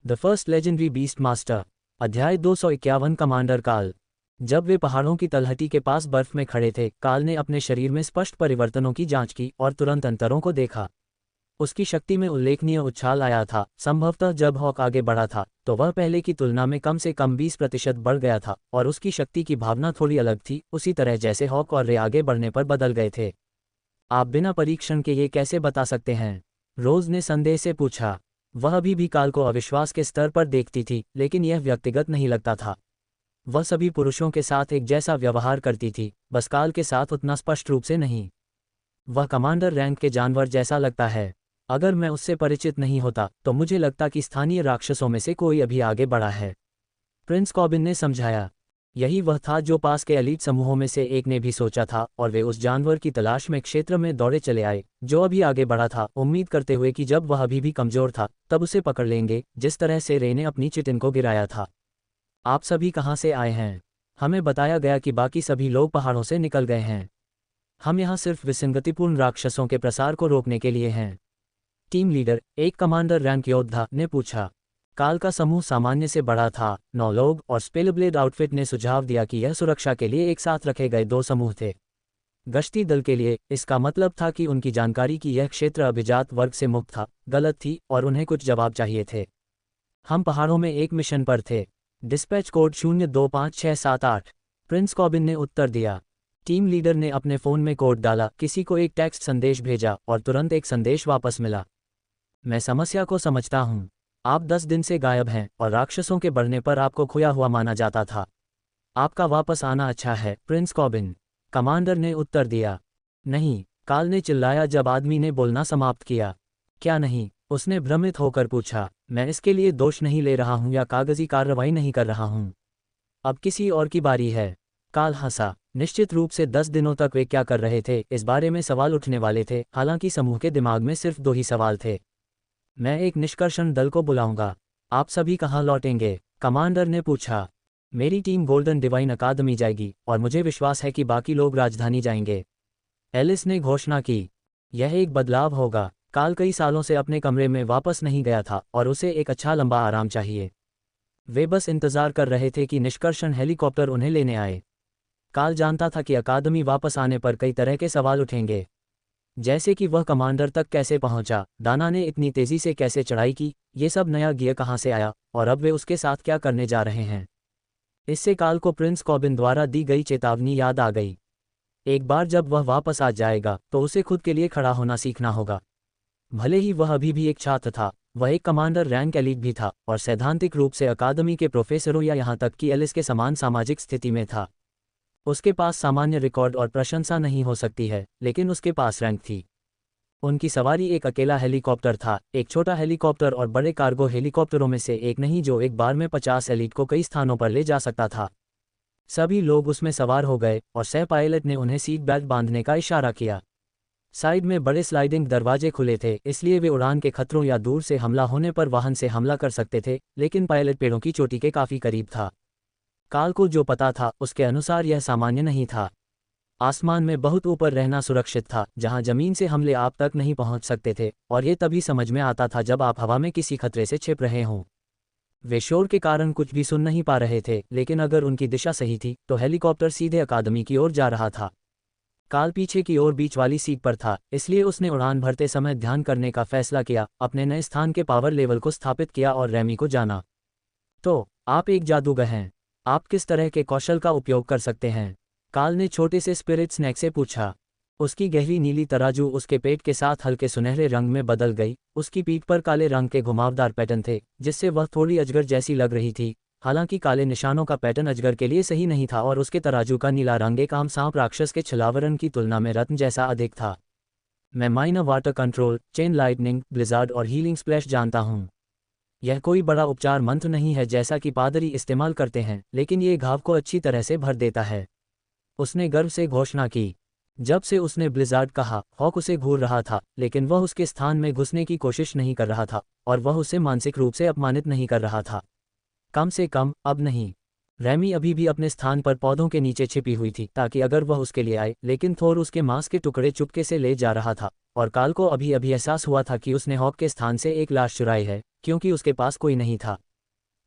The first legendary beast master. अध्याय 251। Commander काल। जब वे पहाड़ों की तलहटी के पास बर्फ में खड़े थे, काल ने अपने शरीर में स्पष्ट परिवर्तनों की जांच की और तुरंत अंतरों को देखा। उसकी शक्ति में उल्लेखनीय उछाल आया था। संभवतः जब हॉक आगे बढ़ा था तो वह पहले की तुलना में कम से कम 20% बढ़ गया था, और उसकी शक्ति की भावना थोड़ी अलग थी, उसी तरह जैसे हॉक और रे आगे बढ़ने पर बदल गए थे। आप बिना परीक्षण के ये कैसे बता सकते हैं? रोज ने संदेह से पूछा। वह अभी भी काल को अविश्वास के स्तर पर देखती थी, लेकिन यह व्यक्तिगत नहीं लगता था। वह सभी पुरुषों के साथ एक जैसा व्यवहार करती थी, बस काल के साथ उतना स्पष्ट रूप से नहीं। वह कमांडर रैंक के जानवर जैसा लगता है। अगर मैं उससे परिचित नहीं होता तो मुझे लगता कि स्थानीय राक्षसों में से कोई अभी आगे बढ़ा है, प्रिंस कॉबिन ने समझाया। यही वह था जो पास के एलीट समूहों में से एक ने भी सोचा था, और वे उस जानवर की तलाश में क्षेत्र में दौड़े चले आए जो अभी आगे बढ़ा था, उम्मीद करते हुए कि जब वह अभी भी कमजोर था तब उसे पकड़ लेंगे, जिस तरह से रे ने अपनी चिटिन को गिराया था। आप सभी कहाँ से आए हैं? हमें बताया गया कि बाकी सभी लोग पहाड़ों से निकल गए हैं। हम यहाँ सिर्फ विसंगतिपूर्ण राक्षसों के प्रसार को रोकने के लिए हैं। टीम लीडर, एक कमांडर रैंक योद्धा, ने पूछा। काल का समूह सामान्य से बड़ा था, 9 लोग, और स्पेलब्लेड आउटफिट ने सुझाव दिया कि यह सुरक्षा के लिए एक साथ रखे गए 2 समूह थे। गश्ती दल के लिए इसका मतलब था कि उनकी जानकारी कि यह क्षेत्र अभिजात वर्ग से मुक्त था गलत थी, और उन्हें कुछ जवाब चाहिए थे। हम पहाड़ों में एक मिशन पर थे। Dispatch code 025678। प्रिंस कॉबिन ने उत्तर दिया। टीम लीडर ने अपने फ़ोन में कोड डाला, किसी को एक टेक्स्ट संदेश भेजा, और तुरंत एक संदेश वापस मिला। मैं समस्या को समझता हूँ। आप 10 दिन से गायब हैं, और राक्षसों के बढ़ने पर आपको खोया हुआ माना जाता था। आपका वापस आना अच्छा है, प्रिंस कॉबिन, कमांडर ने उत्तर दिया। नहीं, काल ने चिल्लाया जब आदमी ने बोलना समाप्त किया। क्या नहीं? उसने भ्रमित होकर पूछा। मैं इसके लिए दोष नहीं ले रहा हूँ या कागजी कार्रवाई नहीं कर रहा हूँ। अब किसी और की बारी है। काल हंसा। निश्चित रूप से 10 दिनों तक वे क्या कर रहे थे, इस बारे में सवाल उठने वाले थे। हालांकि समूह के दिमाग में सिर्फ 2 ही सवाल थे। मैं एक निष्कर्षण दल को बुलाऊंगा। आप सभी कहाँ लौटेंगे? कमांडर ने पूछा। मेरी टीम गोल्डन डिवाइन अकादमी जाएगी, और मुझे विश्वास है कि बाकी लोग राजधानी जाएंगे, एलिस ने घोषणा की। यह एक बदलाव होगा। काल कई सालों से अपने कमरे में वापस नहीं गया था, और उसे एक अच्छा लंबा आराम चाहिए। वे बस इंतजार कर रहे थे कि निष्कर्षण हेलीकॉप्टर उन्हें लेने आए। काल जानता था कि अकादमी वापस आने पर कई तरह के सवाल उठेंगे, जैसे कि वह कमांडर तक कैसे पहुंचा, दाना ने इतनी तेजी से कैसे चढ़ाई की, ये सब नया गियर कहाँ से आया, और अब वे उसके साथ क्या करने जा रहे हैं। इससे काल को प्रिंस कॉबिन द्वारा दी गई चेतावनी याद आ गई। एक बार जब वह वापस आ जाएगा तो उसे खुद के लिए खड़ा होना सीखना होगा। भले ही वह अभी भी एक छात्र था, वह एक कमांडर रैंक एलीट भी था, और सैद्धांतिक रूप से अकादमी के प्रोफेसरों या यहाँ तक कि एलिस के समान सामाजिक स्थिति में था। उसके पास सामान्य रिकॉर्ड और प्रशंसा नहीं हो सकती है, लेकिन उसके पास रैंक थी। उनकी सवारी एक अकेला हेलीकॉप्टर था, एक छोटा हेलीकॉप्टर और बड़े कार्गो हेलीकॉप्टरों में से एक नहीं, जो एक बार में 50 एलीट को कई स्थानों पर ले जा सकता था। सभी लोग उसमें सवार हो गए, और सह पायलट ने उन्हें सीट बेल्ट बांधने का इशारा किया। साइड में बड़े स्लाइडिंग दरवाजे खुले थे, इसलिए वे उड़ान के खतरों या दूर से हमला होने पर वाहन से हमला कर सकते थे, लेकिन पायलट पेड़ों की चोटी के काफी करीब था। काल को जो पता था उसके अनुसार यह सामान्य नहीं था। आसमान में बहुत ऊपर रहना सुरक्षित था, जहां जमीन से हमले आप तक नहीं पहुंच सकते थे, और ये तभी समझ में आता था जब आप हवा में किसी खतरे से छिप रहे हों। वे शोर के कारण कुछ भी सुन नहीं पा रहे थे, लेकिन अगर उनकी दिशा सही थी तो हेलीकॉप्टर सीधे अकादमी की ओर जा रहा था। काल पीछे की ओर बीच वाली सीट पर था, इसलिए उसने उड़ान भरते समय ध्यान करने का फैसला किया, अपने नए स्थान के पावर लेवल को स्थापित किया और रैमी को जाना। तो आप एक जादूगर हैं, आप किस तरह के कौशल का उपयोग कर सकते हैं? काल ने छोटे से स्पिरिट स्नैक से पूछा। उसकी गहरी नीली तराजू उसके पेट के साथ हल्के सुनहरे रंग में बदल गई। उसकी पीठ पर काले रंग के घुमावदार पैटर्न थे, जिससे वह थोड़ी अजगर जैसी लग रही थी। हालांकि काले निशानों का पैटर्न अजगर के लिए सही नहीं था, और उसके तराजू का नीला रंग एक आम सांप राक्षस के छलावरण की तुलना में रत्न जैसा अधिक था। मैं minor water control, chain lightning, blizzard और हीलिंग स्प्लैश जानता हूँ। यह कोई बड़ा उपचार मंत्र नहीं है जैसा कि पादरी इस्तेमाल करते हैं, लेकिन ये घाव को अच्छी तरह से भर देता है, उसने गर्व से घोषणा की। जब से उसने ब्लिजार्ड कहा, हॉक उसे घूर रहा था, लेकिन वह उसके स्थान में घुसने की कोशिश नहीं कर रहा था, और वह उसे मानसिक रूप से अपमानित नहीं कर रहा था। कम से कम अब नहीं। रैमी अभी भी अपने स्थान पर पौधों के नीचे छिपी हुई थी, ताकि अगर वह उसके लिए आए, लेकिन थोर उसके मांस के टुकड़े चुपके से ले जा रहा था, और काल को अभी अभी एहसास हुआ था कि उसने हॉक के स्थान से एक लाश चुराई है, क्योंकि उसके पास कोई नहीं था।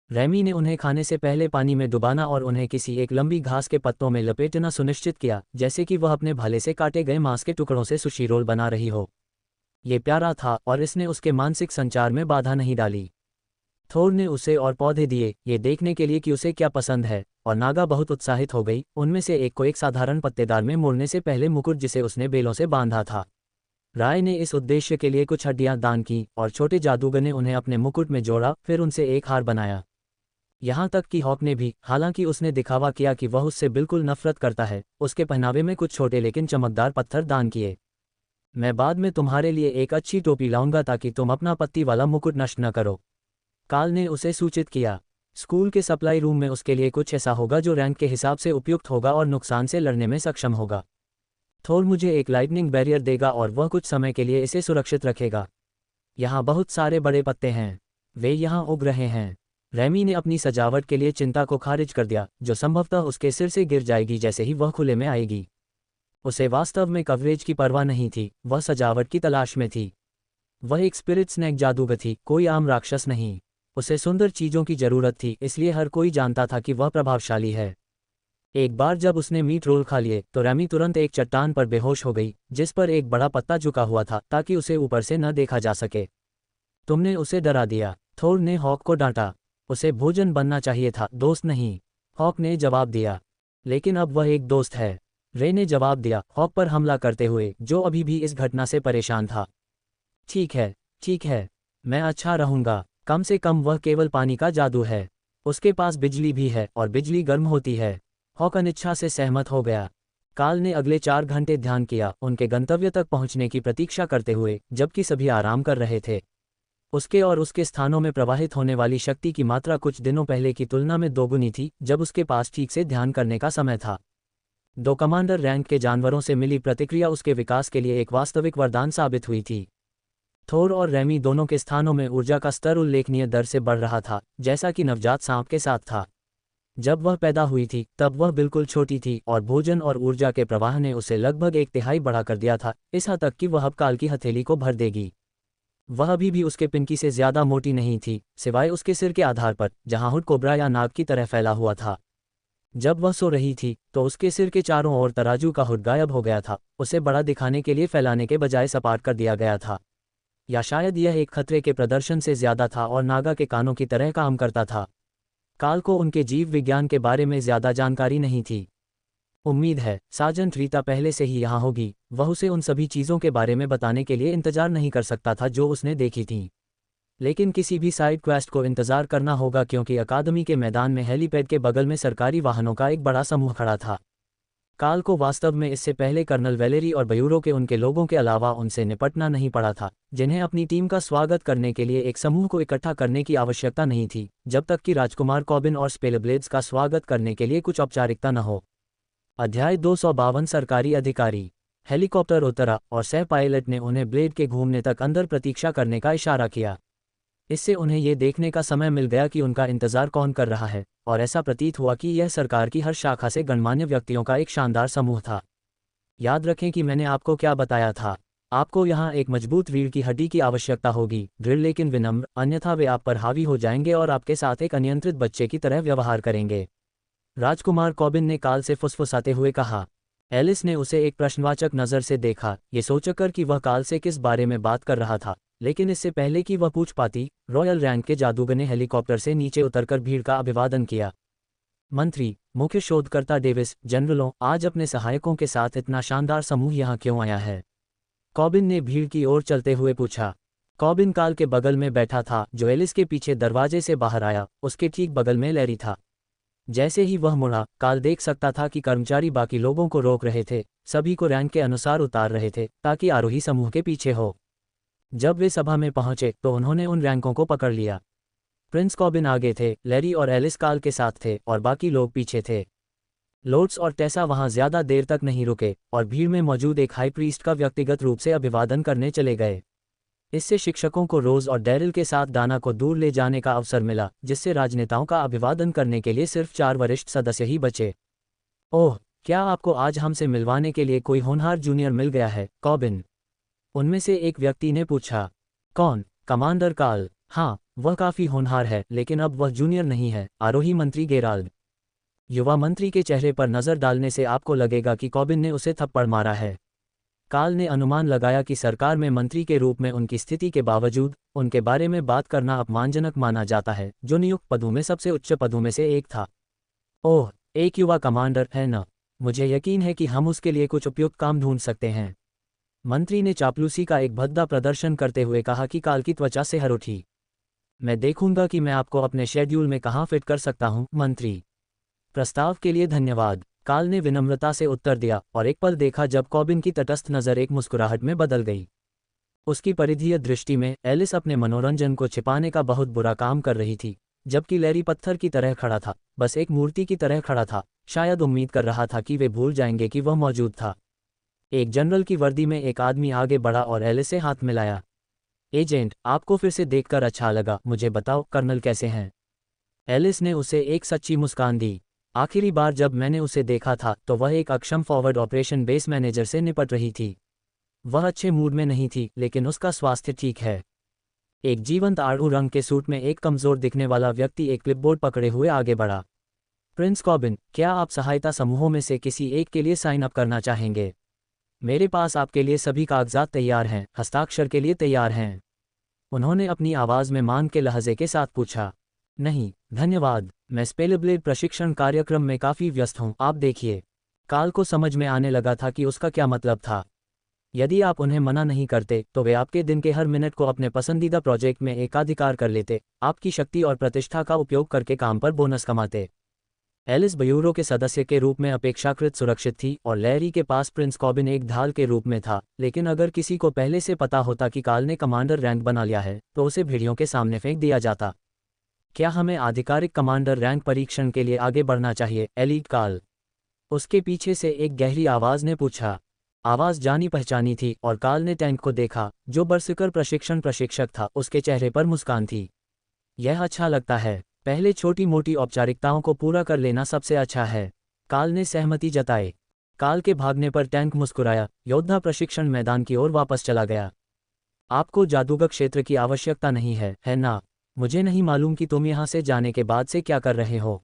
रैमी ने उन्हें खाने से पहले पानी में डुबाना और उन्हें किसी एक लंबी घास के पत्तों में लपेटना सुनिश्चित किया, जैसे कि वह अपने भाले से काटे गए मांस के टुकड़ों से सुशी रोल बना रही हो। ये प्यारा था और इसने उसके मानसिक संचार में बाधा नहीं डाली। थोर ने उसे और पौधे दिए, ये देखने के लिए कि उसे क्या पसंद है, और नागा बहुत उत्साहित हो गई। उनमें से एक को एक साधारण पत्तेदार में मोड़ने से पहले मुकुट जिसे उसने बेलों से बांधा था। राय ने इस उद्देश्य के लिए कुछ हड्डियां दान की और छोटे जादूगर ने उन्हें अपने मुकुट में जोड़ा, फिर उनसे एक हार बनाया। यहाँ तक कि हॉक ने भी, हालांकि उसने दिखावा किया कि वह उससे बिल्कुल नफरत करता है, उसके पहनावे में कुछ छोटे लेकिन चमकदार पत्थर दान किए। मैं बाद में तुम्हारे लिए एक अच्छी टोपी लाऊंगा ताकि तुम अपना पत्ती वाला मुकुट नष्ट न करो, काल ने उसे सूचित किया। स्कूल के सप्लाई रूम में उसके लिए कुछ ऐसा होगा जो रैंक के हिसाब से उपयुक्त होगा और नुकसान से लड़ने में सक्षम होगा। थोर मुझे एक लाइटनिंग बैरियर देगा और वह कुछ समय के लिए इसे सुरक्षित रखेगा। यहाँ बहुत सारे बड़े पत्ते हैं, वे यहाँ उग रहे हैं। रैमी ने अपनी सजावट के लिए चिंता को खारिज कर दिया, जो संभवतः उसके सिर से गिर जाएगी जैसे ही वह खुले में आएगी। उसे वास्तव में कवरेज की परवाह नहीं थी, वह सजावट की तलाश में थी। वह एक स्पिरिट स्नैक जादूगर थी, कोई आम राक्षस नहीं। उसे सुंदर चीजों की जरूरत थी, इसलिए हर कोई जानता था कि वह प्रभावशाली है। एक बार जब उसने मीट रोल खा लिए तो रैमी तुरंत एक चट्टान पर बेहोश हो गई, जिस पर एक बड़ा पत्ता झुका हुआ था ताकि उसे ऊपर से न देखा जा सके। तुमने उसे डरा दिया, थोर ने हॉक को डांटा। उसे भोजन बनना चाहिए था, दोस्त नहीं, हॉक ने जवाब दिया। लेकिन अब वह एक दोस्त है, रे ने जवाब दिया, हॉक पर हमला करते हुए, जो अभी भी इस घटना से परेशान था। ठीक है, मैं अच्छा रहूंगा, कम से कम वह केवल पानी का जादू है। उसके पास बिजली भी है और बिजली गर्म होती है। हॉक अनिच्छा से सहमत हो गया। काल ने अगले 4 घंटे ध्यान किया, उनके गंतव्य तक पहुंचने की प्रतीक्षा करते हुए, जबकि सभी आराम कर रहे थे। उसके और उसके स्थानों में प्रवाहित होने वाली शक्ति की मात्रा कुछ दिनों पहले की तुलना में दोगुनी थी, जब उसके पास ठीक से ध्यान करने का समय था। 2 कमांडर रैंक के जानवरों से मिली प्रतिक्रिया उसके विकास के लिए एक वास्तविक वरदान साबित हुई थी। थोर और रैमी दोनों के स्थानों में ऊर्जा का स्तर उल्लेखनीय दर से बढ़ रहा था, जैसा कि नवजात सांप के साथ था। जब वह पैदा हुई थी तब वह बिल्कुल छोटी थी और भोजन और ऊर्जा के प्रवाह ने उसे लगभग 1/3 बढ़ा कर दिया था, इस हद तक कि वह अब काल की हथेली को भर देगी। वह अभी भी उसके पिंकी से ज्यादा मोटी नहीं थी, सिवाय उसके सिर के आधार पर, जहां हुड कोबरा या नाग की तरह फैला हुआ था। जब वह सो रही थी तो उसके सिर के चारों ओर तराजू का हुड गायब हो गया था, उसे बड़ा दिखाने के लिए फैलाने के बजाय सपाट कर दिया गया था। या शायद यह एक खतरे के प्रदर्शन से ज्यादा था और नागा के कानों की तरह काम करता था। काल को उनके जीव विज्ञान के बारे में ज्यादा जानकारी नहीं थी। उम्मीद है सार्जेंट रीता पहले से ही यहाँ होगी, वह उसे उन सभी चीज़ों के बारे में बताने के लिए इंतजार नहीं कर सकता था जो उसने देखी थीं। लेकिन किसी भी साइड क्वेस्ट को इंतजार करना होगा क्योंकि अकादमी के मैदान में हेलीपैड के बगल में सरकारी वाहनों का एक बड़ा समूह खड़ा था। काल को वास्तव में इससे पहले कर्नल वेलेरी और बयूरो के उनके लोगों के अलावा उनसे निपटना नहीं पड़ा था, जिन्हें अपनी टीम का स्वागत करने के लिए एक समूह को इकट्ठा करने की आवश्यकता नहीं थी, जब तक कि राजकुमार कॉबिन और स्पेलब्लेड्स का स्वागत करने के लिए कुछ औपचारिकता न हो। अध्याय 252 सरकारी अधिकारी। हेलीकॉप्टर उतरा और सह पायलट ने उन्हें ब्लेड के घूमने तक अंदर प्रतीक्षा करने का इशारा किया। इससे उन्हें यह देखने का समय मिल गया कि उनका इंतजार कौन कर रहा है, और ऐसा प्रतीत हुआ कि यह सरकार की हर शाखा से गणमान्य व्यक्तियों का एक शानदार समूह था। याद रखें कि मैंने आपको क्या बताया था, आपको यहाँ एक मजबूत रीढ़ की हड्डी की आवश्यकता होगी, दृढ़ लेकिन विनम्र, अन्यथा वे आप पर हावी हो जाएंगे और आपके साथ एक अनियंत्रित बच्चे की तरह व्यवहार करेंगे। राजकुमार कॉबिन ने काल से फुसफुसाते हुए कहा। एलिस ने उसे एक प्रश्नवाचक नज़र से देखा, ये सोचकर कि वह काल से किस बारे में बात कर रहा था, लेकिन इससे पहले कि वह पूछ पाती, रॉयल रैंक के जादूगर ने हेलीकॉप्टर से नीचे उतरकर भीड़ का अभिवादन किया। मंत्री, मुख्य शोधकर्ता डेविस, जनरलों, आज अपने सहायकों के साथ इतना शानदार समूह यहाँ क्यों आया है? कॉबिन ने भीड़ की ओर चलते हुए पूछा। कॉबिन काल के बगल में बैठा था, जो एलिस के पीछे दरवाजे से बाहर आया, उसके ठीक बगल में लैरी था। जैसे ही वह मुड़ा, काल देख सकता था कि कर्मचारी बाकी लोगों को रोक रहे थे, सभी को रैंक के अनुसार उतार रहे थे, ताकि आरोही समूह के पीछे हो। जब वे सभा में पहुंचे तो उन्होंने उन रैंकों को पकड़ लिया। प्रिंस कॉबिन आगे थे, लैरी और एलिस काल के साथ थे और बाकी लोग पीछे थे। लोड्स और टेसा वहां ज्यादा देर तक नहीं रुके और भीड़ में मौजूद एक हाई प्रीस्ट का व्यक्तिगत रूप से अभिवादन करने चले गए। इससे शिक्षकों को रोज और डैरिल के साथ दाना को दूर ले जाने का अवसर मिला, जिससे राजनेताओं का अभिवादन करने के लिए सिर्फ 4 वरिष्ठ सदस्य ही बचे। ओह, क्या आपको आज हमसे मिलवाने के लिए कोई होनहार जूनियर मिल गया है, कॉबिन? उनमें से एक व्यक्ति ने पूछा। कौन? कमांडर काल। हाँ, वह काफी होनहार है, लेकिन अब वह जूनियर नहीं है, आरोही मंत्री गेराल्ड। युवा मंत्री के चेहरे पर नजर डालने से आपको लगेगा कि कॉबिन ने उसे थप्पड़ मारा है। काल ने अनुमान लगाया कि सरकार में मंत्री के रूप में उनकी स्थिति के बावजूद उनके बारे में बात करना अपमानजनक माना जाता है, जो नियुक्त पदों में सबसे उच्च पदों में से एक था। ओह, एक युवा कमांडर है न? मुझे यकीन है कि हम उसके लिए कुछ उपयुक्त काम ढूंढ सकते हैं। मंत्री ने चापलूसी का एक भद्दा प्रदर्शन करते हुए कहा कि काल की त्वचा से हर उठी। मैं देखूंगा कि मैं आपको अपने शेड्यूल में कहाँ फिट कर सकता हूँ, मंत्री। प्रस्ताव के लिए धन्यवाद, काल ने विनम्रता से उत्तर दिया और एक पल देखा जब कॉबिन की तटस्थ नज़र एक मुस्कुराहट में बदल गई। उसकी परिधीय दृष्टि में एलिस अपने मनोरंजन को छिपाने का बहुत बुरा काम कर रही थी, जबकि लैरी पत्थर की तरह खड़ा था, बस एक मूर्ति की तरह खड़ा था, शायद उम्मीद कर रहा था कि वे भूल जाएंगे कि वह मौजूद था। एक जनरल की वर्दी में एक आदमी आगे बढ़ा और एलिस से हाथ मिलाया। एजेंट, आपको फिर से देखकर अच्छा लगा। मुझे बताओ, कर्नल कैसे हैं? एलिस ने उसे एक सच्ची मुस्कान दी। आखिरी बार जब मैंने उसे देखा था तो वह एक अक्षम फॉरवर्ड ऑपरेशन बेस मैनेजर से निपट रही थी। वह अच्छे मूड में नहीं थी, लेकिन उसका स्वास्थ्य ठीक है। एक जीवंत आड़ू रंग के सूट में एक कमजोर दिखने वाला व्यक्ति एक क्लिपबोर्ड पकड़े हुए आगे बढ़ा। प्रिंस कॉबिन, क्या आप सहायता समूहों में से किसी एक के लिए साइन अप करना चाहेंगे? मेरे पास आपके लिए सभी कागजात तैयार हैं, हस्ताक्षर के लिए तैयार हैं। उन्होंने अपनी आवाज़ में मान के लहजे के साथ पूछा। नहीं, धन्यवाद, मैं स्पेलब्लेड प्रशिक्षण कार्यक्रम में काफ़ी व्यस्त हूँ। आप देखिए। काल को समझ में आने लगा था कि उसका क्या मतलब था। यदि आप उन्हें मना नहीं करते तो वे आपके दिन के हर मिनट को अपने पसंदीदा प्रोजेक्ट में एकाधिकार कर लेते, आपकी शक्ति और प्रतिष्ठा का उपयोग करके काम पर बोनस कमाते। एलिस ब्यूरो के सदस्य के रूप में अपेक्षाकृत सुरक्षित थी और लैरी के पास प्रिंस कॉबिन एक ढाल के रूप में था, लेकिन अगर किसी को पहले से पता होता कि काल ने कमांडर रैंक बना लिया है तो उसे भेड़ियों के सामने फेंक दिया जाता। क्या हमें आधिकारिक कमांडर रैंक परीक्षण के लिए आगे बढ़ना चाहिए, एलीट काल? उसके पीछे से एक गहरी आवाज ने पूछा। आवाज जानी पहचानी थी और काल ने टैंक को देखा, जो बरसिकर प्रशिक्षण प्रशिक्षक था। उसके चेहरे पर मुस्कान थी। यह अच्छा लगता है, पहले छोटी मोटी औपचारिकताओं को पूरा कर लेना सबसे अच्छा है। काल ने सहमति जताई। काल के भागने पर टैंक मुस्कुराया, योद्धा प्रशिक्षण मैदान की ओर वापस चला गया। आपको जादूगर क्षेत्र की आवश्यकता नहीं है ना? मुझे नहीं मालूम कि तुम यहाँ से जाने के बाद से क्या कर रहे हो,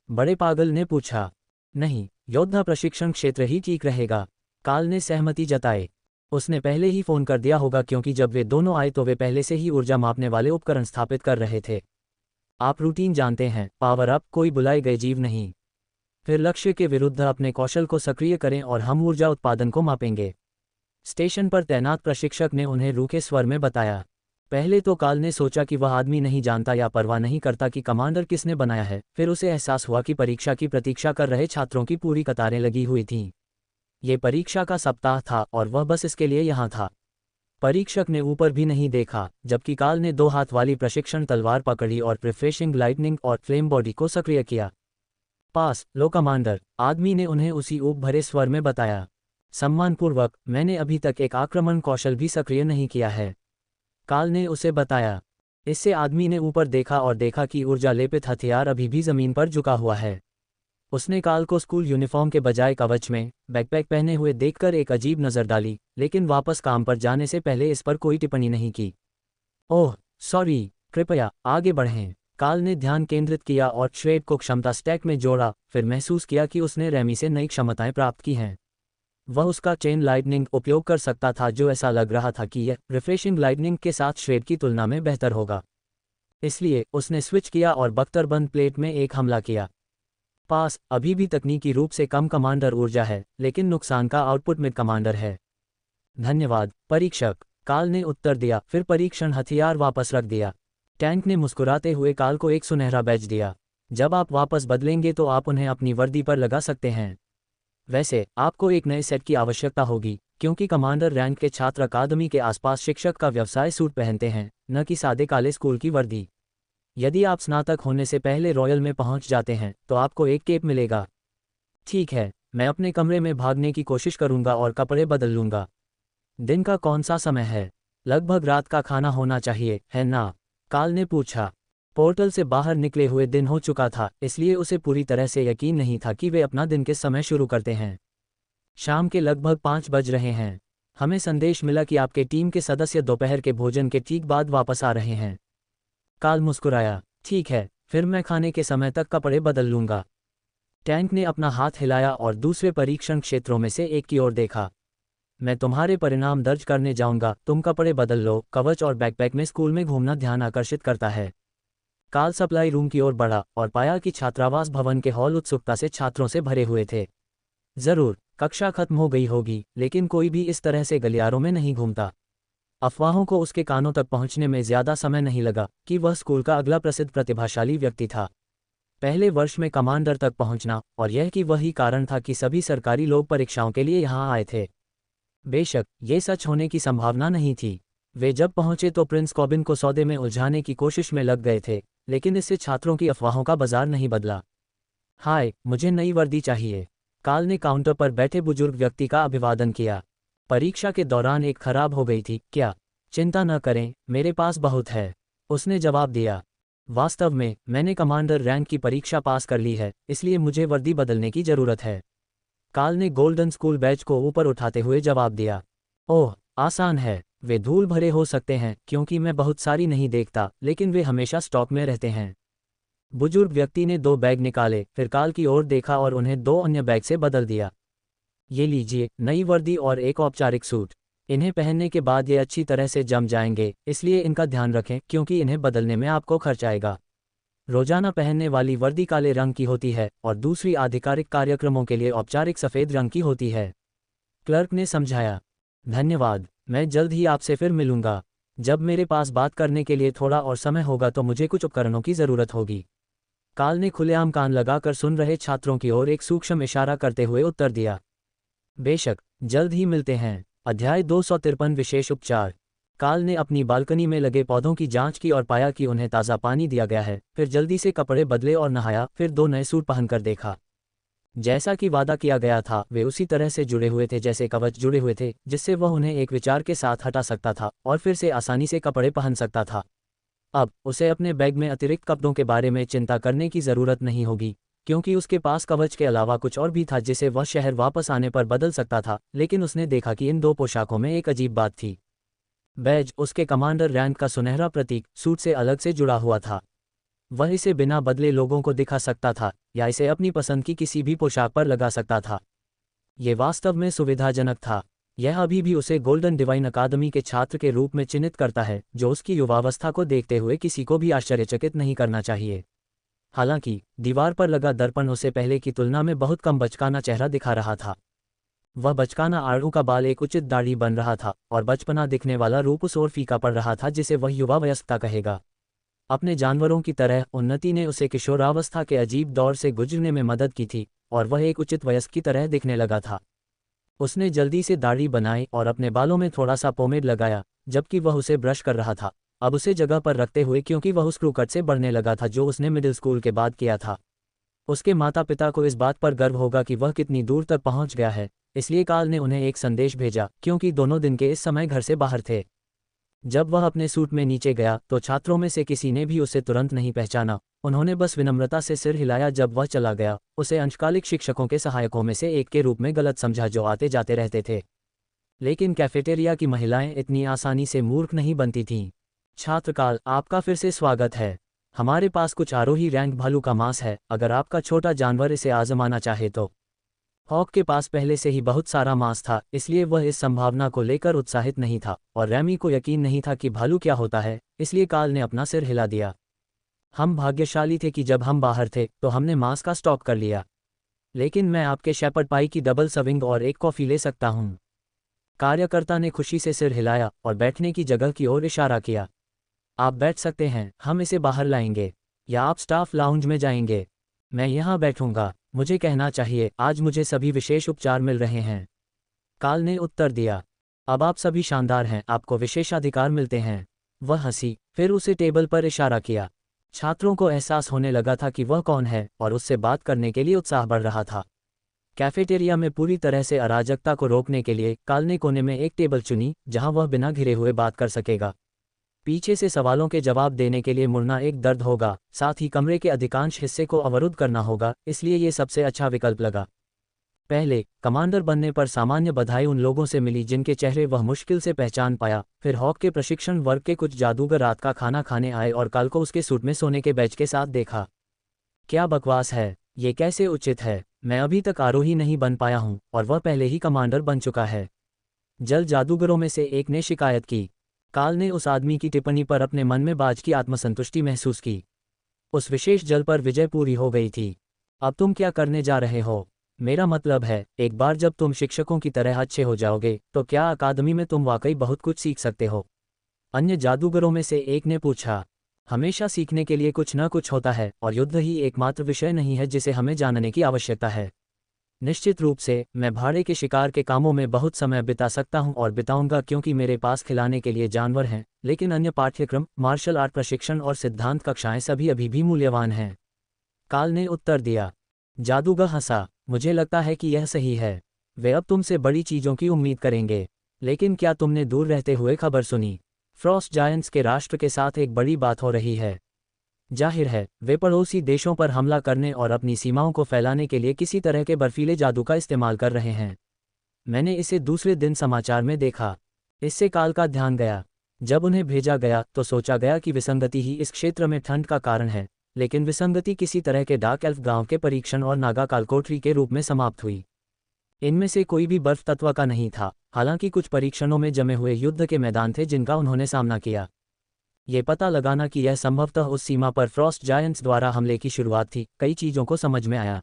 बड़े पागल ने पूछा। नहीं, योद्धा प्रशिक्षण क्षेत्र ही ठीक रहेगा, काल ने सहमति जताई। उसने पहले ही फोन कर दिया होगा, क्योंकि जब वे दोनों आए तो वे पहले से ही ऊर्जा मापने वाले उपकरण स्थापित कर रहे थे। आप रूटीन जानते हैं, पावर अप, कोई बुलाए गए जीव नहीं। फिर लक्ष्य के विरुद्ध अपने कौशल को सक्रिय करें और हम ऊर्जा उत्पादन को मापेंगे, स्टेशन पर तैनात प्रशिक्षक ने उन्हें रूखे स्वर में बताया। पहले तो काल ने सोचा कि वह आदमी नहीं जानता या परवाह नहीं करता कि कमांडर किसने बनाया है। फिर उसे एहसास हुआ कि परीक्षा की प्रतीक्षा कर रहे छात्रों की पूरी कतारें लगी हुई थीं। ये परीक्षा का सप्ताह था और वह बस इसके लिए यहाँ था। परीक्षक ने ऊपर भी नहीं देखा, जबकि काल ने 2 हाथ वाली प्रशिक्षण तलवार पकड़ी और प्रिफ्रेशिंग लाइटनिंग और फ्लेम बॉडी को सक्रिय किया। पास लो कमांडर, आदमी ने उन्हें उसी ऊब भरे स्वर में बताया। सम्मानपूर्वक, मैंने अभी तक एक आक्रमण कौशल भी सक्रिय नहीं किया है, काल ने उसे बताया। इससे आदमी ने ऊपर देखा और देखा कि ऊर्जा लेपित हथियार अभी भी जमीन पर झुका हुआ है। उसने काल को स्कूल यूनिफॉर्म के बजाय कवच में बैकपैक पहने हुए देखकर एक अजीब नज़र डाली, लेकिन वापस काम पर जाने से पहले इस पर कोई टिप्पणी नहीं की। ओह सॉरी, कृपया आगे बढ़ें, काल ने ध्यान केंद्रित किया और श्रेड को क्षमता स्टैक में जोड़ा। फिर महसूस किया कि उसने रैमी से नई क्षमताएं प्राप्त की हैं। वह उसका चेन लाइटनिंग उपयोग कर सकता था, जो ऐसा लग रहा था कि यह रिफ्रेशिंग लाइटनिंग के साथ श्रेड की तुलना में बेहतर होगा। इसलिए उसने स्विच किया और बख्तरबंद प्लेट में एक हमला किया। पास अभी भी तकनीकी रूप से कम कमांडर ऊर्जा है, लेकिन नुकसान का आउटपुट मिड कमांडर है। धन्यवाद परीक्षक, काल ने उत्तर दिया। फिर परीक्षण हथियार वापस रख दिया। टैंक ने मुस्कुराते हुए काल को एक सुनहरा बैज दिया। जब आप वापस बदलेंगे तो आप उन्हें अपनी वर्दी पर लगा सकते हैं। वैसे आपको एक नए सेट की आवश्यकता होगी, क्योंकि कमांडर रैंक के छात्र अकादमी के आसपास शिक्षक का व्यवसाय सूट पहनते हैं, न कि सादे काले स्कूल की वर्दी। यदि आप स्नातक होने से पहले रॉयल में पहुंच जाते हैं तो आपको एक केप मिलेगा। ठीक है, मैं अपने कमरे में भागने की कोशिश करूंगा और कपड़े बदल लूंगा। दिन का कौन सा समय है? लगभग रात का खाना होना चाहिए, है ना? काल ने पूछा। पोर्टल से बाहर निकले हुए दिन हो चुका था, इसलिए उसे पूरी तरह से यकीन नहीं था कि वे अपना दिन किस समय शुरू करते हैं। शाम के लगभग 5 बज रहे हैं। हमें संदेश मिला कि आपके टीम के सदस्य दोपहर के भोजन के ठीक बाद वापस आ रहे हैं। काल मुस्कुराया। ठीक है, फिर मैं खाने के समय तक कपड़े बदल लूंगा। टैंक ने अपना हाथ हिलाया और दूसरे परीक्षण क्षेत्रों में से एक की ओर देखा। मैं तुम्हारे परिणाम दर्ज करने जाऊंगा, तुम कपड़े बदल लो। कवच और बैकपैक में स्कूल में घूमना ध्यान आकर्षित करता है। काल सप्लाई रूम की ओर बढ़ा और पाया कि छात्रावास भवन के हॉल उत्सुकता से छात्रों से भरे हुए थे। जरूर कक्षा खत्म हो गई होगी, लेकिन कोई भी इस तरह से गलियारों में नहीं घूमता। अफवाहों को उसके कानों तक पहुंचने में ज्यादा समय नहीं लगा कि वह स्कूल का अगला प्रसिद्ध प्रतिभाशाली व्यक्ति था। पहले वर्ष में कमांडर तक पहुंचना, और यह कि वही कारण था कि सभी सरकारी लोग परीक्षाओं के लिए यहां आए थे। बेशक ये सच होने की संभावना नहीं थी। वे जब पहुंचे तो प्रिंस कॉबिन को सौदे में उलझाने की कोशिश में लग गए थे, लेकिन इससे छात्रों की अफवाहों का बाजार नहीं बदला। हाय, मुझे नई वर्दी चाहिए। काल ने काउंटर पर बैठे बुजुर्ग व्यक्ति का अभिवादन किया। परीक्षा के दौरान एक खराब हो गई थी क्या? चिंता न करें, मेरे पास बहुत है, उसने जवाब दिया। वास्तव में मैंने कमांडर रैंक की परीक्षा पास कर ली है, इसलिए मुझे वर्दी बदलने की जरूरत है। काल ने गोल्डन स्कूल बैज को ऊपर उठाते हुए जवाब दिया। ओह, आसान है। वे धूल भरे हो सकते हैं क्योंकि मैं बहुत सारी नहीं देखता, लेकिन वे हमेशा स्टॉक में रहते हैं। बुजुर्ग व्यक्ति ने 2 बैग निकाले, फिर काल की ओर देखा और उन्हें 2 अन्य बैग से बदल दिया। ये लीजिए, नई वर्दी और एक औपचारिक सूट। इन्हें पहनने के बाद ये अच्छी तरह से जम जाएंगे, इसलिए इनका ध्यान रखें क्योंकि इन्हें बदलने में आपको खर्च आएगा। रोजाना पहनने वाली वर्दी काले रंग की होती है और दूसरी आधिकारिक कार्यक्रमों के लिए औपचारिक सफ़ेद रंग की होती है। क्लर्क ने समझाया। धन्यवाद, मैं जल्द ही आपसे फिर मिलूंगा। जब मेरे पास बात करने के लिए थोड़ा और समय होगा तो मुझे कुछ उपकरणों की ज़रूरत होगी। काल ने खुलेआम कान लगाकर सुन रहे छात्रों की ओर एक सूक्ष्म इशारा करते हुए उत्तर दिया। बेशक, जल्द ही मिलते हैं। अध्याय 253 विशेष उपचार। काल ने अपनी बालकनी में लगे पौधों की जांच की और पाया कि उन्हें ताज़ा पानी दिया गया है। फिर जल्दी से कपड़े बदले और नहाया, फिर 2 नए सूट पहनकर देखा। जैसा कि वादा किया गया था, वे उसी तरह से जुड़े हुए थे जैसे कवच जुड़े हुए थे, जिससे वह उन्हें एक विचार के साथ हटा सकता था और फिर से आसानी से कपड़े पहन सकता था। अब उसे अपने बैग में अतिरिक्त कपड़ों के बारे में चिंता करने की ज़रूरत नहीं होगी, क्योंकि उसके पास कवच के अलावा कुछ और भी था जिसे वह शहर वापस आने पर बदल सकता था। लेकिन उसने देखा कि इन 2 पोशाकों में एक अजीब बात थी। बैज, उसके कमांडर रैंक का सुनहरा प्रतीक, सूट से अलग से जुड़ा हुआ था। वह इसे बिना बदले लोगों को दिखा सकता था या इसे अपनी पसंद की किसी भी पोशाक पर लगा सकता था। ये वास्तव में सुविधाजनक था। यह अभी भी उसे गोल्डन डिवाइन अकादमी के छात्र के रूप में चिन्हित करता है, जो उसकी युवावस्था को देखते हुए किसी को भी आश्चर्यचकित नहीं करना चाहिए। हालांकि दीवार पर लगा दर्पण उसे पहले की तुलना में बहुत कम बचकाना चेहरा दिखा रहा था। वह बचकाना आड़ू का बाल एक उचित दाढ़ी बन रहा था और बचपना दिखने वाला रूप उस ओर फीका पड़ रहा था जिसे वह युवा वयस्कता कहेगा। अपने जानवरों की तरह उन्नति ने उसे किशोरावस्था के अजीब दौर से गुजरने में मदद की थी और वह एक उचित वयस्क की तरह दिखने लगा था। उसने जल्दी से दाढ़ी बनाई और अपने बालों में थोड़ा सा पोमेड लगाया जबकि वह उसे ब्रश कर रहा था, अब उसे जगह पर रखते हुए क्योंकि वह उस क्रू कट से बढ़ने लगा था जो उसने मिडिल स्कूल के बाद किया था। उसके माता पिता को इस बात पर गर्व होगा कि वह कितनी दूर तक पहुंच गया है, इसलिए काल ने उन्हें एक संदेश भेजा क्योंकि दोनों दिन के इस समय घर से बाहर थे। जब वह अपने सूट में नीचे गया तो छात्रों में से किसी ने भी उसे तुरंत नहीं पहचाना। उन्होंने बस विनम्रता से सिर हिलाया जब वह चला गया। उसे अंशकालिक शिक्षकों के सहायकों में से एक के रूप में गलत समझा जो आते जाते रहते थे। लेकिन कैफेटेरिया की महिलाएं इतनी आसानी से मूर्ख नहीं बनती थीं। छात्र काल, आपका फिर से स्वागत है। हमारे पास कुछ आरोही रैंक भालू का मांस है, अगर आपका छोटा जानवर इसे आजमाना चाहे तो। हॉक के पास पहले से ही बहुत सारा मांस था, इसलिए वह इस संभावना को लेकर उत्साहित नहीं था और रैमी को यकीन नहीं था कि भालू क्या होता है, इसलिए काल ने अपना सिर हिला दिया। हम भाग्यशाली थे कि जब हम बाहर थे तो हमने मांस का स्टॉक कर लिया। लेकिन मैं आपके शेपर्ड पाई की डबल सर्विंग और एक कॉफ़ी ले सकता हूँ। कार्यकर्ता ने खुशी से सिर हिलाया और बैठने की जगह की ओर इशारा किया। आप बैठ सकते हैं, हम इसे बाहर लाएंगे, या आप स्टाफ लाउंज में जाएंगे। मैं यहाँ बैठूंगा। मुझे कहना चाहिए, आज मुझे सभी विशेष उपचार मिल रहे हैं। काल ने उत्तर दिया। अब आप सभी शानदार हैं, आपको विशेषाधिकार मिलते हैं। वह हंसी, फिर उसे टेबल पर इशारा किया। छात्रों को एहसास होने लगा था कि वह कौन है और उससे बात करने के लिए उत्साह बढ़ रहा था। कैफेटेरिया में पूरी तरह से अराजकता को रोकने के लिए काल ने कोने में एक टेबल चुनी जहां वह बिना घिरे हुए बात कर सकेगा। पीछे से सवालों के जवाब देने के लिए मुड़ना एक दर्द होगा, साथ ही कमरे के अधिकांश हिस्से को अवरुद्ध करना होगा, इसलिए ये सबसे अच्छा विकल्प लगा। पहले कमांडर बनने पर सामान्य बधाई उन लोगों से मिली जिनके चेहरे वह मुश्किल से पहचान पाया। फिर हॉक के प्रशिक्षण वर्ग के कुछ जादूगर रात का खाना खाने आए और काल को उसके सूट में सोने के बैच के साथ देखा। क्या बकवास है, ये कैसे उचित है? मैं अभी तक आरोही नहीं बन पाया हूँ और वह पहले ही कमांडर बन चुका है। जल जादूगरों में से एक ने शिकायत की। काल ने उस आदमी की टिप्पणी पर अपने मन में बाज की आत्मसंतुष्टि महसूस की। उस विशेष जल पर विजय पूरी हो गई थी। अब तुम क्या करने जा रहे हो? मेरा मतलब है, एक बार जब तुम शिक्षकों की तरह अच्छे हो जाओगे तो क्या अकादमी में तुम वाकई बहुत कुछ सीख सकते हो? अन्य जादूगरों में से एक ने पूछा। हमेशा सीखने के लिए कुछ न कुछ होता है और युद्ध ही एकमात्र विषय नहीं है जिसे हमें जानने की आवश्यकता है। निश्चित रूप से मैं भाड़े के शिकार के कामों में बहुत समय बिता सकता हूं और बिताऊंगा क्योंकि मेरे पास खिलाने के लिए जानवर हैं, लेकिन अन्य पाठ्यक्रम, मार्शल आर्ट प्रशिक्षण और सिद्धांत कक्षाएं सभी अभी भी मूल्यवान हैं। काल ने उत्तर दिया। जादूगर हंसा। मुझे लगता है कि यह सही है। वे अब तुमसे बड़ी चीज़ों की उम्मीद करेंगे। लेकिन क्या तुमने दूर रहते हुए खबर सुनी? फ्रॉस्ट जायंट्स के राष्ट्र के साथ एक बड़ी बात हो रही है। जाहिर है, वे पड़ोसी देशों पर हमला करने और अपनी सीमाओं को फैलाने के लिए किसी तरह के बर्फीले जादू का इस्तेमाल कर रहे हैं। मैंने इसे दूसरे दिन समाचार में देखा। इससे काल का ध्यान गया। जब उन्हें भेजा गया तो सोचा गया कि विसंगति ही इस क्षेत्र में ठंड का कारण है, लेकिन विसंगति किसी तरह के डार्क एल्फ गांव के परीक्षण और नागा कालकोठरी के रूप में समाप्त हुई। इनमें से कोई भी बर्फ तत्व का नहीं था, हालांकि कुछ परीक्षणों में जमे हुए युद्ध के मैदान थे जिनका उन्होंने सामना किया। ये पता लगाना कि यह संभवतः उस सीमा पर फ्रॉस्ट जायंट्स द्वारा हमले की शुरुआत थी, कई चीज़ों को समझ में आया।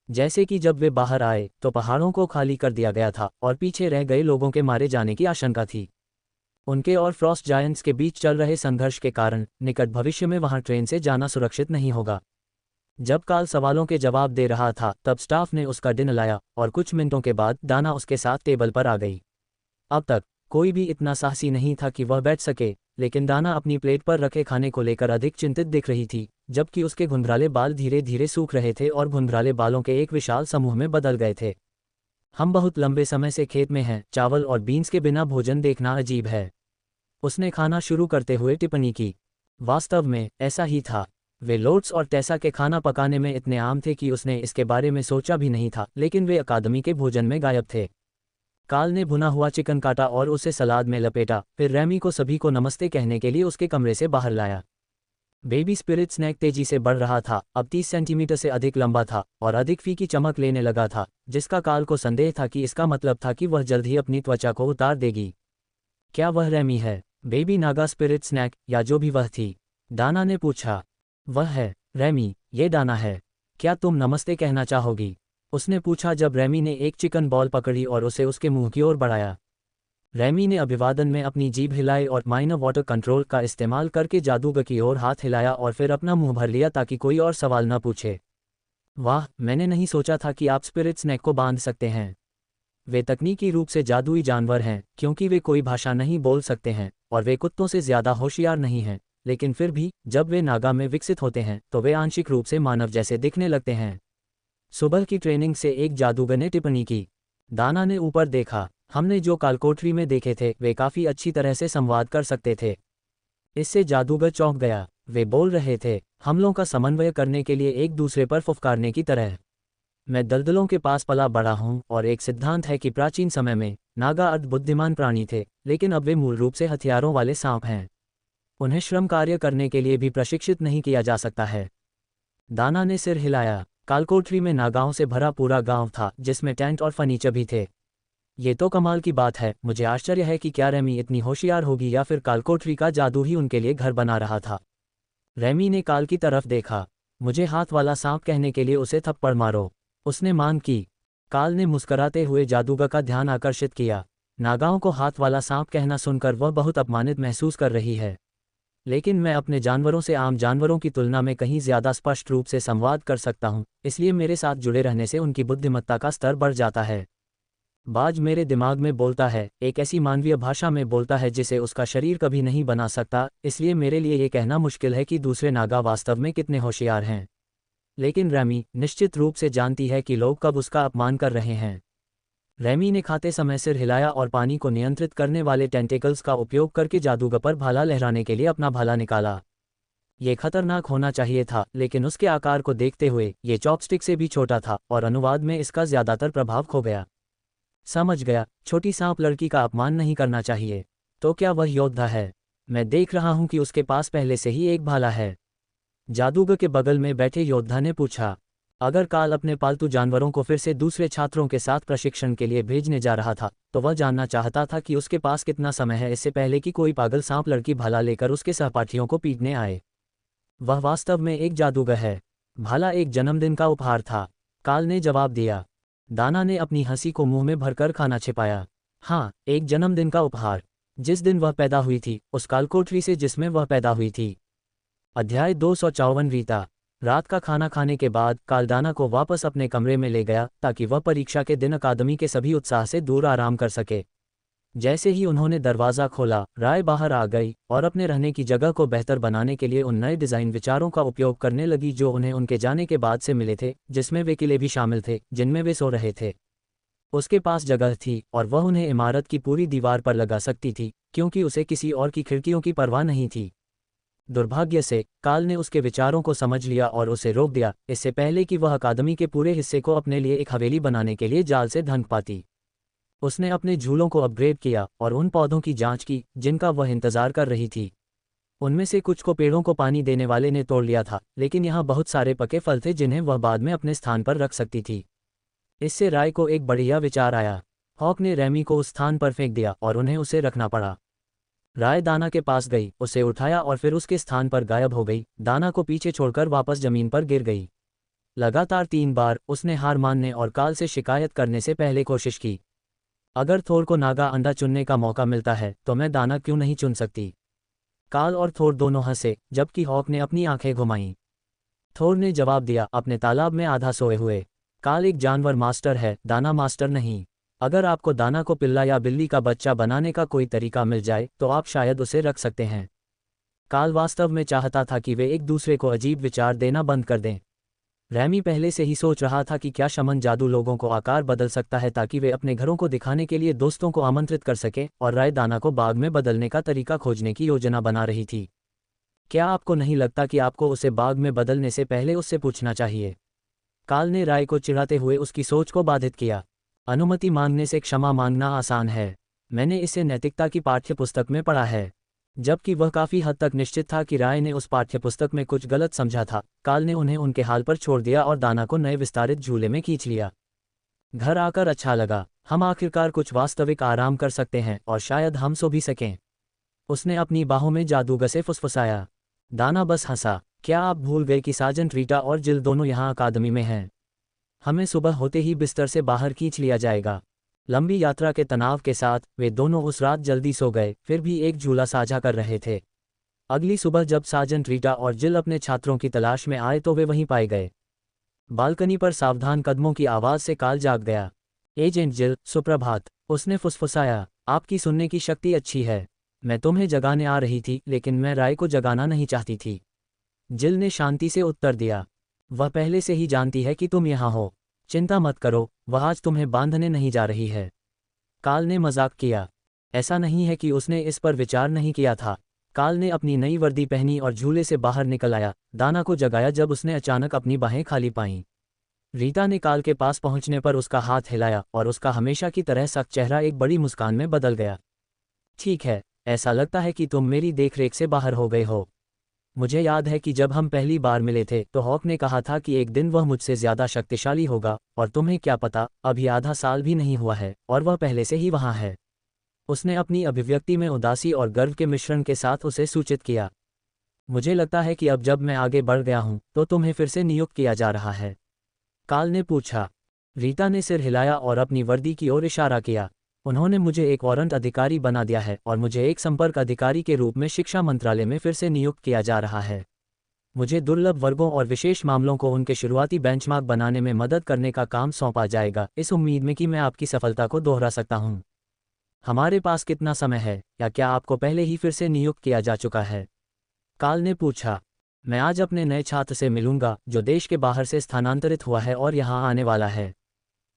जैसे कि जब वे बाहर आए तो पहाड़ों को खाली कर दिया गया था और पीछे रह गए लोगों के मारे जाने की आशंका थी। उनके और फ्रॉस्ट जायंट्स के बीच चल रहे संघर्ष के कारण निकट भविष्य में वहां ट्रेन से जाना सुरक्षित नहीं होगा। जब काल सवालों के जवाब दे रहा था तब स्टाफ ने उसका डिनर लाया और कुछ मिनटों के बाद दाना उसके साथ टेबल पर आ गई। अब तक कोई भी इतना साहसी नहीं था कि वह बैठ सके, लेकिन दाना अपनी प्लेट पर रखे खाने को लेकर अधिक चिंतित दिख रही थी, जबकि उसके घुंघराले बाल धीरे धीरे सूख रहे थे और घुंघराले बालों के एक विशाल समूह में बदल गए थे। हम बहुत लंबे समय से खेत में हैं, चावल और बीन्स के बिना भोजन देखना अजीब है। उसने खाना शुरू करते हुए टिप्पणी की। वास्तव में ऐसा ही था। वे लोट्स और टेसा के खाना पकाने में इतने आम थे कि उसने इसके बारे में सोचा भी नहीं था, लेकिन वे अकादमी के भोजन में गायब थे। काल ने भुना हुआ चिकन काटा और उसे सलाद में लपेटा, फिर रैमी को सभी को नमस्ते कहने के लिए उसके कमरे से बाहर लाया। बेबी स्पिरिट स्नैक तेजी से बढ़ रहा था, अब 30 सेंटीमीटर से अधिक लंबा था और अधिक फीकी चमक लेने लगा था, जिसका काल को संदेह था कि इसका मतलब था कि वह जल्द ही अपनी त्वचा को उतार देगी। क्या वह रैमी है? बेबी नागा स्पिरिट स्नैक, या जो भी वह थी? दाना ने पूछा। वह है, रैमी, ये दाना है। क्या तुम नमस्ते कहना चाहोगी? उसने पूछा जब रैमी ने एक चिकन बॉल पकड़ी और उसे उसके मुंह की ओर बढ़ाया। रैमी ने अभिवादन में अपनी जीभ हिलाई और माइनर वाटर कंट्रोल का इस्तेमाल करके जादूगर की ओर हाथ हिलाया और फिर अपना मुंह भर लिया ताकि कोई और सवाल न पूछे। वाह, मैंने नहीं सोचा था कि आप स्पिरिट स्नैक को बांध सकते हैं। वे तकनीकी रूप से जादुई जानवर हैं क्योंकि वे कोई भाषा नहीं बोल सकते हैं और वे कुत्तों से ज़्यादा होशियार नहीं हैं, लेकिन फिर भी जब वे नागा में विकसित होते हैं तो वे आंशिक रूप से मानव जैसे दिखने लगते हैं। सुबह की ट्रेनिंग से एक जादूगर ने टिप्पणी की। दाना ने ऊपर देखा। हमने जो कालकोठरी में देखे थे वे काफ़ी अच्छी तरह से संवाद कर सकते थे। इससे जादूगर चौंक गया। वे बोल रहे थे, हमलों का समन्वय करने के लिए एक दूसरे पर फुफकारने की तरह। मैं दलदलों के पास पला बड़ा हूँ और एक सिद्धांत है कि प्राचीन समय में नागा अर्ध बुद्धिमान प्राणी थे, लेकिन अब वे मूल रूप से हथियारों वाले सांप हैं। उन्हें श्रम कार्य करने के लिए भी प्रशिक्षित नहीं किया जा सकता है। दाना ने सिर हिलाया। कालकोठरी में नागाओं से भरा पूरा गांव था जिसमें टेंट और फर्नीचर भी थे। ये तो कमाल की बात है। मुझे आश्चर्य है कि क्या रैमी इतनी होशियार होगी या फिर कालकोठरी का जादू ही उनके लिए घर बना रहा था। रैमी ने काल की तरफ देखा। मुझे हाथ वाला सांप कहने के लिए उसे थप्पड़ मारो, उसने मांग की। काल ने मुस्कराते हुए जादूगर का ध्यान आकर्षित किया। नागाओं को हाथ वाला सांप कहना सुनकर वह बहुत अपमानित महसूस कर रही है, लेकिन मैं अपने जानवरों से आम जानवरों की तुलना में कहीं ज़्यादा स्पष्ट रूप से संवाद कर सकता हूँ, इसलिए मेरे साथ जुड़े रहने से उनकी बुद्धिमत्ता का स्तर बढ़ जाता है। बाज मेरे दिमाग में बोलता है, एक ऐसी मानवीय भाषा में बोलता है जिसे उसका शरीर कभी नहीं बना सकता, इसलिए मेरे लिए ये कहना मुश्किल है कि दूसरे नागा वास्तव में कितने होशियार हैं। लेकिन रैमी निश्चित रूप से जानती है कि लोग कब उसका अपमान कर रहे हैं। रैमी ने खाते समय सिर हिलाया और पानी को नियंत्रित करने वाले टेंटेकल्स का उपयोग करके जादूगर पर भाला लहराने के लिए अपना भाला निकाला। ये खतरनाक होना चाहिए था, लेकिन उसके आकार को देखते हुए ये चॉपस्टिक से भी छोटा था और अनुवाद में इसका ज्यादातर प्रभाव खो गया। समझ गया, छोटी सांप लड़की का अपमान नहीं करना चाहिए। तो क्या वह योद्धा है? मैं देख रहा हूं कि उसके पास पहले से ही एक भाला है। जादूगर के बगल में बैठे योद्धा ने पूछा। अगर काल अपने पालतू जानवरों को फिर से दूसरे छात्रों के साथ प्रशिक्षण के लिए भेजने जा रहा था, तो वह जानना चाहता था कि उसके पास कितना समय है इससे पहले कि कोई पागल सांप लड़की भाला लेकर उसके सहपाठियों को पीटने आए। वह वास्तव में एक जादूगर है। भाला एक जन्मदिन का उपहार था, काल ने जवाब दिया। दाना ने अपनी हंसी को मुंह में भरकर खाना छिपाया। हाँ, एक जन्मदिन का उपहार। जिस दिन वह पैदा हुई थी, उस कालकोठरी से जिसमें वह पैदा हुई थी। अध्याय 254। रीता। रात का खाना खाने के बाद काल दाना को वापस अपने कमरे में ले गया ताकि वह परीक्षा के दिन अकादमी के सभी उत्साह से दूर आराम कर सके। जैसे ही उन्होंने दरवाज़ा खोला, राय बाहर आ गई और अपने रहने की जगह को बेहतर बनाने के लिए उन नए डिज़ाइन विचारों का उपयोग करने लगी जो उन्हें उनके जाने के बाद से मिले थे, जिसमें वे किले भी शामिल थे जिनमें वे सो रहे थे। उसके पास जगह थी और वह उन्हें इमारत की पूरी दीवार पर लगा सकती थी, क्योंकि उसे किसी और की खिड़कियों की परवाह नहीं थी। दुर्भाग्य से काल ने उसके विचारों को समझ लिया और उसे रोक दिया, इससे पहले कि वह अकादमी के पूरे हिस्से को अपने लिए एक हवेली बनाने के लिए जाल से ढंक पाती। उसने अपने झूलों को अपग्रेड किया और उन पौधों की जांच की जिनका वह इंतजार कर रही थी। उनमें से कुछ को पेड़ों को पानी देने वाले ने तोड़ लिया था, लेकिन यहाँ बहुत सारे पके फल थे जिन्हें वह बाद में अपने स्थान पर रख सकती थी। इससे राय को एक बढ़िया विचार आया। हॉक ने रैमी को उस स्थान पर फेंक दिया और उन्हें उसे रखना पड़ा। राय दाना के पास गई, उसे उठाया और फिर उसके स्थान पर गायब हो गई। दाना को पीछे छोड़कर वापस जमीन पर गिर गई। लगातार 3 बार उसने हार मानने और काल से शिकायत करने से पहले कोशिश की। अगर थोर को नागा अंडा चुनने का मौका मिलता है तो मैं दाना क्यों नहीं चुन सकती? काल और थोर दोनों हंसे, जबकि हॉक ने अपनी आंखें घुमाईं। थोर ने जवाब दिया, अपने तालाब में आधा सोए हुए। काल एक जानवर मास्टर है, दाना मास्टर नहीं। अगर आपको दाना को पिल्ला या बिल्ली का बच्चा बनाने का कोई तरीका मिल जाए तो आप शायद उसे रख सकते हैं। काल वास्तव में चाहता था कि वे एक दूसरे को अजीब विचार देना बंद कर दें। रैमी पहले से ही सोच रहा था कि क्या शमन जादू लोगों को आकार बदल सकता है ताकि वे अपने घरों को दिखाने के लिए दोस्तों को आमंत्रित कर सकें, और राय दाना को बाग में बदलने का तरीका खोजने की योजना बना रही थी। क्या आपको नहीं लगता कि आपको उसे बाग में बदलने से पहले उससे पूछना चाहिए? काल ने राय को चिढ़ाते हुए उसकी सोच को बाधित किया। अनुमति मांगने से क्षमा मांगना आसान है। मैंने इसे नैतिकता की पाठ्यपुस्तक में पढ़ा है। जबकि वह काफ़ी हद तक निश्चित था कि राय ने उस पाठ्यपुस्तक में कुछ गलत समझा था, काल ने उन्हें उनके हाल पर छोड़ दिया और दाना को नए विस्तारित झूले में खींच लिया। घर आकर अच्छा लगा। हम आखिरकार कुछ वास्तविक आराम कर सकते हैं और शायद हम सो भी सकें। उसने अपनी बाहों में जादूगर से फुसफुसाया। दाना बस हंसा। क्या आप भूल गए कि सार्जेंट रीटा और जिल दोनों यहाँ अकादमी में हैं? हमें सुबह होते ही बिस्तर से बाहर खींच लिया जाएगा। लंबी यात्रा के तनाव के साथ वे दोनों उस रात जल्दी सो गए, फिर भी एक झूला साझा कर रहे थे। अगली सुबह जब सार्जेंट रीटा और जिल अपने छात्रों की तलाश में आए तो वे वहीं पाए गए। बालकनी पर सावधान कदमों की आवाज़ से काल जाग गया। एजेंट जिल, सुप्रभात। उसने फुसफुसाया, आपकी सुनने की शक्ति अच्छी है। मैं तुम्हें जगाने आ रही थी, लेकिन मैं राय को जगाना नहीं चाहती थी। जिल ने शांति से उत्तर दिया, वह पहले से ही जानती है कि तुम यहाँ हो। चिंता मत करो, वह आज तुम्हें बांधने नहीं जा रही है। काल ने मजाक किया। ऐसा नहीं है कि उसने इस पर विचार नहीं किया था। काल ने अपनी नई वर्दी पहनी और झूले से बाहर निकल आया, दाना को जगाया जब उसने अचानक अपनी बाहें खाली पाईं। रीता ने काल के पास पहुंचने पर उसका हाथ हिलाया और उसका हमेशा की तरह सख्त चेहरा एक बड़ी मुस्कान में बदल गया। ठीक है, ऐसा लगता है कि तुम मेरी देखरेख से बाहर हो गए हो। मुझे याद है कि जब हम पहली बार मिले थे तो हॉक ने कहा था कि एक दिन वह मुझसे ज़्यादा शक्तिशाली होगा, और तुम्हें क्या पता, अभी आधा साल भी नहीं हुआ है और वह पहले से ही वहाँ है। उसने अपनी अभिव्यक्ति में उदासी और गर्व के मिश्रण के साथ उसे सूचित किया। मुझे लगता है कि अब जब मैं आगे बढ़ गया हूँ तो तुम्हें फिर से नियुक्त किया जा रहा है। काल ने पूछा। रीता ने सिर हिलाया और अपनी वर्दी की ओर इशारा किया। उन्होंने मुझे एक वारंट अधिकारी बना दिया है और मुझे एक संपर्क अधिकारी के रूप में शिक्षा मंत्रालय में फिर से नियुक्त किया जा रहा है। मुझे दुर्लभ वर्गों और विशेष मामलों को उनके शुरुआती बेंचमार्क बनाने में मदद करने का काम सौंपा जाएगा, इस उम्मीद में कि मैं आपकी सफलता को दोहरा सकता हूं। हमारे पास कितना समय है, या क्या आपको पहले ही फिर से नियुक्त किया जा चुका है? काल ने पूछा। मैं आज अपने नए छात्र से मिलूंगा जो देश के बाहर से स्थानांतरित हुआ है और यहाँ आने वाला है।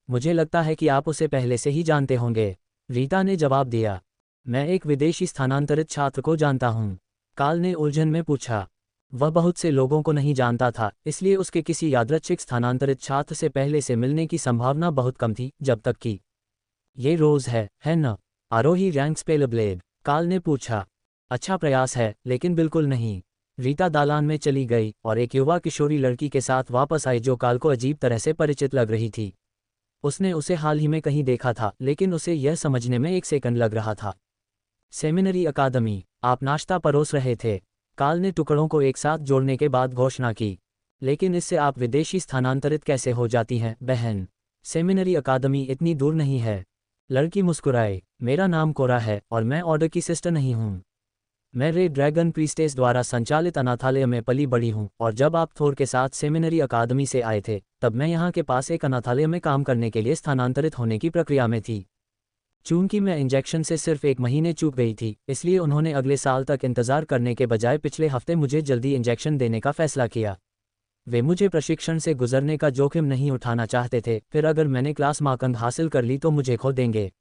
मुझे लगता है कि आप उसे पहले से ही जानते होंगे। रीता ने जवाब दिया। मैं एक विदेशी स्थानांतरित छात्र को जानता हूँ। काल ने उलझन में पूछा। वह बहुत से लोगों को नहीं जानता था, इसलिए उसके किसी यादृच्छिक स्थानांतरित छात्र से पहले से मिलने की संभावना बहुत कम थी, जब तक कि ये रोज़ है न? आरोही रैंक स्पेलब्लेड, काल ने पूछा। अच्छा प्रयास है, लेकिन बिल्कुल नहीं। रीता दालान में चली गई और एक युवा किशोरी लड़की के साथ वापस आई जो काल को अजीब तरह से परिचित लग रही थी। उसने उसे हाल ही में कहीं देखा था, लेकिन उसे यह समझने में 1 सेकंड लग रहा था। सेमिनरी अकादमी, आप नाश्ता परोस रहे थे। काल ने टुकड़ों को एक साथ जोड़ने के बाद घोषणा की। लेकिन इससे आप विदेशी स्थानांतरित कैसे हो जाती हैं, बहन? सेमिनरी अकादमी इतनी दूर नहीं है। लड़की मुस्कुराए। मेरा नाम कोरा है और मैं ऑर्डर की सिस्टर नहीं हूँ। मैं रेड ड्रैगन प्रीस्टेस द्वारा संचालित अनाथालय में पली बड़ी हूँ और जब आप थोर के साथ सेमिनरी अकादमी से आए थे, तब मैं यहाँ के पास एक अनाथालय में काम करने के लिए स्थानांतरित होने की प्रक्रिया में थी। चूंकि मैं इंजेक्शन से सिर्फ 1 महीने चूक गई थी, इसलिए उन्होंने अगले साल तक इंतजार करने के बजाय पिछले हफ्ते मुझे जल्दी इंजेक्शन देने का फैसला किया। वे मुझे प्रशिक्षण से गुजरने का जोखिम नहीं उठाना चाहते थे, फिर अगर मैंने क्लास मार्कंग हासिल कर ली तो मुझे खो देंगे।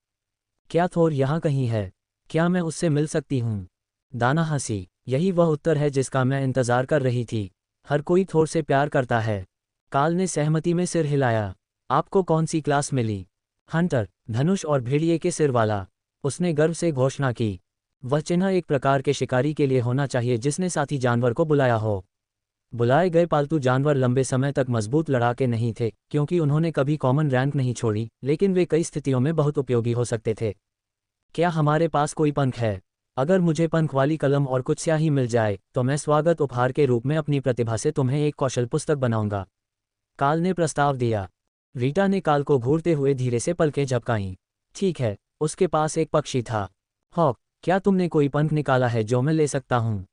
क्या थोर यहाँ कहीं है? क्या मैं उससे मिल सकती हूँ? दाना हंसी। यही वह उत्तर है जिसका मैं इंतजार कर रही थी। हर कोई थोर से प्यार करता है। काल ने सहमति में सिर हिलाया। आपको कौन सी क्लास मिली? हंटर, धनुष और भेड़िए के सिर वाला, उसने गर्व से घोषणा की। वह चिन्ह एक प्रकार के शिकारी के लिए होना चाहिए जिसने साथी जानवर को बुलाया हो। बुलाए गए पालतू जानवर लंबे समय तक मजबूत लड़ाके नहीं थे, क्योंकि उन्होंने कभी कॉमन रैंक नहीं छोड़ी, लेकिन वे कई स्थितियों में बहुत उपयोगी हो सकते थे। क्या हमारे पास कोई पंख है? अगर मुझे पंख वाली कलम और कुछ स्याही मिल जाए, तो मैं स्वागत उपहार के रूप में अपनी प्रतिभा से तुम्हें एक कौशल पुस्तक बनाऊंगा। काल ने प्रस्ताव दिया। रीटा ने काल को घूरते हुए धीरे से पलकें झपकाईं। ठीक है, उसके पास एक पक्षी था। हॉक, क्या तुमने कोई पंख निकाला है जो मैं ले सकता हूँ?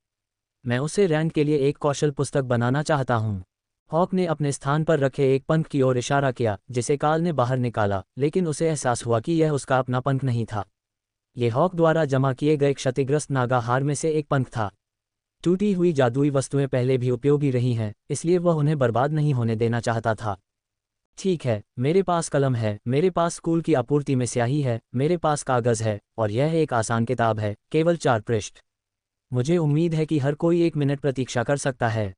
मैं उसे रैंक के लिए एक कौशल पुस्तक बनाना चाहता हूँ। हॉक ने अपने स्थान पर रखे एक पंख की ओर इशारा किया, जिसे काल ने बाहर निकाला, लेकिन उसे एहसास हुआ कि यह उसका अपना पंख नहीं था। यह हॉक द्वारा जमा किए गए क्षतिग्रस्त नागा हार में से एक पंख था। टूटी हुई जादुई वस्तुएं पहले भी उपयोगी रही हैं, इसलिए वह उन्हें बर्बाद नहीं होने देना चाहता था। ठीक है, मेरे पास कलम है, मेरे पास स्कूल की आपूर्ति में स्याही है, मेरे पास कागज है, और यह एक आसान किताब है, केवल 4 पृष्ठ। मुझे उम्मीद है कि हर कोई 1 मिनट प्रतीक्षा कर सकता है।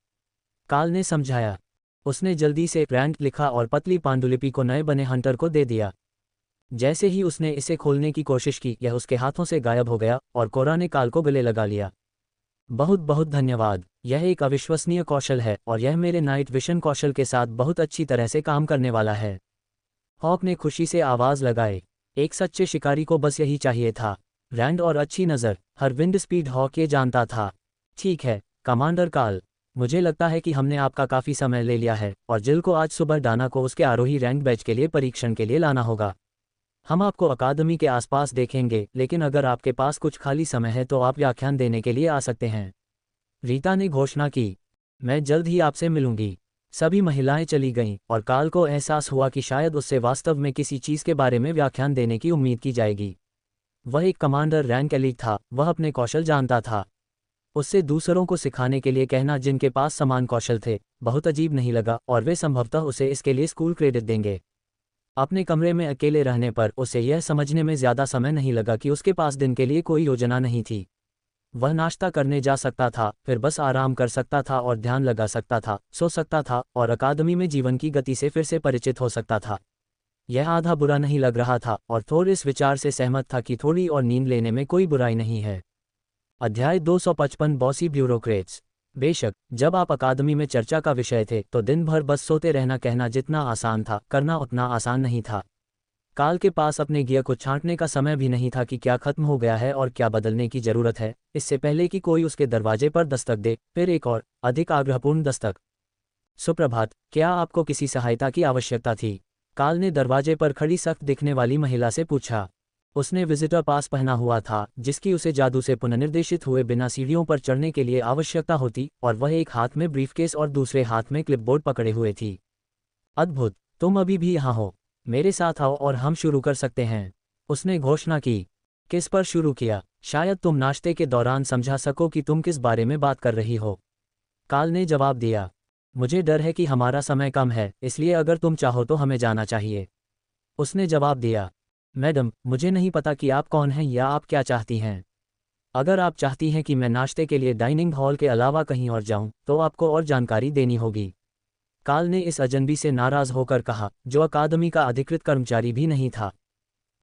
काल ने समझाया। उसने जल्दी से रैंक लिखा और पतली पांडुलिपि को नए बने हंटर को दे दिया। जैसे ही उसने इसे खोलने की कोशिश की, यह उसके हाथों से गायब हो गया और कोरा ने काल को गले लगा लिया। बहुत बहुत धन्यवाद। यह एक अविश्वसनीय कौशल है और यह मेरे नाइट विशन कौशल के साथ बहुत अच्छी तरह से काम करने वाला है। हॉक ने खुशी से आवाज लगाए। एक सच्चे शिकारी को बस यही चाहिए था। रैंड और अच्छी नज़र, हर विंड स्पीड हॉक ये जानता था। ठीक है, कमांडर काल, मुझे लगता है कि हमने आपका काफ़ी समय ले लिया है और जिल को आज सुबह डाना को उसके आरोही रैंक बैच के लिए परीक्षण के लिए लाना होगा। हम आपको अकादमी के आसपास देखेंगे, लेकिन अगर आपके पास कुछ खाली समय है तो आप व्याख्यान देने के लिए आ सकते हैं। रीता ने घोषणा की। मैं जल्द ही आपसे मिलूंगी। सभी महिलाएं चली गईं और काल को एहसास हुआ कि शायद उससे वास्तव में किसी चीज़ के बारे में व्याख्यान देने की उम्मीद की जाएगी। वह एक कमांडर रैंक एलीट था, वह अपने कौशल जानता था। उससे दूसरों को सिखाने के लिए कहना जिनके पास समान कौशल थे, बहुत अजीब नहीं लगा और वे संभवतः उसे इसके लिए स्कूल क्रेडिट देंगे। अपने कमरे में अकेले रहने पर उसे यह समझने में ज़्यादा समय नहीं लगा कि उसके पास दिन के लिए कोई योजना नहीं थी। वह नाश्ता करने जा सकता था, फिर बस आराम कर सकता था और ध्यान लगा सकता था, सो सकता था और अकादमी में जीवन की गति से फिर से परिचित हो सकता था। यह आधा बुरा नहीं लग रहा था और थोर इस विचार से सहमत था कि थोड़ी और नींद लेने में कोई बुराई नहीं है। अध्याय 255 बॉसी ब्यूरोक्रेट्स। बेशक, जब आप अकादमी में चर्चा का विषय थे तो दिन भर बस सोते रहना कहना जितना आसान था, करना उतना आसान नहीं था। काल के पास अपने गियर को छांटने का समय भी नहीं था कि क्या खत्म हो गया है और क्या बदलने की जरूरत है, इससे पहले कि कोई उसके दरवाजे पर दस्तक दे, फिर एक और अधिक आग्रहपूर्ण दस्तक। सुप्रभात, क्या आपको किसी सहायता की आवश्यकता थी? काल ने दरवाजे पर खड़ी सख्त दिखने वाली महिला से पूछा। उसने विजिटर पास पहना हुआ था, जिसकी उसे जादू से पुनर्निर्देशित हुए बिना सीढ़ियों पर चढ़ने के लिए आवश्यकता होती, और वह एक हाथ में ब्रीफकेस और दूसरे हाथ में क्लिपबोर्ड पकड़े हुए थी। अद्भुत, तुम अभी भी यहाँ हो। मेरे साथ आओ और हम शुरू कर सकते हैं, उसने घोषणा की। किस पर शुरू किया? शायद तुम नाश्ते के दौरान समझा सको कि तुम किस बारे में बात कर रही हो। काल ने जवाब दिया। मुझे डर है कि हमारा समय कम है, इसलिए अगर तुम चाहो तो हमें जाना चाहिए, उसने जवाब दिया। मैडम, मुझे नहीं पता कि आप कौन हैं या आप क्या चाहती हैं। अगर आप चाहती हैं कि मैं नाश्ते के लिए डाइनिंग हॉल के अलावा कहीं और जाऊं, तो आपको और जानकारी देनी होगी। काल ने इस अजनबी से नाराज होकर कहा, जो अकादमी का अधिकृत कर्मचारी भी नहीं था।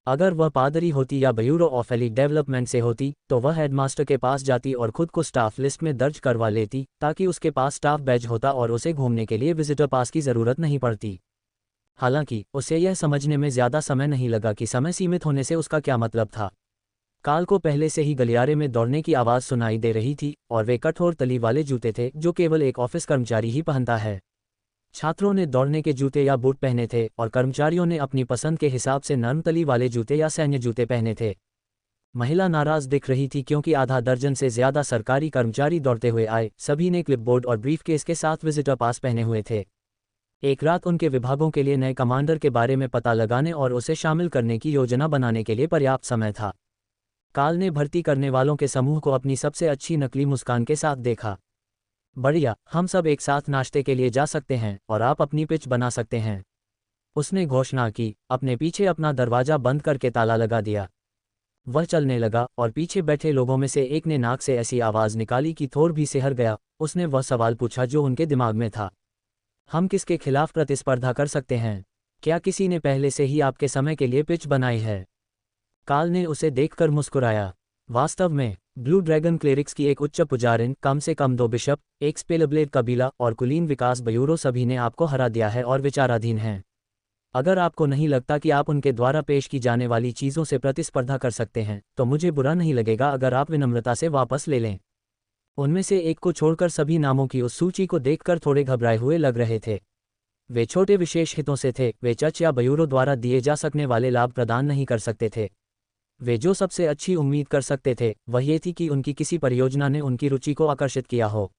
अगर वह पादरी होती या ब्यूरो ऑफ एलीट डेवलपमेंट से होती, तो वह हेडमास्टर के पास जाती और खुद को स्टाफ लिस्ट में दर्ज करवा लेती, ताकि उसके पास स्टाफ बैज होता और उसे घूमने के लिए विजिटर पास की ज़रूरत नहीं पड़ती। हालांकि उसे यह समझने में ज़्यादा समय नहीं लगा कि समय सीमित होने से उसका क्या मतलब था। काल को पहले से ही गलियारे में दौड़ने की आवाज़ सुनाई दे रही थी, और वे कठोर तली वाले जूते थे जो केवल एक ऑफिस कर्मचारी ही पहनता है। छात्रों ने दौड़ने के जूते या बूट पहने थे, और कर्मचारियों ने अपनी पसंद के हिसाब से नरम तली वाले जूते या सैन्य जूते पहने थे। महिला नाराज दिख रही थी क्योंकि आधा दर्जन से ज़्यादा सरकारी कर्मचारी दौड़ते हुए आए, सभी ने क्लिपबोर्ड और ब्रीफकेस के साथ विजिटर पास पहने हुए थे। एक रात उनके विभागों के लिए नए कमांडर के बारे में पता लगाने और उसे शामिल करने की योजना बनाने के लिए पर्याप्त समय था। काल ने भर्ती करने वालों के समूह को अपनी सबसे अच्छी नकली मुस्कान के साथ देखा। बढ़िया, हम सब एक साथ नाश्ते के लिए जा सकते हैं और आप अपनी पिच बना सकते हैं, उसने घोषणा की, अपने पीछे अपना दरवाजा बंद करके ताला लगा दिया। वह चलने लगा और पीछे बैठे लोगों में से एक ने नाक से ऐसी आवाज़ निकाली कि थोर भी सिहर गया। उसने वह सवाल पूछा जो उनके दिमाग में था, हम किसके खिलाफ प्रतिस्पर्धा कर सकते हैं? क्या किसी ने पहले से ही आपके समय के लिए पिच बनाई है? काल ने उसे देखकर मुस्कुराया। वास्तव में ब्लू ड्रैगन क्लेरिक्स की एक उच्च पुजारिन, कम से कम 2 बिशप, एक स्पेलब्लेड कबीला और कुलीन विकास ब्यूरो सभी ने आपको हरा दिया है और विचाराधीन हैं। अगर आपको नहीं लगता कि आप उनके द्वारा पेश की जाने वाली चीज़ों से प्रतिस्पर्धा कर सकते हैं, तो मुझे बुरा नहीं लगेगा अगर आप विनम्रता से वापस ले लें। उनमें से एक को छोड़कर सभी नामों की उस सूची को देखकर थोड़े घबराए हुए लग रहे थे। वे छोटे विशेष हितों से थे, वे चर्च या ब्यूरो द्वारा दिए जा सकने वाले लाभ प्रदान नहीं कर सकते थे। वे जो सबसे अच्छी उम्मीद कर सकते थे वह ये थी कि उनकी किसी परियोजना ने उनकी रुचि को आकर्षित किया हो।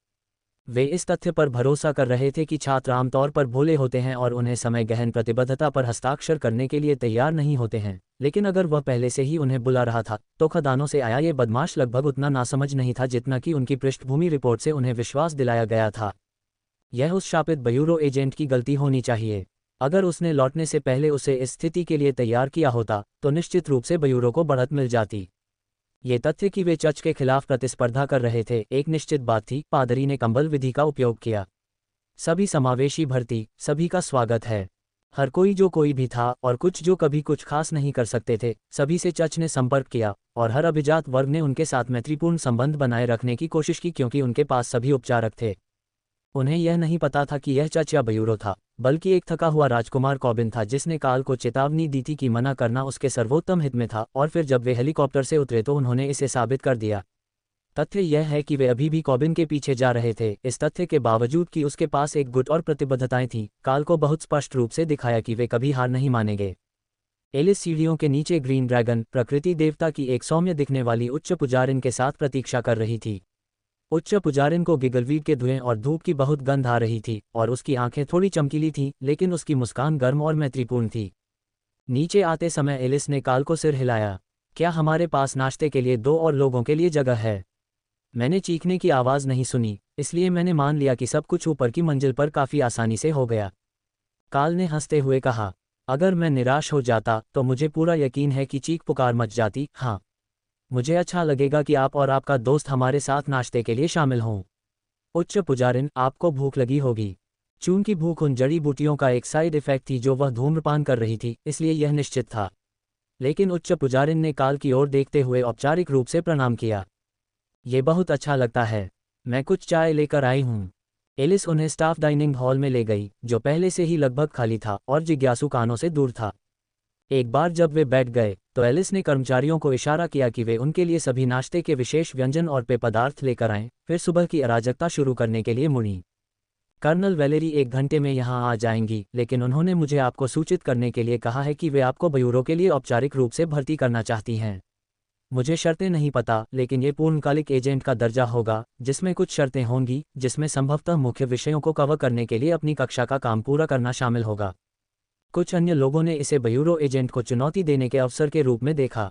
वे इस तथ्य पर भरोसा कर रहे थे कि छात्र आमतौर पर भोले होते हैं और उन्हें समय गहन प्रतिबद्धता पर हस्ताक्षर करने के लिए तैयार नहीं होते हैं, लेकिन अगर वह पहले से ही उन्हें बुला रहा था, तो खदानों से आया ये बदमाश लगभग उतना नासमझ नहीं था जितना कि उनकी पृष्ठभूमि रिपोर्ट से उन्हें विश्वास दिलाया गया था। यह उस शापित ब्यूरो एजेंट की गलती होनी चाहिए। अगर उसने लौटने से पहले उसे इस स्थिति के लिए तैयार किया होता, तो निश्चित रूप से ब्यूरो को बढ़त मिल जाती। ये तथ्य कि वे चर्च के खिलाफ प्रतिस्पर्धा कर रहे थे एक निश्चित बात थी। पादरी ने कंबल विधि का उपयोग किया। सभी समावेशी भर्ती, सभी का स्वागत है। हर कोई जो कोई भी था और कुछ जो कभी कुछ खास नहीं कर सकते थे, सभी से चर्च ने संपर्क किया, और हर अभिजात वर्ग ने उनके साथ मैत्रीपूर्ण संबंध बनाए रखने की कोशिश की क्योंकि उनके पास सभी उपचारक थे। उन्हें यह नहीं पता था कि यह चर्च या ब्यूरो था, बल्कि एक थका हुआ राजकुमार कॉबिन था जिसने काल को चेतावनी दी थी कि मना करना उसके सर्वोत्तम हित में था, और फिर जब वे हेलीकॉप्टर से उतरे तो उन्होंने इसे साबित कर दिया। तथ्य यह है कि वे अभी भी कॉबिन के पीछे जा रहे थे, इस तथ्य के बावजूद कि उसके पास एक गुट और प्रतिबद्धताएं थीं। काल को बहुत स्पष्ट रूप से दिखाया कि वे कभी हार नहीं मानेंगे। एलिस सीढ़ियों के नीचे ग्रीन ड्रैगन, प्रकृति देवता की एक सौम्य दिखने वाली उच्च पुजारिन के साथ प्रतीक्षा कर रही थी। उच्च पुजारिन को गिगलवीड के धुएं और धूप की बहुत गंध आ रही थी, और उसकी आंखें थोड़ी चमकीली थीं, लेकिन उसकी मुस्कान गर्म और मैत्रीपूर्ण थी। नीचे आते समय एलिस ने काल को सिर हिलाया। क्या हमारे पास नाश्ते के लिए 2 और लोगों के लिए जगह है? मैंने चीखने की आवाज़ नहीं सुनी, इसलिए मैंने मान लिया कि सब कुछ ऊपर की मंजिल पर काफ़ी आसानी से हो गया। काल ने हंसते हुए कहा, अगर मैं निराश हो जाता तो मुझे पूरा यकीन है कि चीख पुकार मच जाती। हाँ, मुझे अच्छा लगेगा कि आप और आपका दोस्त हमारे साथ नाश्ते के लिए शामिल हों। उच्च पुजारिन, आपको भूख लगी होगी। चूंकि भूख उन जड़ी बूटियों का एक साइड इफेक्ट थी जो वह धूम्रपान कर रही थी, इसलिए यह निश्चित था। लेकिन उच्च पुजारिन ने काल की ओर देखते हुए औपचारिक रूप से प्रणाम किया। ये बहुत अच्छा लगता है, मैं कुछ चाय लेकर आई हूँ। एलिस उन्हें स्टाफ डाइनिंग हॉल में ले गई, जो पहले से ही लगभग खाली था और जिज्ञासु कानों से दूर था। एक बार जब वे बैठ गए, तो एलिस ने कर्मचारियों को इशारा किया कि वे उनके लिए सभी नाश्ते के विशेष व्यंजन और पेय पदार्थ लेकर आएं, फिर सुबह की अराजकता शुरू करने के लिए मुड़ी। कर्नल वेलेरी 1 घंटे में यहाँ आ जाएंगी, लेकिन उन्होंने मुझे आपको सूचित करने के लिए कहा है कि वे आपको ब्यूरो के लिए औपचारिक रूप से भर्ती करना चाहती हैं। मुझे शर्तें नहीं पता, लेकिन ये पूर्णकालिक एजेंट का दर्जा होगा, जिसमें कुछ शर्तें होंगी, जिसमें संभवतः मुख्य विषयों को कवर करने के लिए अपनी कक्षा का काम पूरा करना शामिल होगा। कुछ अन्य लोगों ने इसे ब्यूरो एजेंट को चुनौती देने के अवसर के रूप में देखा।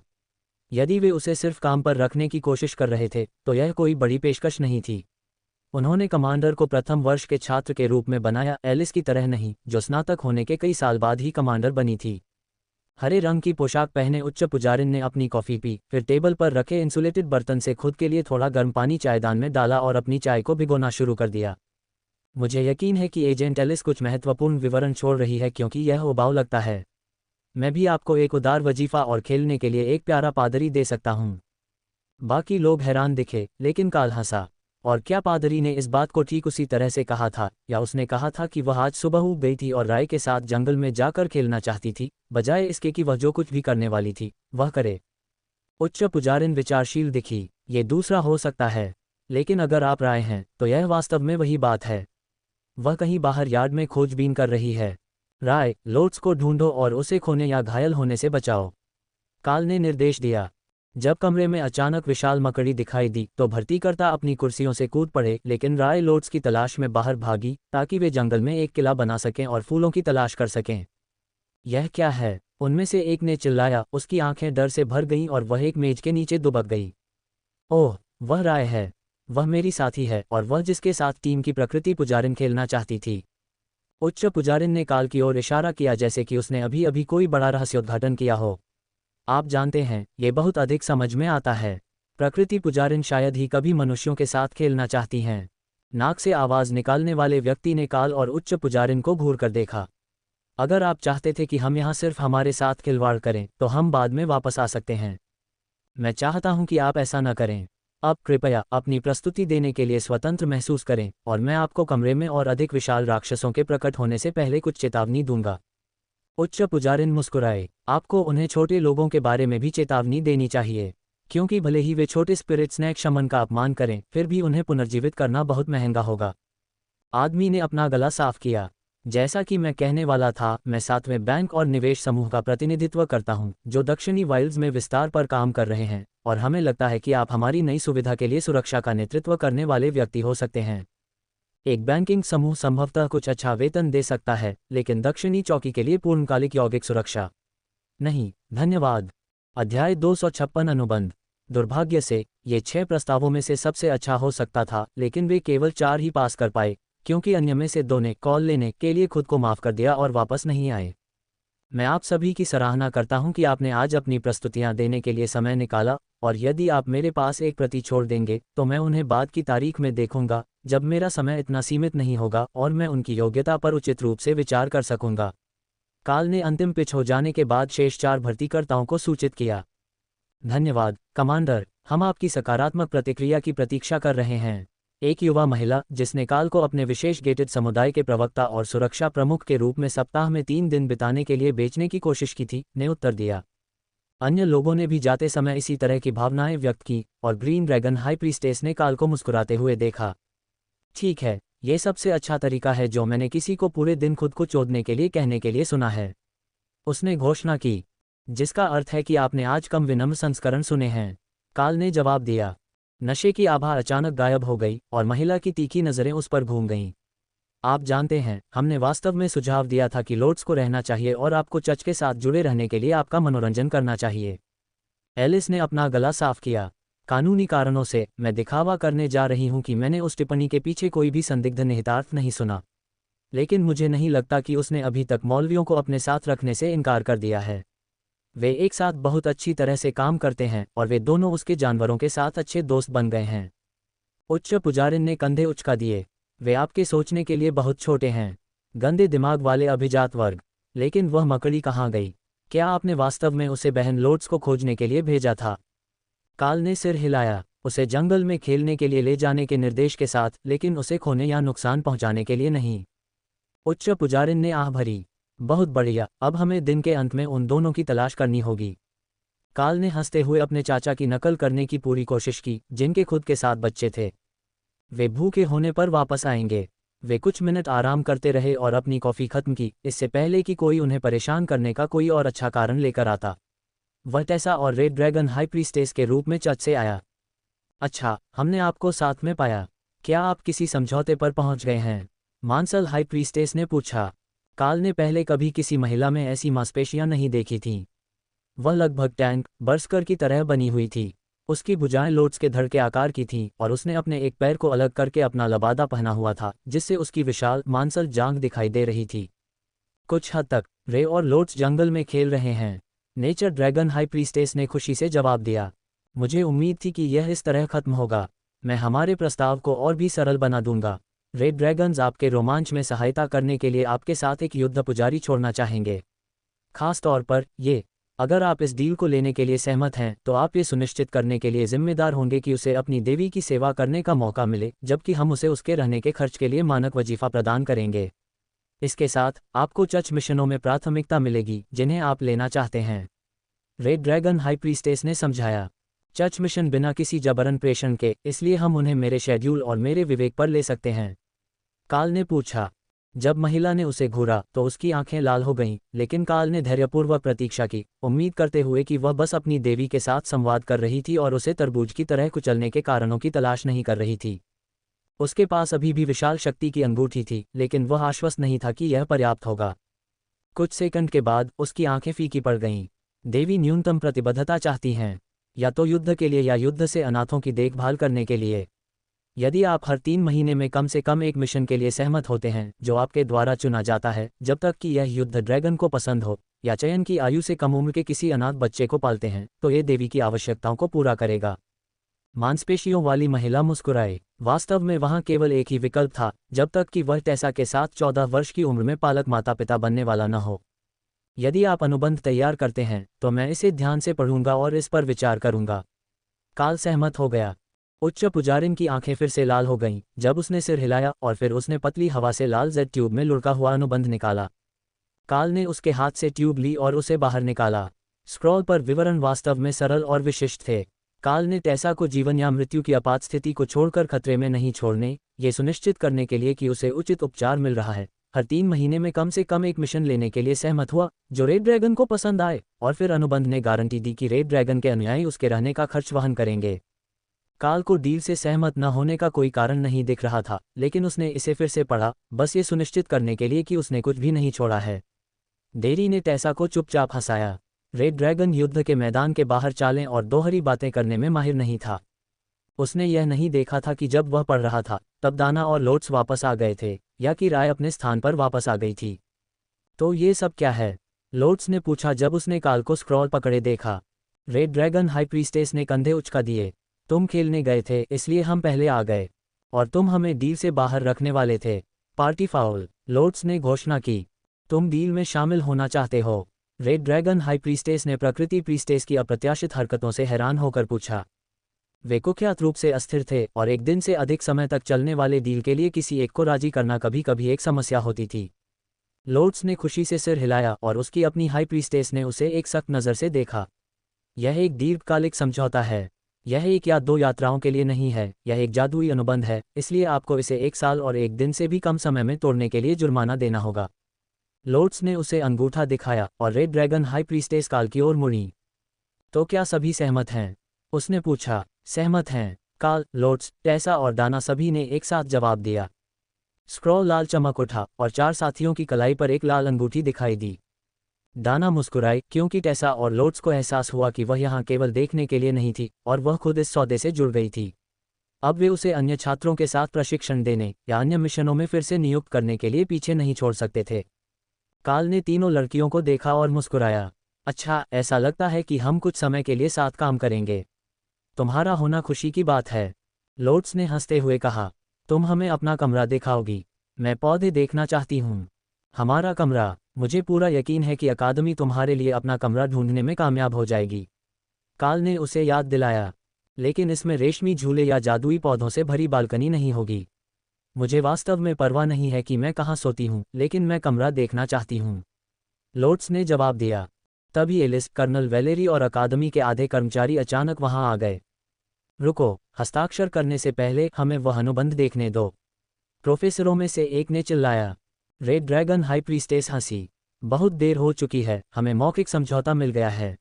यदि वे उसे सिर्फ काम पर रखने की कोशिश कर रहे थे, तो यह कोई बड़ी पेशकश नहीं थी। उन्होंने कमांडर को प्रथम वर्ष के छात्र के रूप में बनाया, एलिस की तरह नहीं, जो स्नातक होने के कई साल बाद ही कमांडर बनी थी। हरे रंग की पोशाक पहने उच्च पुजारिन ने अपनी कॉफ़ी पी, फिर टेबल पर रखे इंसुलेटेड बर्तन से खुद के लिए थोड़ा गर्म पानी चायदान में डाला और अपनी चाय को भिगोना शुरू कर दिया। मुझे यकीन है कि एजेंट एलिस कुछ महत्वपूर्ण विवरण छोड़ रही है क्योंकि यह उबाऊ लगता है। मैं भी आपको एक उदार वजीफा और खेलने के लिए एक प्यारा पादरी दे सकता हूँ। बाकी लोग हैरान दिखे, लेकिन काल हंसा। और क्या पादरी ने इस बात को ठीक उसी तरह से कहा था, या उसने कहा था कि वह आज सुबह उठ गई थी और राय के साथ जंगल में जाकर खेलना चाहती थी, बजाय इसके कि वह जो कुछ भी करने वाली थी वह करे। उच्च पुजारिन विचारशील दिखी। ये दूसरा हो सकता है, लेकिन अगर आप राय हैं तो यह वास्तव में वही बात है। वह कहीं बाहर यार्ड में खोजबीन कर रही है। राय, लोट्स को ढूंढो और उसे खोने या घायल होने से बचाओ, काल ने निर्देश दिया। जब कमरे में अचानक विशाल मकड़ी दिखाई दी तो भर्तीकर्ता अपनी कुर्सियों से कूद पड़े, लेकिन राय लोट्स की तलाश में बाहर भागी ताकि वे जंगल में एक किला बना सकें और फूलों की तलाश कर सकें। यह क्या है? उनमें से एक ने चिल्लाया। उसकी आंखें डर से भर गईं और वह एक मेज के नीचे दुबक गई। ओह, वह राय है। वह मेरी साथी है और वह जिसके साथ टीम की प्रकृति पुजारिन खेलना चाहती थी। उच्च पुजारिन ने काल की ओर इशारा किया जैसे कि उसने अभी अभी कोई बड़ा रहस्योद्घाटन किया हो। आप जानते हैं, ये बहुत अधिक समझ में आता है। प्रकृति पुजारिन शायद ही कभी मनुष्यों के साथ खेलना चाहती हैं। नाक से आवाज़ निकालने वाले व्यक्ति ने काल और उच्च पुजारिन को घूर कर देखा। अगर आप चाहते थे कि हम यहाँ सिर्फ हमारे साथ खिलवाड़ करें तो हम बाद में वापस आ सकते हैं। मैं चाहता हूँ कि आप ऐसा न करें। अब कृपया अपनी प्रस्तुति देने के लिए स्वतंत्र महसूस करें और मैं आपको कमरे में और अधिक विशाल राक्षसों के प्रकट होने से पहले कुछ चेतावनी दूंगा। उच्च पुजारिन मुस्कुराए। आपको उन्हें छोटे लोगों के बारे में भी चेतावनी देनी चाहिए, क्योंकि भले ही वे छोटे स्पिरिट स्नैक शमन का अपमान करें, फिर भी उन्हें पुनर्जीवित करना बहुत महंगा होगा। आदमी ने अपना गला साफ किया। जैसा कि मैं कहने वाला था, मैं 7वें बैंक और निवेश समूह का प्रतिनिधित्व करता हूं, जो दक्षिणी वाइल्ड्स में विस्तार पर काम कर रहे हैं, और हमें लगता है कि आप हमारी नई सुविधा के लिए सुरक्षा का नेतृत्व करने वाले व्यक्ति हो सकते हैं। एक बैंकिंग समूह संभवतः कुछ अच्छा वेतन दे सकता है, लेकिन दक्षिणी चौकी के लिए पूर्णकालिक यौगिक सुरक्षा नहीं, धन्यवाद। अध्याय 256 अनुबंध। दुर्भाग्य से ये 6 प्रस्तावों में से सबसे अच्छा हो सकता था, लेकिन वे केवल 4 ही पास कर पाए, क्योंकि अन्य में से 2 ने कॉल लेने के लिए खुद को माफ कर दिया और वापस नहीं आए। मैं आप सभी की सराहना करता हूं कि आपने आज अपनी प्रस्तुतियां देने के लिए समय निकाला, और यदि आप मेरे पास एक प्रति छोड़ देंगे तो मैं उन्हें बाद की तारीख में देखूंगा, जब मेरा समय इतना सीमित नहीं होगा और मैं उनकी योग्यता पर उचित रूप से विचार कर सकूंगा। काल ने अंतिम पिच हो जाने के बाद शेष 4 भर्तीकर्ताओं को सूचित किया। धन्यवाद कमांडर, हम आपकी सकारात्मक प्रतिक्रिया की प्रतीक्षा कर रहे हैं। एक युवा महिला, जिसने काल को अपने विशेष गेटेड समुदाय के प्रवक्ता और सुरक्षा प्रमुख के रूप में सप्ताह में 3 दिन बिताने के लिए बेचने की कोशिश की थी, ने उत्तर दिया। अन्य लोगों ने भी जाते समय इसी तरह की भावनाएं व्यक्त की, और ग्रीन ड्रैगन हाई प्रीस्टेस ने काल को मुस्कुराते हुए देखा। ठीक है, ये सबसे अच्छा तरीका है जो मैंने किसी को पूरे दिन खुद को चोदने के लिए कहने के लिए सुना है, उसने घोषणा की। जिसका अर्थ है कि आपने आज कम विनम्र संस्करण सुने हैं, काल ने जवाब दिया। नशे की आभा अचानक गायब हो गई और महिला की तीखी नज़रें उस पर घूम गईं। आप जानते हैं, हमने वास्तव में सुझाव दिया था कि लोड्स को रहना चाहिए और आपको चर्च के साथ जुड़े रहने के लिए आपका मनोरंजन करना चाहिए। एलिस ने अपना गला साफ किया। कानूनी कारणों से मैं दिखावा करने जा रही हूं कि मैंने उस टिप्पणी के पीछे कोई भी संदिग्ध निहितार्थ नहीं सुना, लेकिन मुझे नहीं लगता कि उसने अभी तक मौलवियों को अपने साथ रखने से इनकार कर दिया है। वे एक साथ बहुत अच्छी तरह से काम करते हैं और वे दोनों उसके जानवरों के साथ अच्छे दोस्त बन गए हैं। उच्च पुजारिन ने कंधे उचका दिए। वे आपके सोचने के लिए बहुत छोटे हैं, गंदे दिमाग वाले अभिजात वर्ग। लेकिन वह मकड़ी कहाँ गई? क्या आपने वास्तव में उसे बहन लोड्स को खोजने के लिए भेजा था? काल ने सिर हिलाया। उसे जंगल में खेलने के लिए ले जाने के निर्देश के साथ, लेकिन उसे खोने या नुकसान पहुंचाने के लिए नहीं। उच्च पुजारिन ने आह भरी। बहुत बढ़िया, अब हमें दिन के अंत में उन दोनों की तलाश करनी होगी। काल ने हंसते हुए अपने चाचा की नकल करने की पूरी कोशिश की, जिनके खुद के साथ बच्चे थे। वे भूखे होने पर वापस आएंगे। वे कुछ मिनट आराम करते रहे और अपनी कॉफ़ी खत्म की, इससे पहले कि कोई उन्हें परेशान करने का कोई और अच्छा कारण लेकर आता। वह टेसा और रेड ड्रैगन हाई प्रीस्टेस के रूप में चर्च से आया। अच्छा, हमने आपको साथ में पाया। क्या आप किसी समझौते पर पहुंच गए हैं? मांसल हाई प्रीस्टेस ने पूछा। काल ने पहले कभी किसी महिला में ऐसी मांसपेशियां नहीं देखी थीं। वह लगभग टैंक बर्स्कर की तरह बनी हुई थी। उसकी भुजाएं लोट्स के धड़ के आकार की थीं और उसने अपने एक पैर को अलग करके अपना लबादा पहना हुआ था, जिससे उसकी विशाल मांसल जांघ दिखाई दे रही थी। कुछ हद तक रे और लोट्स जंगल में खेल रहे हैं। नेचर ड्रैगन हाई प्रीस्टेस ने खुशी से जवाब दिया। मुझे उम्मीद थी कि यह इस तरह खत्म होगा। मैं हमारे प्रस्ताव को और भी सरल बना दूंगा। रेड ड्रैगन्स आपके रोमांच में सहायता करने के लिए आपके साथ एक युद्ध पुजारी छोड़ना चाहेंगे। खास तौर पर ये, अगर आप इस डील को लेने के लिए सहमत हैं तो आप ये सुनिश्चित करने के लिए जिम्मेदार होंगे कि उसे अपनी देवी की सेवा करने का मौका मिले, जबकि हम उसे उसके रहने के खर्च के लिए मानक वजीफा प्रदान करेंगे। इसके साथ आपको चर्च मिशनों में प्राथमिकता मिलेगी जिन्हें आप लेना चाहते हैं। रेड ड्रैगन हाई प्रीस्टेस ने समझाया। चर्च मिशन बिना किसी जबरन प्रेषण के, इसलिए हम उन्हें मेरे शेड्यूल और मेरे विवेक पर ले सकते हैं। काल ने पूछा। जब महिला ने उसे घूरा तो उसकी आंखें लाल हो गईं, लेकिन काल ने धैर्यपूर्वक प्रतीक्षा की, उम्मीद करते हुए कि वह बस अपनी देवी के साथ संवाद कर रही थी और उसे तरबूज की तरह कुचलने के कारणों की तलाश नहीं कर रही थी। उसके पास अभी भी विशाल शक्ति की अंगूठी थी, लेकिन वह आश्वस्त नहीं था कि यह पर्याप्त होगा। कुछ सेकंड के बाद उसकी आंखें फीकी पड़ गईं। देवी न्यूनतम प्रतिबद्धता चाहती हैं, या तो युद्ध के लिए या युद्ध से अनाथों की देखभाल करने के लिए। यदि आप हर 3 महीने में कम से कम एक मिशन के लिए सहमत होते हैं जो आपके द्वारा चुना जाता है, जब तक कि यह युद्ध ड्रैगन को पसंद हो, या चयन की आयु से कम उम्र के किसी अनाथ बच्चे को पालते हैं, तो ये देवी की आवश्यकताओं को पूरा करेगा। मांसपेशियों वाली महिला मुस्कुराई। वास्तव में वहां केवल एक ही विकल्प था, जब तक कि वह टेसा के साथ 14 वर्ष की उम्र में पालक माता पिता बनने वाला न हो। यदि आप अनुबंध तैयार करते हैं तो मैं इसे ध्यान से पढ़ूंगा और इस पर विचार करूंगा। काल सहमत हो गया। उच्च पुजारिन की आंखें फिर से लाल हो गईं जब उसने सिर हिलाया और फिर उसने पतली हवा से लाल जेड ट्यूब में लुढ़का हुआ अनुबंध निकाला। काल ने उसके हाथ से ट्यूब ली और उसे बाहर निकाला। स्क्रॉल पर विवरण वास्तव में सरल और विशिष्ट थे। काल ने टेसा को जीवन या मृत्यु की आपात स्थिति को छोड़कर खतरे में नहीं छोड़ने, ये सुनिश्चित करने के लिए कि उसे उचित उपचार मिल रहा है, हर 3 महीने में कम से कम एक मिशन लेने के लिए सहमत हुआ जो रेड ड्रैगन को पसंद आए, और फिर अनुबंध ने गारंटी दी कि रेड ड्रैगन के अनुयायी उसके रहने का खर्च वहन करेंगे। काल को डील से सहमत न होने का कोई कारण नहीं दिख रहा था, लेकिन उसने इसे फिर से पढ़ा, बस ये सुनिश्चित करने के लिए कि उसने कुछ भी नहीं छोड़ा है। देरी ने टेसा को चुपचाप हंसाया। रेड ड्रैगन युद्ध के मैदान के बाहर चालें और दोहरी बातें करने में माहिर नहीं था। उसने यह नहीं देखा था कि जब वह पढ़ रहा था तब दाना और लोट्स वापस आ गए थे, या कि राय अपने स्थान पर वापस आ गई थी। तो ये सब क्या है? लोट्स ने पूछा जब उसने काल को स्क्रॉल पकड़े देखा। रेड ड्रैगन हाई प्रीस्टेस ने कंधे उचका दिए। तुम खेलने गए थे, इसलिए हम पहले आ गए, और तुम हमें डील से बाहर रखने वाले थे। पार्टी फाउल, लोट्स ने घोषणा की। तुम डील में शामिल होना चाहते हो? रेड ड्रैगन हाई प्रीस्टेस ने प्रकृति प्रीस्टेस की अप्रत्याशित हरकतों से हैरान होकर पूछा। वे कुख्यात रूप से अस्थिर थे और एक दिन से अधिक समय तक चलने वाले डील के लिए किसी एक को राजी करना कभी कभी एक समस्या होती थी। लोट्स ने खुशी से सिर हिलाया और उसकी अपनी हाई प्रीस्टेस ने उसे एक सख्त नज़र से देखा। यह एक दीर्घकालिक समझौता है। यह 1 या 2 यात्राओं के लिए नहीं है, यह एक जादुई अनुबंध है, इसलिए आपको इसे 1 साल और 1 दिन से भी कम समय में तोड़ने के लिए जुर्माना देना होगा। लोट्स ने उसे अंगूठा दिखाया और रेड ड्रैगन हाई प्रीस्टेस काल की ओर मुड़ी। तो क्या सभी सहमत हैं? उसने पूछा। सहमत हैं। काल, लोट्स, टेसा और दाना सभी ने एक साथ जवाब दिया। स्क्रॉल लाल चमक उठा और 4 साथियों की कलाई पर एक लाल अंगूठी दिखाई दी। दाना मुस्कुराई क्योंकि टेसा और लोट्स को एहसास हुआ कि वह यहाँ केवल देखने के लिए नहीं थी और वह खुद इस सौदे से जुड़ गई थी। अब वे उसे अन्य छात्रों के साथ प्रशिक्षण देने या अन्य मिशनों में फिर से नियुक्त करने के लिए पीछे नहीं छोड़ सकते थे। काल ने तीनों लड़कियों को देखा और मुस्कुराया। अच्छा, ऐसा लगता है कि हम कुछ समय के लिए साथ काम करेंगे। तुम्हारा होना खुशी की बात है। लोट्स ने हंसते हुए कहा। तुम हमें अपना कमरा दिखाओगी? मैं पौधे देखना चाहती हूँ। हमारा कमरा? मुझे पूरा यकीन है कि अकादमी तुम्हारे लिए अपना कमरा ढूंढने में कामयाब हो जाएगी। काल ने उसे याद दिलाया। लेकिन इसमें रेशमी झूले या जादुई पौधों से भरी बालकनी नहीं होगी। मुझे वास्तव में परवाह नहीं है कि मैं कहाँ सोती हूँ, लेकिन मैं कमरा देखना चाहती हूँ। लोट्स ने जवाब दिया। तभी एलिस, कर्नल वेलेरी और अकादमी के आधे कर्मचारी अचानक वहां आ गए। रुको, हस्ताक्षर करने से पहले हमें वह अनुबंध देखने दो, प्रोफेसरों में से एक ने चिल्लाया। रेड ड्रैगन हाई प्रीस्टेस हंसी। बहुत देर हो चुकी है, हमें मौखिक समझौता मिल गया है,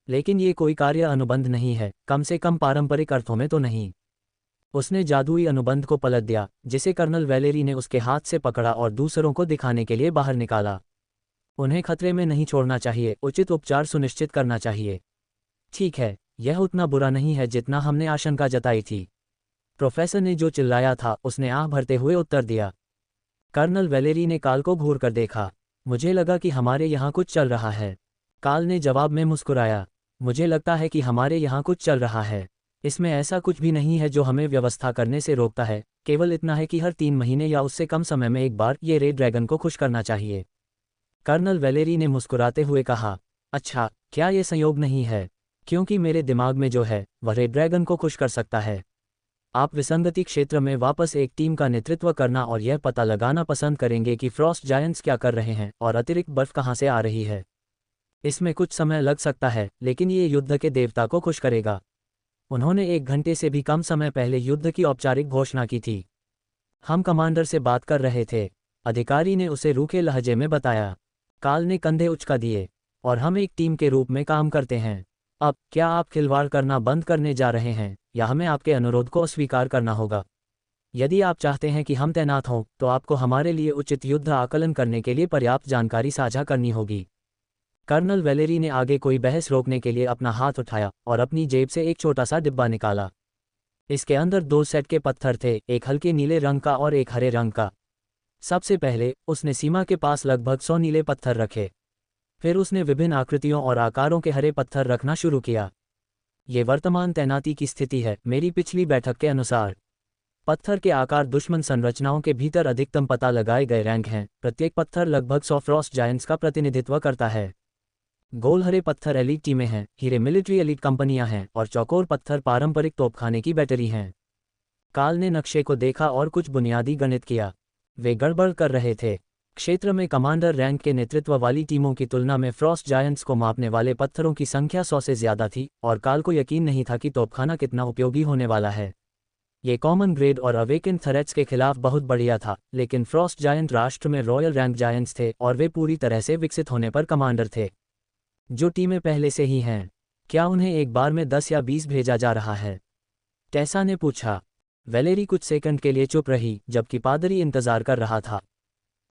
लेकिन ये कोई कार्य अनुबंध नहीं है, कम से कम पारंपरिक अर्थों में तो नहीं। उसने जादुई अनुबंध को पलट दिया, जिसे कर्नल वेलेरी ने उसके हाथ से पकड़ा और दूसरों को दिखाने के लिए बाहर निकाला। उन्हें खतरे में नहीं छोड़ना चाहिए, उचित उपचार सुनिश्चित करना चाहिए। ठीक है, यह उतना बुरा नहीं है जितना हमने आशंका जताई थी। प्रोफेसर ने जो चिल्लाया था उसने आह भरते हुए उत्तर दिया। कर्नल वेलेरी ने काल को घूर कर देखा। मुझे लगा कि हमारे यहाँ कुछ चल रहा है। काल ने जवाब में मुस्कुराया। मुझे लगता है कि हमारे यहाँ कुछ चल रहा है। इसमें ऐसा कुछ भी नहीं है जो हमें व्यवस्था करने से रोकता है, केवल इतना है कि हर 3 महीने या उससे कम समय में एक बार ये रेड ड्रैगन को खुश करना चाहिए। कर्नल वेलेरी ने मुस्कुराते हुए कहा, अच्छा, क्या ये संयोग नहीं है? क्योंकि मेरे दिमाग में जो है वह रेड ड्रैगन को खुश कर सकता है। आप विसंगति क्षेत्र में वापस एक टीम का नेतृत्व करना और यह पता लगाना पसंद करेंगे कि फ्रॉस्ट जायंट्स क्या कर रहे हैं और अतिरिक्त बर्फ कहाँ से आ रही है। इसमें कुछ समय लग सकता है, लेकिन ये युद्ध के देवता को खुश करेगा। उन्होंने 1 घंटे से भी कम समय पहले युद्ध की औपचारिक घोषणा की थी। हम कमांडर से बात कर रहे थे, अधिकारी ने उसे रूखे लहजे में बताया। काल ने कंधे उचका दिए। और हम एक टीम के रूप में काम करते हैं। अब क्या आप खिलवाड़ करना बंद करने जा रहे हैं या हमें आपके अनुरोध को अस्वीकार करना होगा? यदि आप चाहते हैं कि हम तैनात हों तो आपको हमारे लिए उचित युद्ध आकलन करने के लिए पर्याप्त जानकारी साझा करनी होगी। कर्नल वेलेरी ने आगे कोई बहस रोकने के लिए अपना हाथ उठाया और अपनी जेब से एक छोटा सा डिब्बा निकाला। इसके अंदर 2 सेट के पत्थर थे, एक हल्के नीले रंग का और एक हरे रंग का। सबसे पहले उसने सीमा के पास लगभग 100 नीले पत्थर रखे। फिर उसने विभिन्न आकृतियों और आकारों के हरे पत्थर रखना शुरू किया। ये वर्तमान तैनाती की स्थिति है मेरी पिछली बैठक के अनुसार। पत्थर के आकार दुश्मन संरचनाओं के भीतर अधिकतम पता लगाए गए रैंक हैं। प्रत्येक पत्थर लगभग 100 फ्रॉस्ट जायंट्स का प्रतिनिधित्व करता है। गोल हरे पत्थर एलीट टीमें हैं, हीरे मिलिट्री एलीट कंपनियां हैं और चौकोर पत्थर पारंपरिक तोपखाने की बैटरी हैं। काल ने नक्शे को देखा और कुछ बुनियादी गणित किया। वे गड़बड़ कर रहे थे। क्षेत्र में कमांडर रैंक के नेतृत्व वाली टीमों की तुलना में फ्रॉस्ट जायंट्स को मापने वाले पत्थरों की संख्या 100 से ज्यादा थी और काल को यकीन नहीं था कि तोपखाना कितना उपयोगी होने वाला है। ये कॉमन ग्रेड और अवेकन थ्रेट्स के खिलाफ बहुत बढ़िया था, लेकिन फ्रॉस्ट जायंट राष्ट्र में रॉयल रैंक जायंट्स थे और वे पूरी तरह से विकसित होने पर कमांडर थे। जो टीमें पहले से ही हैं, क्या उन्हें एक बार में 10 या 20 भेजा जा रहा है? टेसा ने पूछा। वेलेरी कुछ सेकंड के लिए चुप रही, जबकि पादरी इंतजार कर रहा था।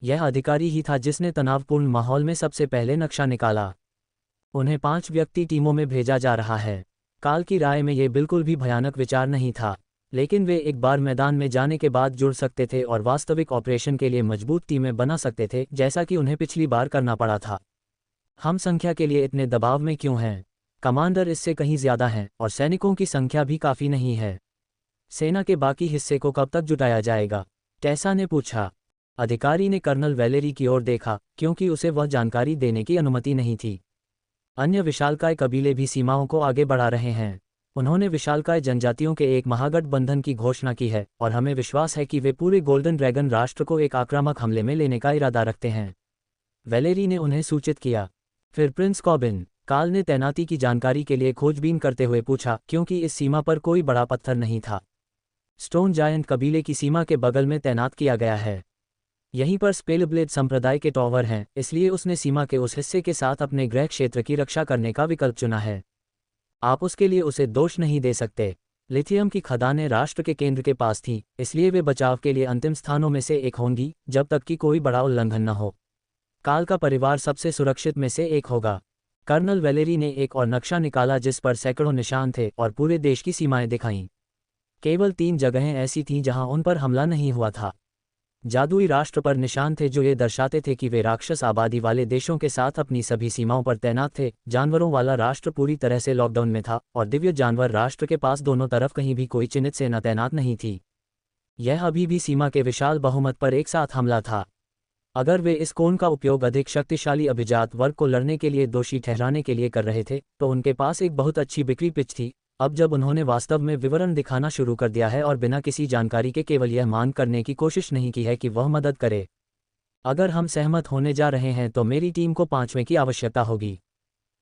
यह अधिकारी ही था जिसने तनावपूर्ण माहौल में सबसे पहले नक्शा निकाला। उन्हें 5 व्यक्ति टीमों में भेजा जा रहा है। काल की राय में यह बिल्कुल भी भयानक विचार नहीं था, लेकिन वे एक बार मैदान में जाने के बाद जुड़ सकते थे और वास्तविक ऑपरेशन के लिए मजबूत टीमें बना सकते थे, जैसा कि उन्हें पिछली बार करना पड़ा था। हम संख्या के लिए इतने दबाव में क्यों हैं? कमांडर इससे कहीं ज्यादा हैं और सैनिकों की संख्या भी काफ़ी नहीं है। सेना के बाकी हिस्से को कब तक जुटाया जाएगा? टेसा ने पूछा। अधिकारी ने कर्नल वेलेरी की ओर देखा, क्योंकि उसे वह जानकारी देने की अनुमति नहीं थी। अन्य विशालकाय कबीले भी सीमाओं को आगे बढ़ा रहे हैं। उन्होंने विशालकाय जनजातियों के एक महागठबंधन की घोषणा की है और हमें विश्वास है कि वे पूरे गोल्डन ड्रैगन राष्ट्र को एक आक्रामक हमले में लेने का इरादा रखते हैं। वेलेरी ने उन्हें सूचित किया। फिर प्रिंस कॉबिन, काल ने तैनाती की जानकारी के लिए खोजबीन करते हुए पूछा, क्योंकि इस सीमा पर कोई बड़ा पत्थर नहीं था। स्टोन जायंट कबीले की सीमा के बगल में तैनात किया गया है। यहीं पर स्पेलब्लेड संप्रदाय के टॉवर हैं, इसलिए उसने सीमा के उस हिस्से के साथ अपने गृह क्षेत्र की रक्षा करने का विकल्प चुना है। आप उसके लिए उसे दोष नहीं दे सकते। लिथियम की खदानें राष्ट्र के केंद्र के पास थीं, इसलिए वे बचाव के लिए अंतिम स्थानों में से एक होंगी जब तक कि कोई बड़ा उल्लंघन न हो। काल का परिवार सबसे सुरक्षित में से एक होगा। कर्नल वेलेरी ने एक और नक्शा निकाला जिस पर सैकड़ों निशान थे और पूरे देश की सीमाएं दिखाईं। केवल 3 जगहें ऐसी थीं जहां उन पर हमला नहीं हुआ था। जादुई राष्ट्र पर निशान थे जो ये दर्शाते थे कि वे राक्षस आबादी वाले देशों के साथ अपनी सभी सीमाओं पर तैनात थे। जानवरों वाला राष्ट्र पूरी तरह से लॉकडाउन में था और दिव्य जानवर राष्ट्र के पास दोनों तरफ कहीं भी कोई चिन्हित सेना तैनात नहीं थी। यह अभी भी सीमा के विशाल बहुमत पर एक साथ हमला था। अगर वे इस कोण का उपयोग अधिक शक्तिशाली अभिजात वर्ग को लड़ने के लिए दोषी ठहराने के लिए कर रहे थे, तो उनके पास एक बहुत अच्छी बिक्री पिच थी। अब जब उन्होंने वास्तव में विवरण दिखाना शुरू कर दिया है और बिना किसी जानकारी के केवल यह मान करने की कोशिश नहीं की है कि वह मदद करे। अगर हम सहमत होने जा रहे हैं तो मेरी टीम को 5वें की आवश्यकता होगी।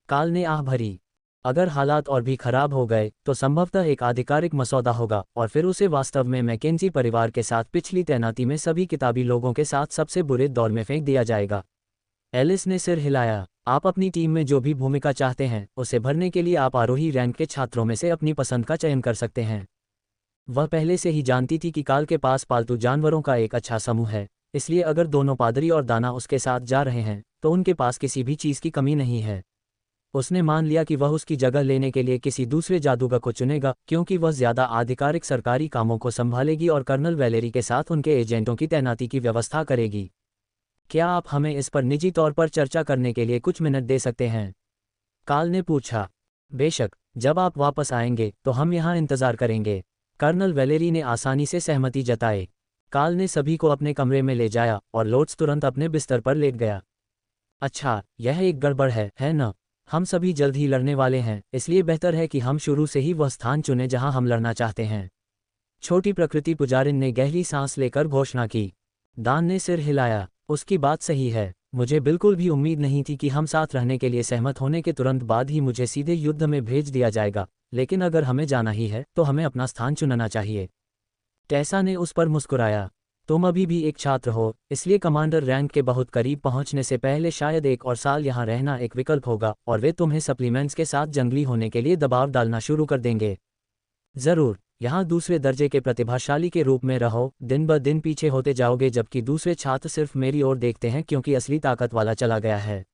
काल ने आह भरी। अगर हालात और भी खराब हो गए तो संभवतः एक आधिकारिक मसौदा होगा और फिर उसे वास्तव में मैकेंजी परिवार के साथ पिछली तैनाती में सभी किताबी लोगों के साथ सबसे बुरे दौर में फेंक दिया जाएगा। एलिस ने सिर हिलाया। आप अपनी टीम में जो भी भूमिका चाहते हैं उसे भरने के लिए आप आरोही रैंक के छात्रों में से अपनी पसंद का चयन कर सकते हैं। वह पहले से ही जानती थी कि काल के पास पालतू जानवरों का एक अच्छा समूह है, इसलिए अगर दोनों पादरी और दाना उसके साथ जा रहे हैं तो उनके पास किसी भी चीज़ की कमी नहीं है। उसने मान लिया कि वह उसकी जगह लेने के लिए किसी दूसरे जादूगर को चुनेगा, क्योंकि वह ज़्यादा आधिकारिक सरकारी कामों को संभालेगी और कर्नल वेलेरी के साथ उनके एजेंटों की तैनाती की व्यवस्था करेगी। क्या आप हमें इस पर निजी तौर पर चर्चा करने के लिए कुछ मिनट दे सकते हैं? काल ने पूछा। बेशक, जब आप वापस आएंगे तो हम यहाँ इंतज़ार करेंगे। कर्नल वेलेरी ने आसानी से सहमति जताई। काल ने सभी को अपने कमरे में ले जाया और लोट्स तुरंत अपने बिस्तर पर लेट गया। अच्छा, यह एक गड़बड़ है न? हम सभी जल्द ही लड़ने वाले हैं, इसलिए बेहतर है कि हम शुरू से ही वह स्थान चुनें जहां हम लड़ना चाहते हैं। छोटी प्रकृति पुजारिन ने गहरी सांस लेकर घोषणा की। दान ने सिर हिलाया। उसकी बात सही है। मुझे बिल्कुल भी उम्मीद नहीं थी कि हम साथ रहने के लिए सहमत होने के तुरंत बाद ही मुझे सीधे युद्ध में भेज दिया जाएगा, लेकिन अगर हमें जाना ही है तो हमें अपना स्थान चुनना चाहिए। टेसा ने उस पर मुस्कुराया। तुम अभी भी एक छात्र हो, इसलिए कमांडर रैंक के बहुत करीब पहुंचने से पहले शायद 1 और साल यहाँ रहना एक विकल्प होगा और वे तुम्हें सप्लीमेंट्स के साथ जंगली होने के लिए दबाव डालना शुरू कर देंगे। ज़रूर, यहाँ दूसरे दर्जे के प्रतिभाशाली के रूप में रहो, दिन ब दिन पीछे होते जाओगे जबकि दूसरे छात्र सिर्फ मेरी ओर देखते हैं क्योंकि असली ताकत वाला चला गया है।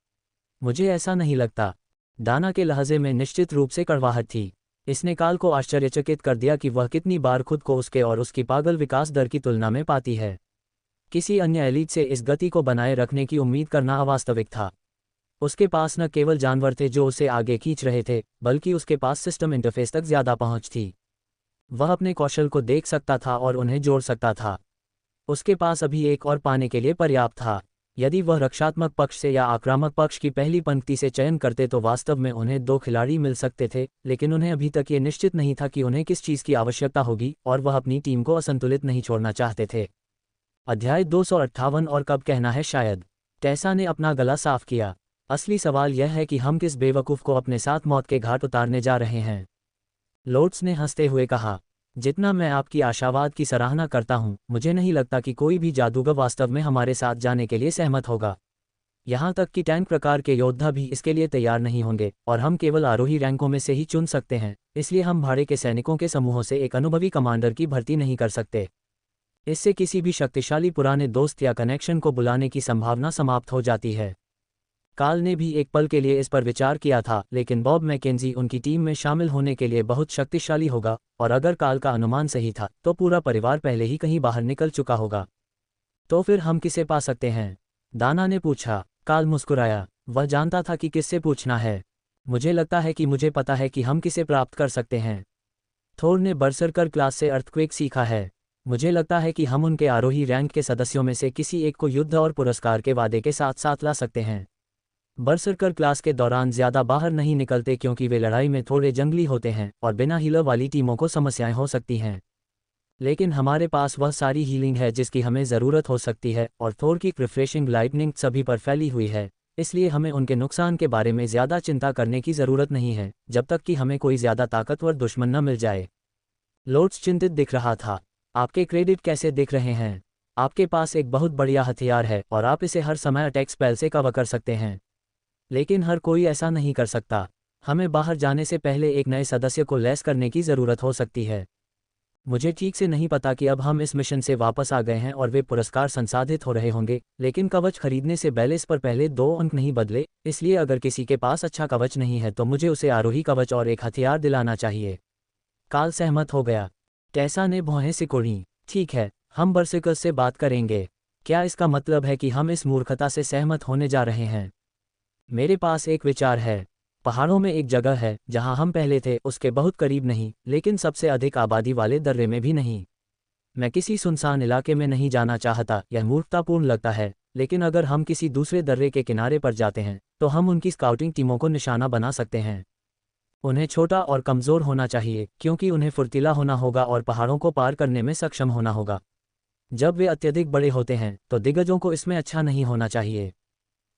मुझे ऐसा नहीं लगता। दाना के लहजे में निश्चित रूप से कड़वाहट थी। इसने काल को आश्चर्यचकित कर दिया कि वह कितनी बार खुद को उसके और उसकी पागल विकास दर की तुलना में पाती है। किसी अन्य एलीट से इस गति को बनाए रखने की उम्मीद करना अवास्तविक था। उसके पास न केवल जानवर थे जो उसे आगे खींच रहे थे, बल्कि उसके पास सिस्टम इंटरफेस तक ज़्यादा पहुंच थी। वह अपने कौशल को देख सकता था और उन्हें जोड़ सकता था। उसके पास अभी एक और पाने के लिए पर्याप्त था। यदि वह रक्षात्मक पक्ष से या आक्रामक पक्ष की पहली पंक्ति से चयन करते तो वास्तव में उन्हें 2 खिलाड़ी मिल सकते थे, लेकिन उन्हें अभी तक ये निश्चित नहीं था कि उन्हें किस चीज़ की आवश्यकता होगी और वह अपनी टीम को असंतुलित नहीं छोड़ना चाहते थे। अध्याय 258 और कब कहना है शायद। टेसा ने अपना गला साफ किया। असली सवाल यह है कि हम किस बेवकूफ़ को अपने साथ मौत के घाट उतारने जा रहे हैं। लोट्स ने हंसते हुए कहा। जितना मैं आपकी आशावाद की सराहना करता हूं, मुझे नहीं लगता कि कोई भी जादूगर वास्तव में हमारे साथ जाने के लिए सहमत होगा। यहाँ तक कि टैंक प्रकार के योद्धा भी इसके लिए तैयार नहीं होंगे और हम केवल आरोही रैंकों में से ही चुन सकते हैं, इसलिए हम भाड़े के सैनिकों के समूहों से एक अनुभवी कमांडर की भर्ती नहीं कर सकते। इससे किसी भी शक्तिशाली पुराने दोस्त या कनेक्शन को बुलाने की संभावना समाप्त हो जाती है। काल ने भी एक पल के लिए इस पर विचार किया था, लेकिन बॉब मैकेंजी उनकी टीम में शामिल होने के लिए बहुत शक्तिशाली होगा और अगर काल का अनुमान सही था तो पूरा परिवार पहले ही कहीं बाहर निकल चुका होगा। तो फिर हम किसे पा सकते हैं? दाना ने पूछा। काल मुस्कुराया। वह जानता था कि किससे पूछना है। मुझे लगता है कि मुझे पता है कि हम किसे प्राप्त कर सकते हैं। थोर ने बर्सरकर क्लास से अर्थक्वेक सीखा है। मुझे लगता है कि हम उनके आरोही रैंक के सदस्यों में से किसी एक को युद्ध और पुरस्कार के वादे के साथ साथ ला सकते हैं। बर्सरकर क्लास के दौरान ज़्यादा बाहर नहीं निकलते क्योंकि वे लड़ाई में थोड़े जंगली होते हैं और बिना हीलर वाली टीमों को समस्याएं हो सकती हैं। लेकिन हमारे पास वह सारी हीलिंग है जिसकी हमें ज़रूरत हो सकती है और थोर की रिफ्रेशिंग लाइटनिंग सभी पर फैली हुई है, इसलिए हमें उनके नुकसान के बारे में ज़्यादा चिंता करने की ज़रूरत नहीं है जब तक कि हमें कोई ज़्यादा ताकतवर दुश्मन न मिल जाए। लोट्स चिंतित दिख रहा था। आपके क्रेडिट कैसे दिख रहे हैं? आपके पास एक बहुत बढ़िया हथियार है और आप इसे हर समय अटैक स्पेल से कवर कर सकते हैं, लेकिन हर कोई ऐसा नहीं कर सकता। हमें बाहर जाने से पहले एक नए सदस्य को लैस करने की ज़रूरत हो सकती है। मुझे ठीक से नहीं पता कि अब हम इस मिशन से वापस आ गए हैं और वे पुरस्कार संसाधित हो रहे होंगे, लेकिन कवच खरीदने से बैलेंस पर पहले 2 अंक नहीं बदले, इसलिए अगर किसी के पास अच्छा कवच नहीं है तो मुझे उसे आरोही कवच और एक हथियार दिलाना चाहिए। काल सहमत हो गया। टेसा ने भौहें सिकोड़ी। ठीक है, हम बर्सिकर्स से बात करेंगे। क्या इसका मतलब है कि हम इस मूर्खता से सहमत होने जा रहे हैं? मेरे पास एक विचार है। पहाड़ों में एक जगह है जहां हम पहले थे, उसके बहुत करीब नहीं, लेकिन सबसे अधिक आबादी वाले दर्रे में भी नहीं। मैं किसी सुनसान इलाके में नहीं जाना चाहता, यह मूर्खतापूर्ण लगता है, लेकिन अगर हम किसी दूसरे दर्रे के किनारे पर जाते हैं तो हम उनकी स्काउटिंग टीमों को निशाना बना सकते हैं। उन्हें छोटा और कमज़ोर होना चाहिए क्योंकि उन्हें फुर्तीला होना होगा और पहाड़ों को पार करने में सक्षम होना होगा। जब वे अत्यधिक बड़े होते हैं तो दिग्गजों को इसमें अच्छा नहीं होना चाहिए।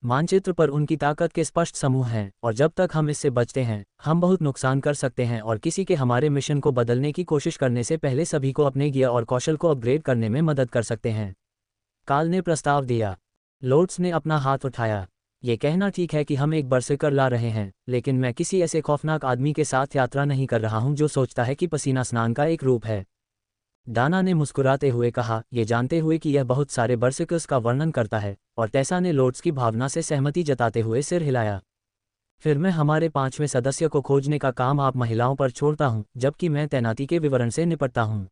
मानचित्र पर उनकी ताकत के स्पष्ट समूह हैं और जब तक हम इससे बचते हैं हम बहुत नुकसान कर सकते हैं और किसी के हमारे मिशन को बदलने की कोशिश करने से पहले सभी को अपने गियर और कौशल को अपग्रेड करने में मदद कर सकते हैं। काल ने प्रस्ताव दिया। लोट्स ने अपना हाथ उठाया। ये कहना ठीक है कि हम एक बरसकर ला रहे हैं, लेकिन मैं किसी ऐसे खौफनाक आदमी के साथ यात्रा नहीं कर रहा हूं जो सोचता है कि पसीना स्नान का एक रूप है। दाना ने मुस्कुराते हुए कहा, ये जानते हुए कि यह बहुत सारे बर्सिकर्स का वर्णन करता है, और टेसा ने लोट्स की भावना से सहमति जताते हुए सिर हिलाया। फिर मैं हमारे 5वें सदस्य को खोजने का काम आप महिलाओं पर छोड़ता हूं, जबकि मैं तैनाती के विवरण से निपटता हूं।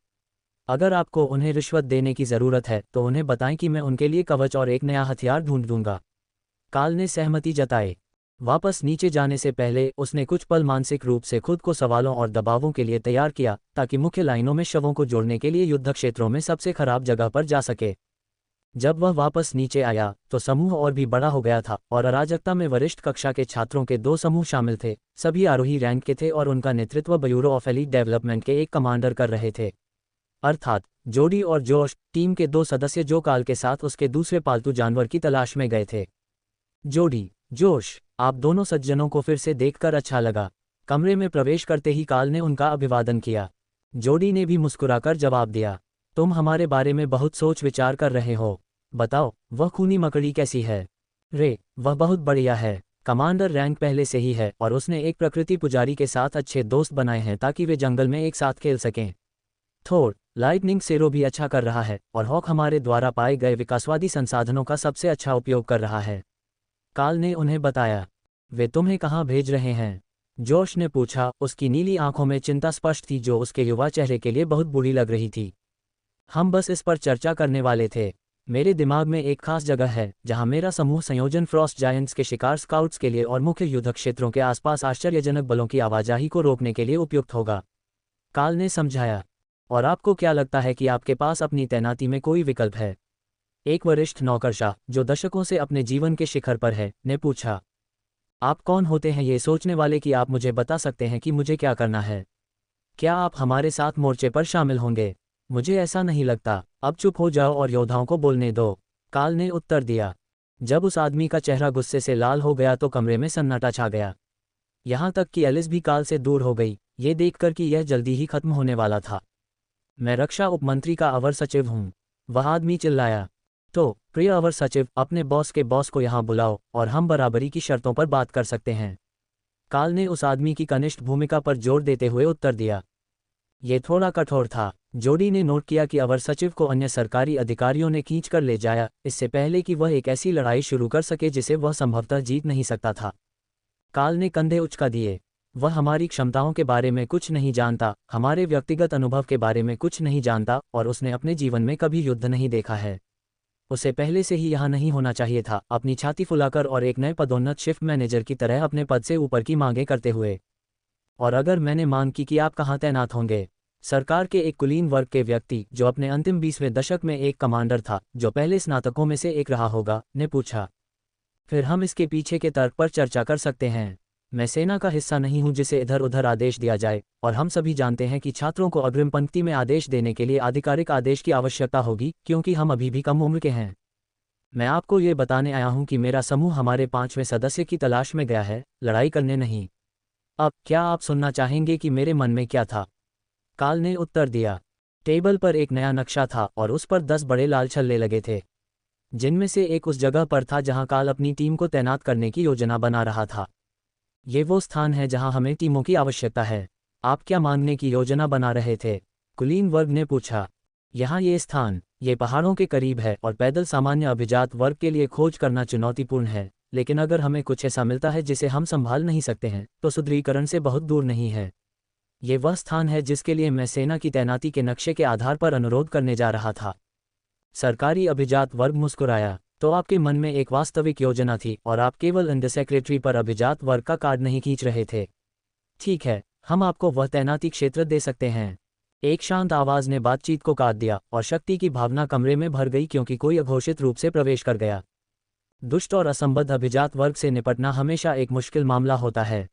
अगर आपको उन्हें रिश्वत देने की ज़रूरत है तो उन्हें बताएं कि मैं उनके लिए कवच और एक नया हथियार ढूंढ दूंगा। काल ने सहमति जताई। वापस नीचे जाने से पहले उसने कुछ पल मानसिक रूप से खुद को सवालों और दबावों के लिए तैयार किया, ताकि मुख्य लाइनों में शवों को जोड़ने के लिए युद्ध क्षेत्रों में सबसे खराब जगह पर जा सके। जब वह वापस नीचे आया तो समूह और भी बड़ा हो गया था और अराजकता में वरिष्ठ कक्षा के छात्रों के 2 समूह शामिल थे। सभी आरोही रैंक के थे और उनका नेतृत्व ब्यूरो ऑफ एलीट डेवलपमेंट के एक कमांडर कर रहे थे, अर्थात जोडी और जोश, टीम के 2 सदस्य जो काल के साथ उसके दूसरे पालतू जानवर की तलाश में गए थे। जोडी, जोश, आप दोनों सज्जनों को फिर से देखकर अच्छा लगा। कमरे में प्रवेश करते ही काल ने उनका अभिवादन किया। जोडी ने भी मुस्कुराकर जवाब दिया, तुम हमारे बारे में बहुत सोच विचार कर रहे हो। बताओ, वह खूनी मकड़ी कैसी है? रे, वह बहुत बढ़िया है। कमांडर रैंक पहले से ही है और उसने एक प्रकृति पुजारी के साथ अच्छे दोस्त बनाए हैं ताकि वे जंगल में एक साथ खेल सकें। थोर, लाइटनिंग सेरो भी अच्छा कर रहा है और हॉक हमारे द्वारा पाए गए विकासवादी संसाधनों का सबसे अच्छा उपयोग कर रहा है। काल ने उन्हें बताया। वे तुम्हें कहाँ भेज रहे हैं? जोश ने पूछा, उसकी नीली आंखों में चिंता स्पष्ट थी जो उसके युवा चेहरे के लिए बहुत बुरी लग रही थी। हम बस इस पर चर्चा करने वाले थे। मेरे दिमाग में एक खास जगह है जहां मेरा समूह संयोजन फ्रॉस्ट जायंट्स के शिकार स्काउट्स के लिए और मुख्य युद्ध क्षेत्रों के आसपास आश्चर्यजनक बलों की आवाजाही को रोकने के लिए उपयुक्त होगा। काल ने समझाया। और आपको क्या लगता है कि आपके पास अपनी तैनाती में कोई विकल्प है? एक वरिष्ठ नौकरशाह जो दशकों से अपने जीवन के शिखर पर है ने पूछा। आप कौन होते हैं ये सोचने वाले कि आप मुझे बता सकते हैं कि मुझे क्या करना है? क्या आप हमारे साथ मोर्चे पर शामिल होंगे? मुझे ऐसा नहीं लगता। अब चुप हो जाओ और योद्धाओं को बोलने दो, काल ने उत्तर दिया। जब उस आदमी का चेहरा गुस्से से लाल हो गया तो कमरे में सन्नाटा छा गया। यहाँ तक कि एलिस भी काल से दूर हो गई, ये देखकर कि यह जल्दी ही खत्म होने वाला था। मैं रक्षा उपमंत्री का अवर सचिव हूँ, वह आदमी चिल्लाया। तो प्रिय अवर सचिव, अपने बॉस के बॉस को यहाँ बुलाओ और हम बराबरी की शर्तों पर बात कर सकते हैं। काल ने उस आदमी की कनिष्ठ भूमिका पर जोर देते हुए उत्तर दिया। ये थोड़ा कठोर था। जोडी ने नोट किया कि अवर सचिव को अन्य सरकारी अधिकारियों ने खींच कर ले जाया, इससे पहले कि वह एक ऐसी लड़ाई शुरू कर सके जिसे वह संभवतः जीत नहीं सकता था। काल ने कंधे उचका दिए। वह हमारी क्षमताओं के बारे में कुछ नहीं जानता, हमारे व्यक्तिगत अनुभव के बारे में कुछ नहीं जानता और उसने अपने जीवन में कभी युद्ध नहीं देखा है। उसे पहले से ही यहाँ नहीं होना चाहिए था, अपनी छाती फुलाकर और एक नए पदोन्नत शिफ्ट मैनेजर की तरह अपने पद से ऊपर की मांगें करते हुए। और अगर मैंने मांग की कि आप कहाँ तैनात होंगे? सरकार के एक कुलीन वर्ग के व्यक्ति जो अपने अंतिम 20वें दशक में एक कमांडर था, जो पहले स्नातकों में से एक रहा होगा, ने पूछा। फिर हम इसके पीछे के तर्क पर चर्चा कर सकते हैं। मैं सेना का हिस्सा नहीं हूं जिसे इधर उधर आदेश दिया जाए, और हम सभी जानते हैं कि छात्रों को अग्रिम पंक्ति में आदेश देने के लिए आधिकारिक आदेश की आवश्यकता होगी, क्योंकि हम अभी भी कम उम्र के हैं। मैं आपको ये बताने आया हूं कि मेरा समूह हमारे 5वें सदस्य की तलाश में गया है, लड़ाई करने नहीं। अब क्या आप सुनना चाहेंगे कि मेरे मन में क्या था? काल ने उत्तर दिया। टेबल पर एक नया नक्शा था और उस पर 10 बड़े लाल छल्ले लगे थे, जिनमें से एक उस जगह पर था जहां काल अपनी टीम को तैनात करने की योजना बना रहा था। ये वो स्थान है जहां हमें टीमों की आवश्यकता है। आप क्या मांगने की योजना बना रहे थे? कुलीन वर्ग ने पूछा। यहाँ ये स्थान, ये पहाड़ों के करीब है और पैदल सामान्य अभिजात वर्ग के लिए खोज करना चुनौतीपूर्ण है, लेकिन अगर हमें कुछ ऐसा मिलता है जिसे हम संभाल नहीं सकते हैं तो सुदृढ़ीकरण से बहुत दूर नहीं है। ये वह स्थान है जिसके लिए मैं सेना की तैनाती के नक्शे के आधार पर अनुरोध करने जा रहा था। सरकारी अभिजात वर्ग मुस्कुराया। तो आपके मन में एक वास्तविक योजना थी और आप केवल अंडर सेक्रेटरी पर अभिजात वर्ग का कार्ड नहीं खींच रहे थे। ठीक है, हम आपको वह तैनाती क्षेत्र दे सकते हैं। एक शांत आवाज ने बातचीत को काट दिया और शक्ति की भावना कमरे में भर गई क्योंकि कोई अघोषित रूप से प्रवेश कर गया। दुष्ट और असंबद्ध अभिजात वर्ग से निपटना हमेशा एक मुश्किल मामला होता है।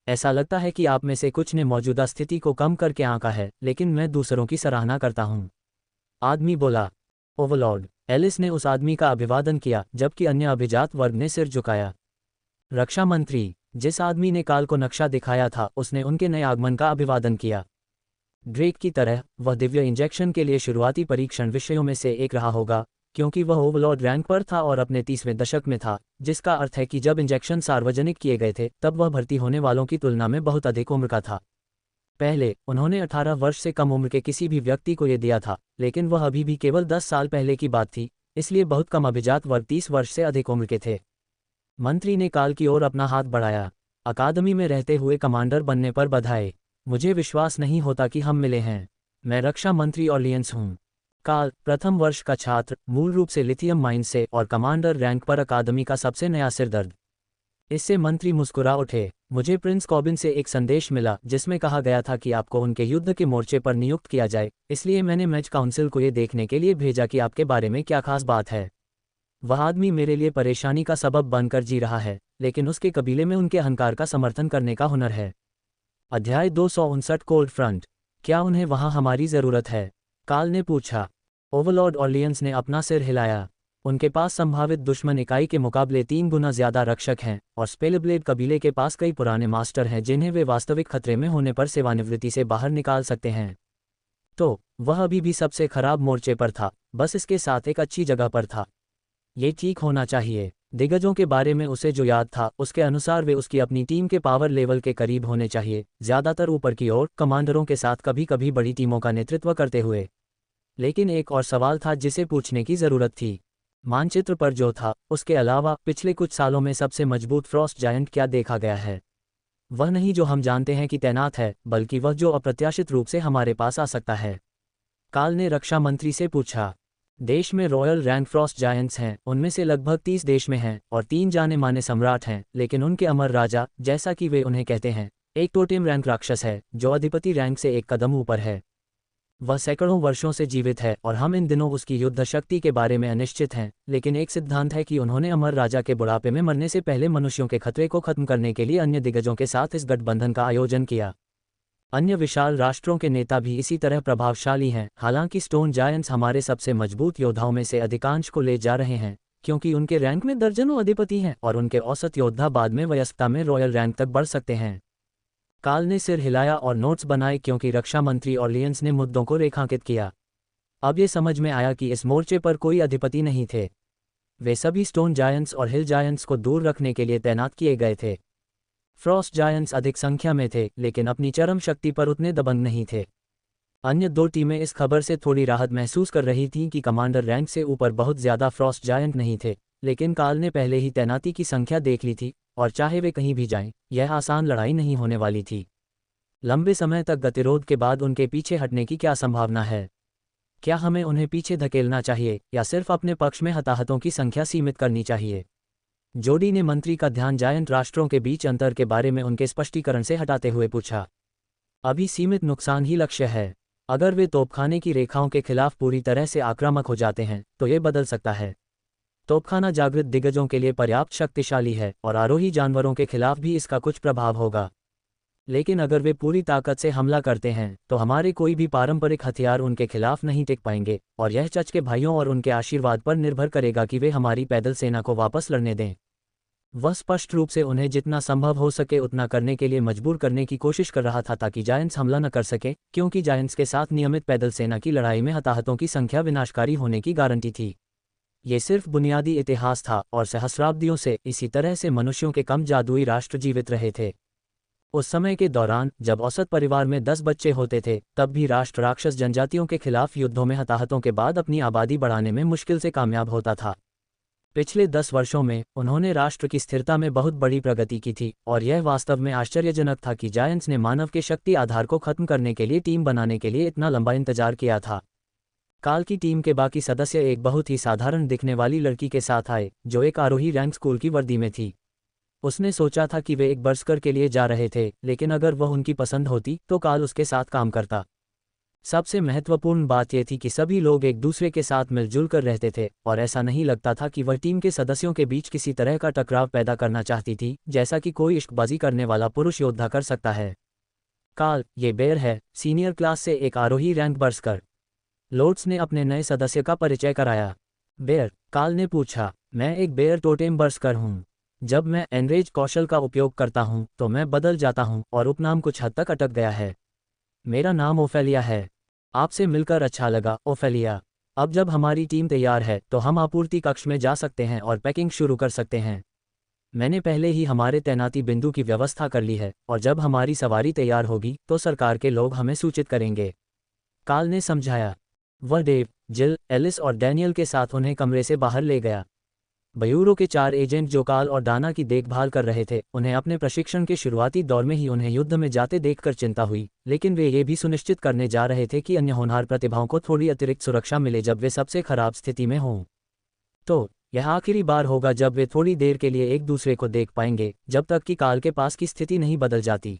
ऐसा लगता है कि आप में से कुछ ने मौजूदा स्थिति को कम करके आंका है, लेकिन मैं दूसरों की सराहना करता हूं। आदमी बोला। ओवरलॉर्ड। एलिस ने उस आदमी का अभिवादन किया, जबकि अन्य अभिजात वर्ग ने सिर झुकाया। रक्षा मंत्री। जिस आदमी ने काल को नक्शा दिखाया था उसने उनके नए आगमन का अभिवादन किया। ड्रेक की तरह वह दिव्य इंजेक्शन के लिए शुरुआती परीक्षण विषयों में से एक रहा होगा, क्योंकि वह ओवरलॉर्ड रैंक पर था और अपने 30वें दशक में था, जिसका अर्थ है कि जब इंजेक्शन सार्वजनिक किए गए थे तब वह भर्ती होने वालों की तुलना में बहुत अधिक उम्र का था। पहले उन्होंने 18 वर्ष से कम उम्र के किसी भी व्यक्ति को ये दिया था, लेकिन वह अभी भी केवल 10 साल पहले की बात थी, इसलिए बहुत कम अभिजात वर्ग 30 वर्ष से अधिक उम्र के थे। मंत्री ने काल की ओर अपना हाथ बढ़ाया। अकादमी में रहते हुए कमांडर बनने पर बधाई। मुझे विश्वास नहीं होता कि हम मिले हैं। मैं रक्षा मंत्री ऑलियंस हूँ। काल, प्रथम वर्ष का छात्र, मूल रूप से लिथियम माइन से और कमांडर रैंक पर अकादमी का सबसे नया सिरदर्द। इससे मंत्री मुस्कुरा उठे। मुझे प्रिंस कॉबिन से एक संदेश मिला जिसमें कहा गया था कि आपको उनके युद्ध के मोर्चे पर नियुक्त किया जाए, इसलिए मैंने मैच काउंसिल को ये देखने के लिए भेजा कि आपके बारे में क्या खास बात है। वह आदमी मेरे लिए परेशानी का सबब बनकर जी रहा है, लेकिन उसके कबीले में उनके अहंकार का समर्थन करने का हुनर है। अध्याय 259 कोल्ड फ्रंट। क्या उन्हें वहां हमारी जरूरत है? काल ने पूछा। ओवरलॉर्ड ऑलियंस ने अपना सिर हिलाया। उनके पास संभावित दुश्मन इकाई के मुकाबले 3 गुना ज्यादा रक्षक हैं, और स्पेलब्लेड कबीले के पास कई पुराने मास्टर हैं जिन्हें वे वास्तविक खतरे में होने पर सेवानिवृत्ति से बाहर निकाल सकते हैं। तो वह अभी भी सबसे खराब मोर्चे पर था, बस इसके साथ एक अच्छी जगह पर था। ये ठीक होना चाहिए। दिग्गजों के बारे में उसे जो याद था उसके अनुसार वे उसकी अपनी टीम के पावर लेवल के करीब होने चाहिए, ज्यादातर ऊपर की ओर, कमांडरों के साथ, कभी कभी बड़ी टीमों का नेतृत्व करते हुए। लेकिन एक और सवाल था जिसे पूछने की जरूरत थी। मानचित्र पर जो था, उसके अलावा पिछले कुछ सालों में सबसे मजबूत फ्रॉस्ट जायंट क्या देखा गया है? वह नहीं जो हम जानते हैं कि तैनात है, बल्कि वह जो अप्रत्याशित रूप से हमारे पास आ सकता है। काल ने रक्षा मंत्री से पूछा। देश में रॉयल रैंक फ्रॉस्ट जायंट्स हैं, उनमें से लगभग 30 देश में हैं, और 3 जाने माने सम्राट हैं, लेकिन उनके अमर राजा, जैसा कि वे उन्हें कहते हैं, एक टोटेम रैंक राक्षस है जो अधिपति रैंक से एक कदम ऊपर है। वह सैकड़ों वर्षों से जीवित है और हम इन दिनों उसकी युद्ध शक्ति के बारे में अनिश्चित हैं, लेकिन एक सिद्धांत है कि उन्होंने अमर राजा के बुढ़ापे में मरने से पहले मनुष्यों के खतरे को खत्म करने के लिए अन्य दिग्गजों के साथ इस गठबंधन का आयोजन किया। अन्य विशाल राष्ट्रों के नेता भी इसी तरह प्रभावशाली हैं। हालांकि स्टोन जायंट्स हमारे सबसे मजबूत योद्धाओं में से अधिकांश को ले जा रहे हैं, क्योंकि उनके रैंक में दर्जनों अधिपति हैं और उनके औसत योद्धा बाद में वयस्कता में रॉयल रैंक तक बढ़ सकते हैं। काल ने सिर हिलाया और नोट्स बनाए, क्योंकि रक्षा मंत्री ऑलियंस ने मुद्दों को रेखांकित किया। अब ये समझ में आया कि इस मोर्चे पर कोई अधिपति नहीं थे। वे सभी स्टोन जायंट्स और हिल जायंट्स को दूर रखने के लिए तैनात किए गए थे। फ्रॉस्ट जायंट्स अधिक संख्या में थे, लेकिन अपनी चरम शक्ति पर उतने दबंग नहीं थे। अन्य 2 टीमें इस खबर से थोड़ी राहत महसूस कर रही थीं कि कमांडर रैंक से ऊपर बहुत ज्यादा फ्रॉस्ट जायंट नहीं थे, लेकिन काल ने पहले ही तैनाती की संख्या देख ली थी, और चाहे वे कहीं भी जाएं, यह आसान लड़ाई नहीं होने वाली थी। लंबे समय तक गतिरोध के बाद उनके पीछे हटने की क्या संभावना है? क्या हमें उन्हें पीछे धकेलना चाहिए या सिर्फ अपने पक्ष में हताहतों की संख्या सीमित करनी चाहिए? जोडी ने मंत्री का ध्यान जायंट राष्ट्रों के बीच अंतर के बारे में उनके स्पष्टीकरण से हटाते हुए पूछा। अभी सीमित नुकसान ही लक्ष्य है। अगर वे तोपखाने की रेखाओं के खिलाफ पूरी तरह से आक्रामक हो जाते हैं तो ये बदल सकता है। तोपखाना जागृत दिग्गजों के लिए पर्याप्त शक्तिशाली है और आरोही जानवरों के खिलाफ भी इसका कुछ प्रभाव होगा। लेकिन अगर वे पूरी ताकत से हमला करते हैं तो हमारे कोई भी पारंपरिक हथियार उनके खिलाफ नहीं टिक पाएंगे, और यह चच के भाइयों और उनके आशीर्वाद पर निर्भर करेगा कि वे हमारी पैदल सेना को वापस लड़ने दें। वह स्पष्ट रूप से उन्हें जितना संभव हो सके उतना करने के लिए मजबूर करने की कोशिश कर रहा था ताकि जायंट्स हमला न कर सके, क्योंकि जायंट्स के साथ नियमित पैदल सेना की लड़ाई में हताहतों की संख्या विनाशकारी होने की गारंटी थी। ये सिर्फ बुनियादी इतिहास था, और सहस्राब्दियों से इसी तरह से मनुष्यों के कम जादुई राष्ट्र जीवित रहे थे। उस समय के दौरान जब औसत परिवार में 10 बच्चे होते थे, तब भी राष्ट्र राक्षस जनजातियों के खिलाफ युद्धों में हताहतों के बाद अपनी आबादी बढ़ाने में मुश्किल से कामयाब होता था। पिछले 10 वर्षों में उन्होंने राष्ट्र की स्थिरता में बहुत बड़ी प्रगति की थी, और यह वास्तव में आश्चर्यजनक था कि जायंट्स ने मानव के शक्ति आधार को खत्म करने के लिए टीम बनाने के लिए इतना लंबा इंतजार किया था। काल की टीम के बाकी सदस्य एक बहुत ही साधारण दिखने वाली लड़की के साथ आए, जो एक आरोही रैंक स्कूल की वर्दी में थी। उसने सोचा था कि वे एक बर्स्कर के लिए जा रहे थे, लेकिन अगर वह उनकी पसंद होती तो काल उसके साथ काम करता। सबसे महत्वपूर्ण बात यह थी कि सभी लोग एक दूसरे के साथ मिलजुल कर रहते थे, और ऐसा नहीं लगता था कि वह टीम के सदस्यों के बीच किसी तरह का टकराव पैदा करना चाहती थी, जैसा कि कोई इश्कबाजी करने वाला पुरुष योद्धा कर सकता है। काल, ये बेयर है, सीनियर क्लास से एक आरोही रैंक बर्स्कर। लोड्स ने अपने नए सदस्य का परिचय कराया। बेयर, काल ने पूछा। मैं एक बेयर टोटेम बर्स्कर हूँ। जब मैं एनरेज कौशल का उपयोग करता हूँ तो मैं बदल जाता हूँ, और उपनाम कुछ हद तक अटक गया है। मेरा नाम ओफेलिया है। आपसे मिलकर अच्छा लगा, ओफेलिया। अब जब हमारी टीम तैयार है तो हम आपूर्ति कक्ष में जा सकते हैं और पैकिंग शुरू कर सकते हैं। मैंने पहले ही हमारे तैनाती बिंदु की व्यवस्था कर ली है, और जब हमारी सवारी तैयार होगी तो सरकार के लोग हमें सूचित करेंगे। काल ने समझाया। वह डेव, जिल, एलिस और डैनियल के साथ उन्हें कमरे से बाहर ले गया। बयूरो के 4 एजेंट जो काल और डाना की देखभाल कर रहे थे, उन्हें अपने प्रशिक्षण के शुरुआती दौर में ही उन्हें युद्ध में जाते देखकर चिंता हुई, लेकिन वे ये भी सुनिश्चित करने जा रहे थे कि अन्य होनहार प्रतिभाओं को थोड़ी अतिरिक्त सुरक्षा मिले जब वे सबसे खराब स्थिति में हों। तो यह आखिरी बार होगा जब वे थोड़ी देर के लिए एक दूसरे को देख पाएंगे, जब तक कि काल के पास की स्थिति नहीं बदल जाती।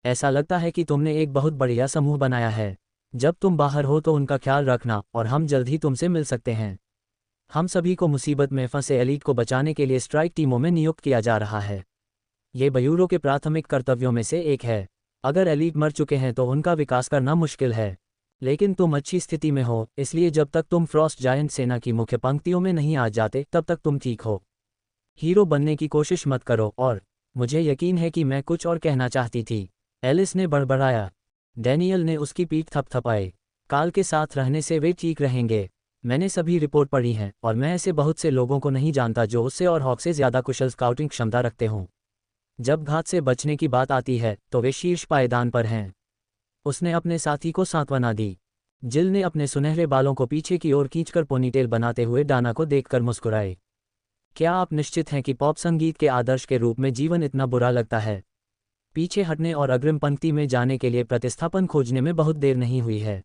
ऐसा लगता है कि तुमने एक बहुत बढ़िया समूह बनाया है। जब तुम बाहर हो तो उनका ख्याल रखना और हम जल्द ही तुमसे मिल सकते हैं। हम सभी को मुसीबत में फंसे एलीट को बचाने के लिए स्ट्राइक टीमों में नियुक्त किया जा रहा है। ये बयूरो के प्राथमिक कर्तव्यों में से एक है। अगर एलीट मर चुके हैं तो उनका विकास करना मुश्किल है, लेकिन तुम अच्छी स्थिति में हो, इसलिए जब तक तुम फ्रॉस्ट जायंट सेना की मुख्य पंक्तियों में नहीं आ जाते तब तक तुम ठीक हो। हीरो बनने की कोशिश मत करो। और मुझे यकीन है कि मैं कुछ और कहना चाहती थी, एलिस ने बड़बड़ाया। डैनियल ने उसकी पीठ थपथपाई। काल के साथ रहने से वे ठीक रहेंगे। मैंने सभी रिपोर्ट पढ़ी हैं और मैं ऐसे बहुत से लोगों को नहीं जानता जो उससे और हॉक से ज़्यादा कुशल स्काउटिंग क्षमता रखते हों। जब घात से बचने की बात आती है तो वे शीर्ष पायदान पर हैं। उसने अपने साथी को सांत्वना दी। जिल ने अपने सुनहरे बालों को पीछे की ओर खींचकर पोनीटेल बनाते हुए डाना को देखकर मुस्कुराए। क्या आप निश्चित हैं कि पॉप संगीत के आदर्श के रूप में जीवन इतना बुरा लगता है? पीछे हटने और अग्रिम पंक्ति में जाने के लिए प्रतिस्थापन खोजने में बहुत देर नहीं हुई है।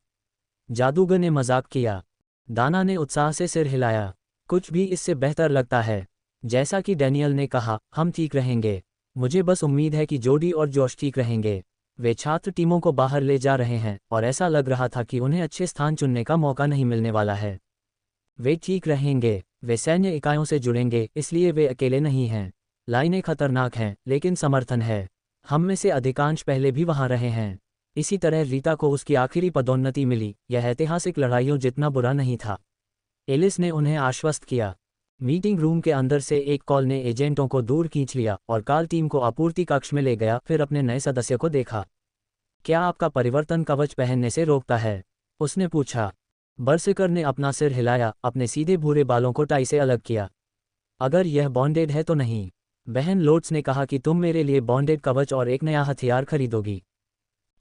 जादूगर ने मजाक किया। डाना ने उत्साह से सिर हिलाया। कुछ भी इससे बेहतर लगता है। जैसा कि डैनियल ने कहा, हम ठीक रहेंगे। मुझे बस उम्मीद है कि जोडी और जॉश ठीक रहेंगे। वे छात्र टीमों को बाहर ले जा रहे हैं और ऐसा लग रहा था कि उन्हें अच्छे स्थान चुनने का मौका नहीं मिलने वाला है। वे ठीक रहेंगे। वे सैन्य इकाइयों से जुड़ेंगे, इसलिए वे अकेले नहीं हैं। लाइनें खतरनाक हैं, लेकिन समर्थन है। हम में से अधिकांश पहले भी वहां रहे हैं। इसी तरह रीता को उसकी आखिरी पदोन्नति मिली। यह ऐतिहासिक लड़ाइयों जितना बुरा नहीं था। एलिस ने उन्हें आश्वस्त किया। मीटिंग रूम के अंदर से एक कॉल ने एजेंटों को दूर खींच लिया और काल टीम को आपूर्ति कक्ष में ले गया। फिर अपने नए सदस्य को देखा। क्या आपका परिवर्तन कवच पहनने से रोकता है? उसने पूछा। बर्सिकर ने अपना सिर हिलाया, अपने सीधे भूरे बालों को टाई से अलग किया। अगर यह बॉन्डेड है तो नहीं। बहन लोट्स ने कहा कि तुम मेरे लिए बॉन्डेड कवच और एक नया हथियार खरीदोगी।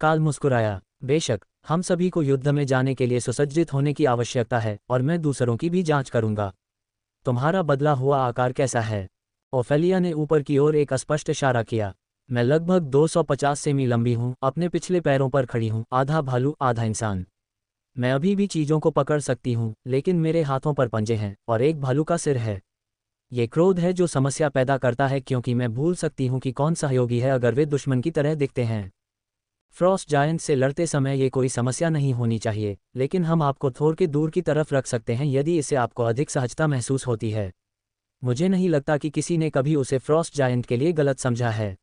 काल मुस्कुराया। बेशक, हम सभी को युद्ध में जाने के लिए सुसज्जित होने की आवश्यकता है और मैं दूसरों की भी जांच करूंगा। तुम्हारा बदला हुआ आकार कैसा है? ओफेलिया ने ऊपर की ओर एक अस्पष्ट इशारा किया। मैं लगभग 250 सेमी लंबी हूं, अपने पिछले पैरों पर खड़ी हूं, आधा भालू आधा इंसान। मैं अभी भी चीजों को पकड़ सकती हूं, लेकिन मेरे हाथों पर पंजे हैं और एक भालू का सिर है। ये क्रोध है जो समस्या पैदा करता है, क्योंकि मैं भूल सकती हूं कि कौन सहयोगी है अगर वे दुश्मन की तरह दिखते हैं। फ्रॉस्ट जायंट से लड़ते समय ये कोई समस्या नहीं होनी चाहिए, लेकिन हम आपको थोर के दूर की तरफ रख सकते हैं यदि इससे आपको अधिक सहजता महसूस होती है। मुझे नहीं लगता कि किसी ने कभी उसे फ्रॉस्ट जायंट के लिए गलत समझा है।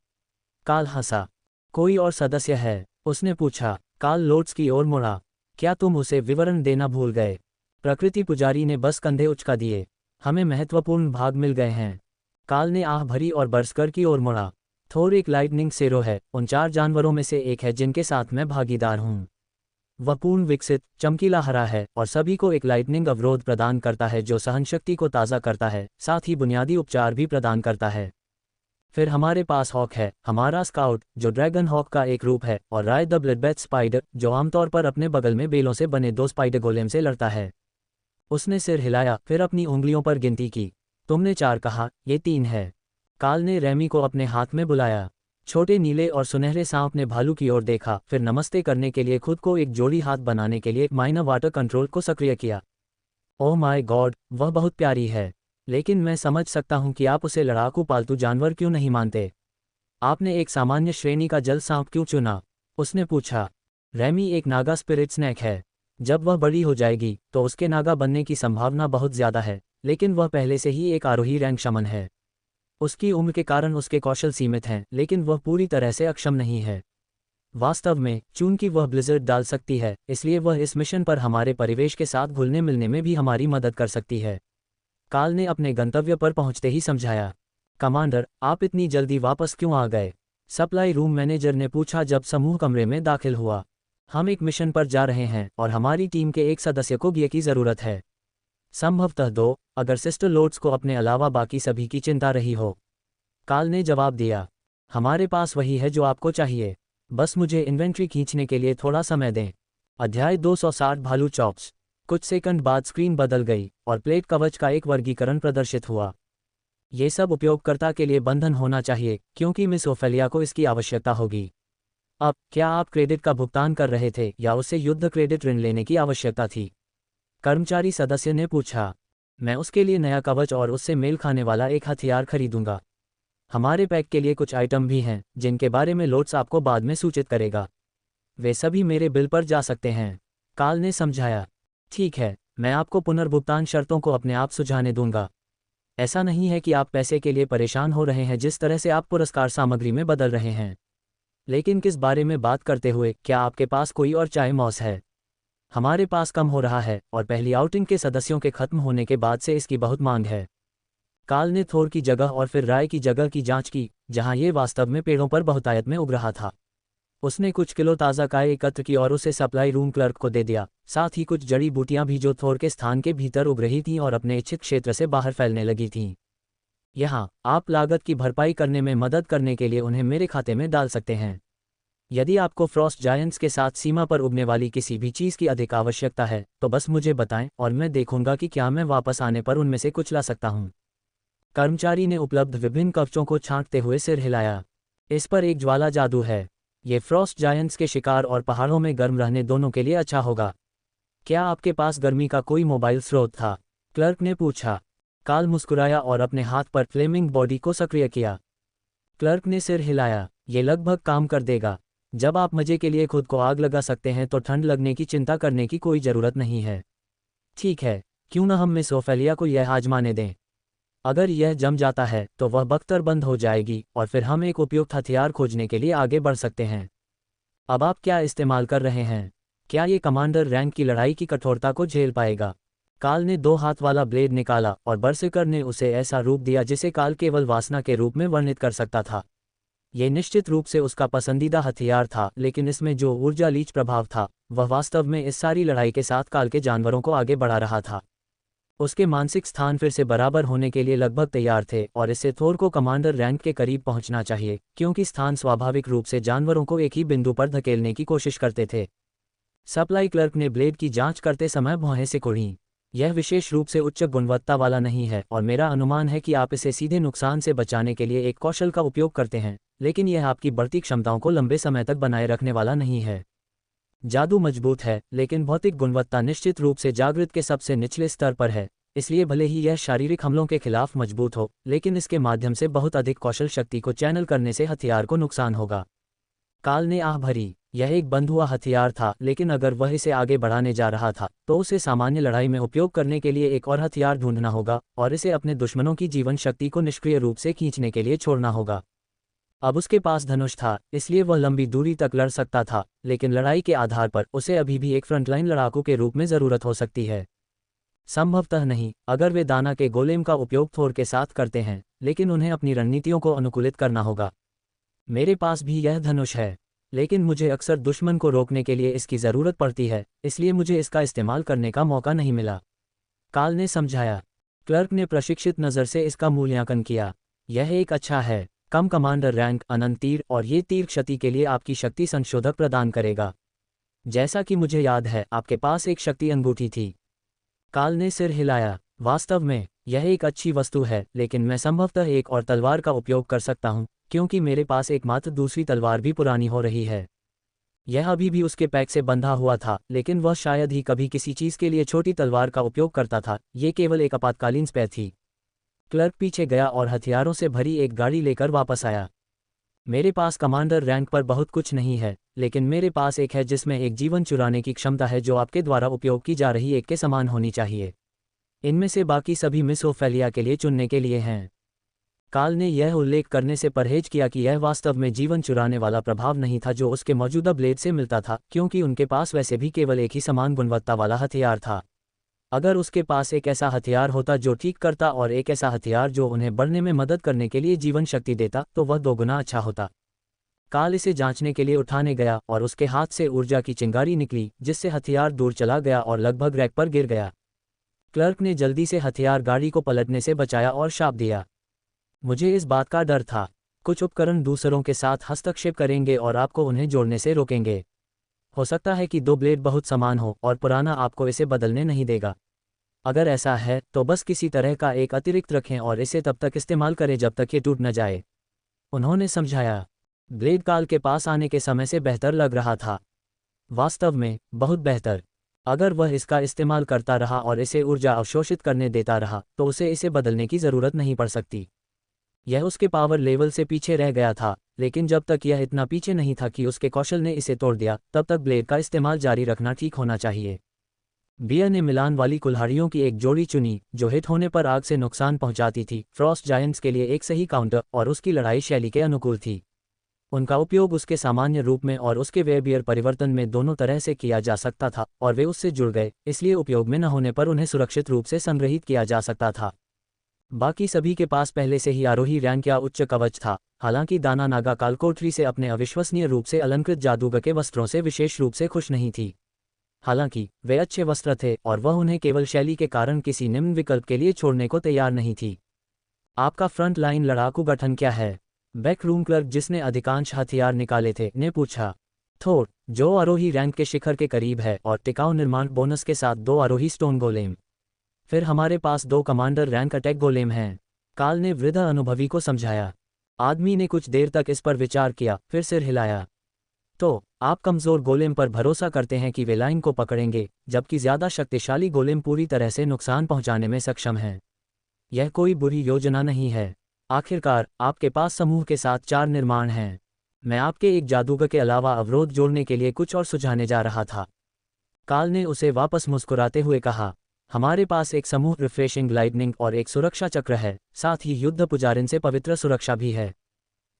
काल हंसा। कोई और सदस्य है? उसने पूछा। काल लोट्स की ओर मुड़ा। क्या तुम उसे विवरण देना भूल गए? प्रकृति पुजारी ने बस कंधे उचका दिए। हमें महत्वपूर्ण भाग मिल गए हैं। काल ने आह भरी और बर्सकर की ओर मुड़ा। थोर एक लाइटनिंग सेरो है, उन 4 जानवरों में से एक है जिनके साथ मैं भागीदार हूँ। वह पूर्ण विकसित, चमकीला हरा है और सभी को एक लाइटनिंग अवरोध प्रदान करता है जो सहनशक्ति को ताज़ा करता है, साथ ही बुनियादी उपचार भी प्रदान करता है। फिर हमारे पास हॉक है, हमारा स्काउट, जो ड्रैगन हॉक का एक रूप है, और राय द ब्लडबैथ स्पाइडर, जो आमतौर पर अपने बगल में बेलों से बने 2 स्पाइडर गोलेम से लड़ता है। उसने सिर हिलाया, फिर अपनी उंगलियों पर गिनती की। तुमने 4 कहा, ये 3 है। काल ने रैमी को अपने हाथ में बुलाया। छोटे नीले और सुनहरे सांप ने भालू की ओर देखा, फिर नमस्ते करने के लिए खुद को एक जोड़ी हाथ बनाने के लिए माइनर वाटर कंट्रोल को सक्रिय किया। ओह माय गॉड, वह बहुत प्यारी है, लेकिन मैं समझ सकता हूं कि आप उसे लड़ाकू पालतू जानवर क्यों नहीं मानते। आपने एक सामान्य श्रेणी का जल सांप क्यों चुना? उसने पूछा। रैमी एक नागा स्पिरिट स्नैक है। जब वह बड़ी हो जाएगी तो उसके नागा बनने की संभावना बहुत ज़्यादा है, लेकिन वह पहले से ही एक आरोही रैंक शमन है। उसकी उम्र के कारण उसके कौशल सीमित हैं, लेकिन वह पूरी तरह से अक्षम नहीं है। वास्तव में, चूंकि वह ब्लिजर्ड डाल सकती है, इसलिए वह इस मिशन पर हमारे परिवेश के साथ घुलने मिलने में भी हमारी मदद कर सकती है। काल ने अपने गंतव्य पर पहुंचते ही समझाया। कमांडर, आप इतनी जल्दी वापस क्यों आ गए? सप्लाई रूम मैनेजर ने पूछा जब समूह कमरे में दाखिल हुआ। हम एक मिशन पर जा रहे हैं और हमारी टीम के एक सदस्य को गियर की ज़रूरत है। संभवतः 2, अगर सिस्टर लोड्स को अपने अलावा बाकी सभी की चिंता रही हो। काल ने जवाब दिया। हमारे पास वही है जो आपको चाहिए। बस मुझे इन्वेंट्री खींचने के लिए थोड़ा समय दें। अध्याय 260 भालू चॉप्स। कुछ सेकंड बाद स्क्रीन बदल गई और प्लेट कवच का एक वर्गीकरण प्रदर्शित हुआ। ये सब उपयोगकर्ता के लिए बंधन होना चाहिए क्योंकि मिस ओफेलिया को इसकी आवश्यकता होगी। अब क्या आप क्रेडिट का भुगतान कर रहे थे या उसे युद्ध क्रेडिट ऋण लेने की आवश्यकता थी? कर्मचारी सदस्य ने पूछा। मैं उसके लिए नया कवच और उससे मेल खाने वाला एक हथियार खरीदूंगा। हमारे पैक के लिए कुछ आइटम भी हैं जिनके बारे में लोट्स आपको बाद में सूचित करेगा। वे सभी मेरे बिल पर जा सकते हैं, काल ने समझाया। ठीक है, मैं आपको पुनर्भुगतान शर्तों को अपने आप सुझाने दूंगा। ऐसा नहीं है कि आप पैसे के लिए परेशान हो रहे हैं जिस तरह से आप पुरस्कार सामग्री में बदल रहे हैं। लेकिन किस बारे में बात करते हुए, क्या आपके पास कोई और चाय मौस है? हमारे पास कम हो रहा है और पहली आउटिंग के सदस्यों के खत्म होने के बाद से इसकी बहुत मांग है। काल ने थोर की जगह और फिर राय की जगह की जांच की जहां ये वास्तव में पेड़ों पर बहुतायत में उग रहा था। उसने कुछ किलो ताज़ा काय एकत्र की और उसे सप्लाई रूम क्लर्क को दे दिया, साथ ही कुछ जड़ी बूटियां भी जो थोर के स्थान के भीतर उग रही थीं और अपने इच्छित क्षेत्र से बाहर फैलने लगी थीं। यहाँ आप लागत की भरपाई करने में मदद करने के लिए उन्हें मेरे खाते में डाल सकते हैं। यदि आपको फ्रॉस्ट जायंट्स के साथ सीमा पर उगने वाली किसी भी चीज़ की अधिक आवश्यकता है तो बस मुझे बताएं और मैं देखूंगा कि क्या मैं वापस आने पर उनमें से कुछ ला सकता हूं। कर्मचारी ने उपलब्ध विभिन्न कवचों को छांटते हुए सिर हिलाया। इस पर एक ज्वाला जादू है। ये फ्रॉस्ट जायंट्स के शिकार और पहाड़ों में गर्म रहने दोनों के लिए अच्छा होगा। क्या आपके पास गर्मी का कोई मोबाइल स्रोत था? क्लर्क ने पूछा। काल मुस्कुराया और अपने हाथ पर फ्लेमिंग बॉडी को सक्रिय किया। क्लर्क ने सिर हिलाया। ये लगभग काम कर देगा। जब आप मजे के लिए खुद को आग लगा सकते हैं तो ठंड लगने की चिंता करने की कोई ज़रूरत नहीं है। ठीक है, क्यों न हम मिस ओफेलिया को यह आजमाने दें। अगर यह जम जाता है तो वह बख्तरबंद हो जाएगी और फिर हम एक उपयुक्त हथियार खोजने के लिए आगे बढ़ सकते हैं। अब आप क्या इस्तेमाल कर रहे हैं? क्या ये कमांडर रैंक की लड़ाई की कठोरता को झेल पाएगा? काल ने 2 हाथ वाला ब्लेड निकाला और बरसिकर ने उसे ऐसा रूप दिया जिसे काल केवल वासना के रूप में वर्णित कर सकता था। ये निश्चित रूप से उसका पसंदीदा हथियार था, लेकिन इसमें जो ऊर्जा लीच प्रभाव था वह वास्तव में इस सारी लड़ाई के साथ काल के जानवरों को आगे बढ़ा रहा था। उसके मानसिक स्थान फिर से बराबर होने के लिए लगभग तैयार थे और इससे थोर को कमांडर रैंक के करीब पहुंचना चाहिए क्योंकि स्थान स्वाभाविक रूप से जानवरों को एक ही बिंदु पर धकेलने की कोशिश करते थे। सप्लाई क्लर्क ने ब्लेड की जांच करते समय भौहें सिकुड़ीं। यह विशेष रूप से उच्च गुणवत्ता वाला नहीं है और मेरा अनुमान है कि आप इसे सीधे नुकसान से बचाने के लिए एक कौशल का उपयोग करते हैं, लेकिन यह आपकी बढ़ती क्षमताओं को लंबे समय तक बनाए रखने वाला नहीं है। जादू मजबूत है, लेकिन भौतिक गुणवत्ता निश्चित रूप से जागृत के सबसे निचले स्तर पर है, इसलिए भले ही यह शारीरिक हमलों के खिलाफ मजबूत हो, लेकिन इसके माध्यम से बहुत अधिक कौशल शक्ति को चैनल करने से हथियार को नुकसान होगा। काल ने आह भरी। यह एक बंद हुआ हथियार था, लेकिन अगर वह इसे आगे बढ़ाने जा रहा था तो उसे सामान्य लड़ाई में उपयोग करने के लिए एक और हथियार ढूंढना होगा और इसे अपने दुश्मनों की जीवन शक्ति को निष्क्रिय रूप से खींचने के लिए छोड़ना होगा। अब उसके पास धनुष था, इसलिए वह लंबी दूरी तक लड़ सकता था, लेकिन लड़ाई के आधार पर उसे अभी भी एक फ्रंटलाइन लड़ाकू के रूप में ज़रूरत हो सकती है। संभवतः नहीं, अगर वे दाना के गोलेम का उपयोग थोर के साथ करते हैं, लेकिन उन्हें अपनी रणनीतियों को अनुकूलित करना होगा। मेरे पास भी यह धनुष है, लेकिन मुझे अक्सर दुश्मन को रोकने के लिए इसकी ज़रूरत पड़ती है, इसलिए मुझे इसका इस्तेमाल करने का मौका नहीं मिला। काल ने समझाया। क्लर्क ने प्रशिक्षित नज़र से इसका मूल्यांकन किया। यह एक अच्छा है, कम कमांडर रैंक, अनंत तीर, और ये तीर क्षति के लिए आपकी शक्ति संशोधक प्रदान करेगा। जैसा कि मुझे याद है, आपके पास एक शक्ति अंगूठी थी। काल ने सिर हिलाया। वास्तव में यह एक अच्छी वस्तु है, लेकिन मैं संभवतः एक और तलवार का उपयोग कर सकता हूं, क्योंकि मेरे पास एकमात्र दूसरी तलवार भी पुरानी हो रही है। यह अभी भी उसके पैक से बंधा हुआ था, लेकिन वह शायद ही कभी किसी चीज़ के लिए छोटी तलवार का उपयोग करता था। ये केवल एक आपातकालीन स्पेयर थी। क्लर्क पीछे गया और हथियारों से भरी एक गाड़ी लेकर वापस आया। मेरे पास कमांडर रैंक पर बहुत कुछ नहीं है, लेकिन मेरे पास एक है जिसमें एक जीवन चुराने की क्षमता है जो आपके द्वारा उपयोग की जा रही एक के समान होनी चाहिए। इनमें से बाकी सभी मिस ओफेलिया के लिए चुनने के लिए हैं। काल ने यह उल्लेख करने से परहेज किया कि यह वास्तव में जीवन चुराने वाला प्रभाव नहीं था जो उसके मौजूदा ब्लेड से मिलता था, क्योंकि उनके पास वैसे भी केवल एक ही समान गुणवत्ता वाला हथियार था। अगर उसके पास एक ऐसा हथियार होता जो ठीक करता और एक ऐसा हथियार जो उन्हें बढ़ने में मदद करने के लिए जीवन शक्ति देता, तो वह दोगुना अच्छा होता। काल इसे जांचने के लिए उठाने गया और उसके हाथ से ऊर्जा की चिंगारी निकली, जिससे हथियार दूर चला गया और लगभग रैक पर गिर गया। क्लर्क ने जल्दी से हथियार गाड़ी को पलटने से बचाया और शाप दिया। मुझे इस बात का डर था। कुछ उपकरण दूसरों के साथ हस्तक्षेप करेंगे और आपको उन्हें जोड़ने से रोकेंगे। हो सकता है कि 2 ब्लेड बहुत समान हो और पुराना आपको इसे बदलने नहीं देगा। अगर ऐसा है तो बस किसी तरह का एक अतिरिक्त रखें और इसे तब तक इस्तेमाल करें जब तक ये टूट न जाए, उन्होंने समझाया। ब्लेड काल के पास आने के समय से बेहतर लग रहा था। वास्तव में बहुत बेहतर। अगर वह इसका इस्तेमाल करता रहा और इसे ऊर्जा अवशोषित करने देता रहा तो उसे इसे बदलने की ज़रूरत नहीं पड़ सकती। यह उसके पावर लेवल से पीछे रह गया था, लेकिन जब तक यह इतना पीछे नहीं था कि उसके कौशल ने इसे तोड़ दिया, तब तक ब्लेड का इस्तेमाल जारी रखना ठीक होना चाहिए। बियर ने मिलान वाली कुल्हाड़ियों की एक जोड़ी चुनी जो हिट होने पर आग से नुकसान पहुंचाती थी, फ्रॉस्ट जायंट्स के लिए एक सही काउंटर और उसकी लड़ाई शैली के अनुकूल थी। उनका उपयोग उसके सामान्य रूप में और उसके वेबियर परिवर्तन में दोनों तरह से किया जा सकता था और वे उससे जुड़ गए, इसलिए उपयोग में न होने पर उन्हें सुरक्षित रूप से संग्रहित किया जा सकता था। बाकी सभी के पास पहले से ही आरोही रैंक या उच्च कवच था। हालांकि दाना नागा कालकोठरी से अपने अविश्वसनीय रूप से अलंकृत जादूगर के वस्त्रों से विशेष रूप से खुश नहीं थी। हालांकि वे अच्छे वस्त्र थे और वह उन्हें केवल शैली के कारण किसी निम्न विकल्प के लिए छोड़ने को तैयार नहीं थी। आपका फ्रंट लाइन लड़ाकू गठन क्या है? बैकरूम क्लर्क, जिसने अधिकांश हथियार निकाले थे, ने पूछा। थोर, जो आरोही रैंक के शिखर के करीब है और टिकाऊ निर्माण बोनस के साथ 2 आरोही स्टोन गोलेम। फिर हमारे पास 2 कमांडर रैंक अटैक गोलेम हैं, काल ने वृद्ध अनुभवी को समझाया। आदमी ने कुछ देर तक इस पर विचार किया, फिर सिर हिलाया। तो आप कमज़ोर गोलेम पर भरोसा करते हैं कि वे लाइन को पकड़ेंगे, जबकि ज़्यादा शक्तिशाली गोलेम पूरी तरह से नुकसान पहुंचाने में सक्षम हैं। यह कोई बुरी योजना नहीं है। आखिरकार आपके पास समूह के साथ 4 निर्माण हैं। मैं आपके एक जादूगर के अलावा अवरोध जोड़ने के लिए कुछ और सुझाने जा रहा था। काल ने उसे वापस मुस्कुराते हुए कहा। हमारे पास एक समूह रिफ्रेशिंग लाइटनिंग और एक सुरक्षा चक्र है, साथ ही युद्ध पुजारिन से पवित्र सुरक्षा भी है।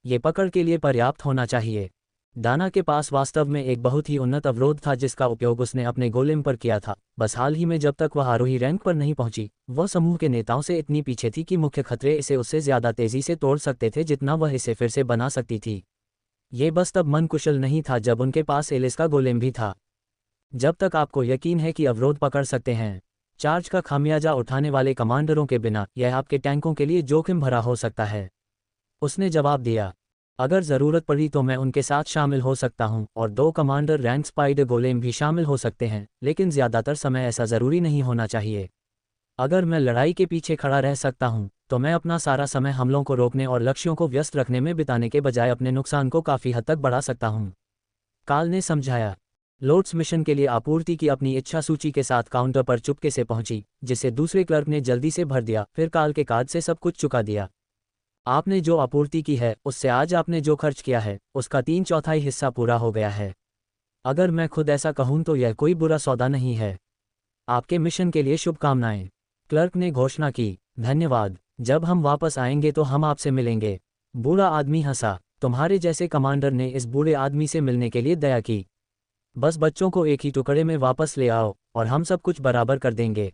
ये पकड़ के लिए पर्याप्त होना चाहिए। दाना के पास वास्तव में एक बहुत ही उन्नत अवरोध था जिसका उपयोग उसने अपने गोलेम पर किया था। बस हाल ही में जब तक वह आरोही रैंक पर नहीं पहुंची, वह समूह के नेताओं से इतनी पीछे थी कि मुख्य खतरे इसे उससे ज़्यादा तेज़ी से तोड़ सकते थे जितना वह इसे फिर से बना सकती थी। ये बस तब मन कुशल नहीं था जब उनके पास एलिस का गोलेम भी था। जब तक आपको यकीन है कि अवरोध पकड़ सकते हैं, चार्ज का खामियाजा उठाने वाले कमांडरों के बिना यह आपके टैंकों के लिए जोखिम भरा हो सकता है। उसने जवाब दिया। अगर ज़रूरत पड़ी तो मैं उनके साथ शामिल हो सकता हूं और 2 कमांडर रैंक स्पाइडर गोलेम भी शामिल हो सकते हैं, लेकिन ज़्यादातर समय ऐसा ज़रूरी नहीं होना चाहिए। अगर मैं लड़ाई के पीछे खड़ा रह सकता हूं, तो मैं अपना सारा समय हमलों को रोकने और लक्ष्यों को व्यस्त रखने में बिताने के बजाय अपने नुकसान को काफ़ी हद तक बढ़ा सकता हूं, काल ने समझाया। लोड्स मिशन के लिए आपूर्ति की अपनी इच्छा सूची के साथ काउंटर पर चुपके से पहुंची, जिसे दूसरे क्लर्क ने जल्दी से भर दिया, फिर काल के कार्ड से सब कुछ चुका दिया। आपने जो आपूर्ति की है उससे आज आपने जो खर्च किया है उसका 3/4 हिस्सा पूरा हो गया है। अगर मैं खुद ऐसा कहूं तो यह कोई बुरा सौदा नहीं है। आपके मिशन के लिए शुभकामनाएं, क्लर्क ने घोषणा की। धन्यवाद, जब हम वापस आएंगे तो हम आपसे मिलेंगे। बूढ़ा आदमी हंसा। तुम्हारे जैसे कमांडर ने इस बूढ़े आदमी से मिलने के लिए दया की। बस बच्चों को एक ही टुकड़े में वापस ले आओ और हम सब कुछ बराबर कर देंगे।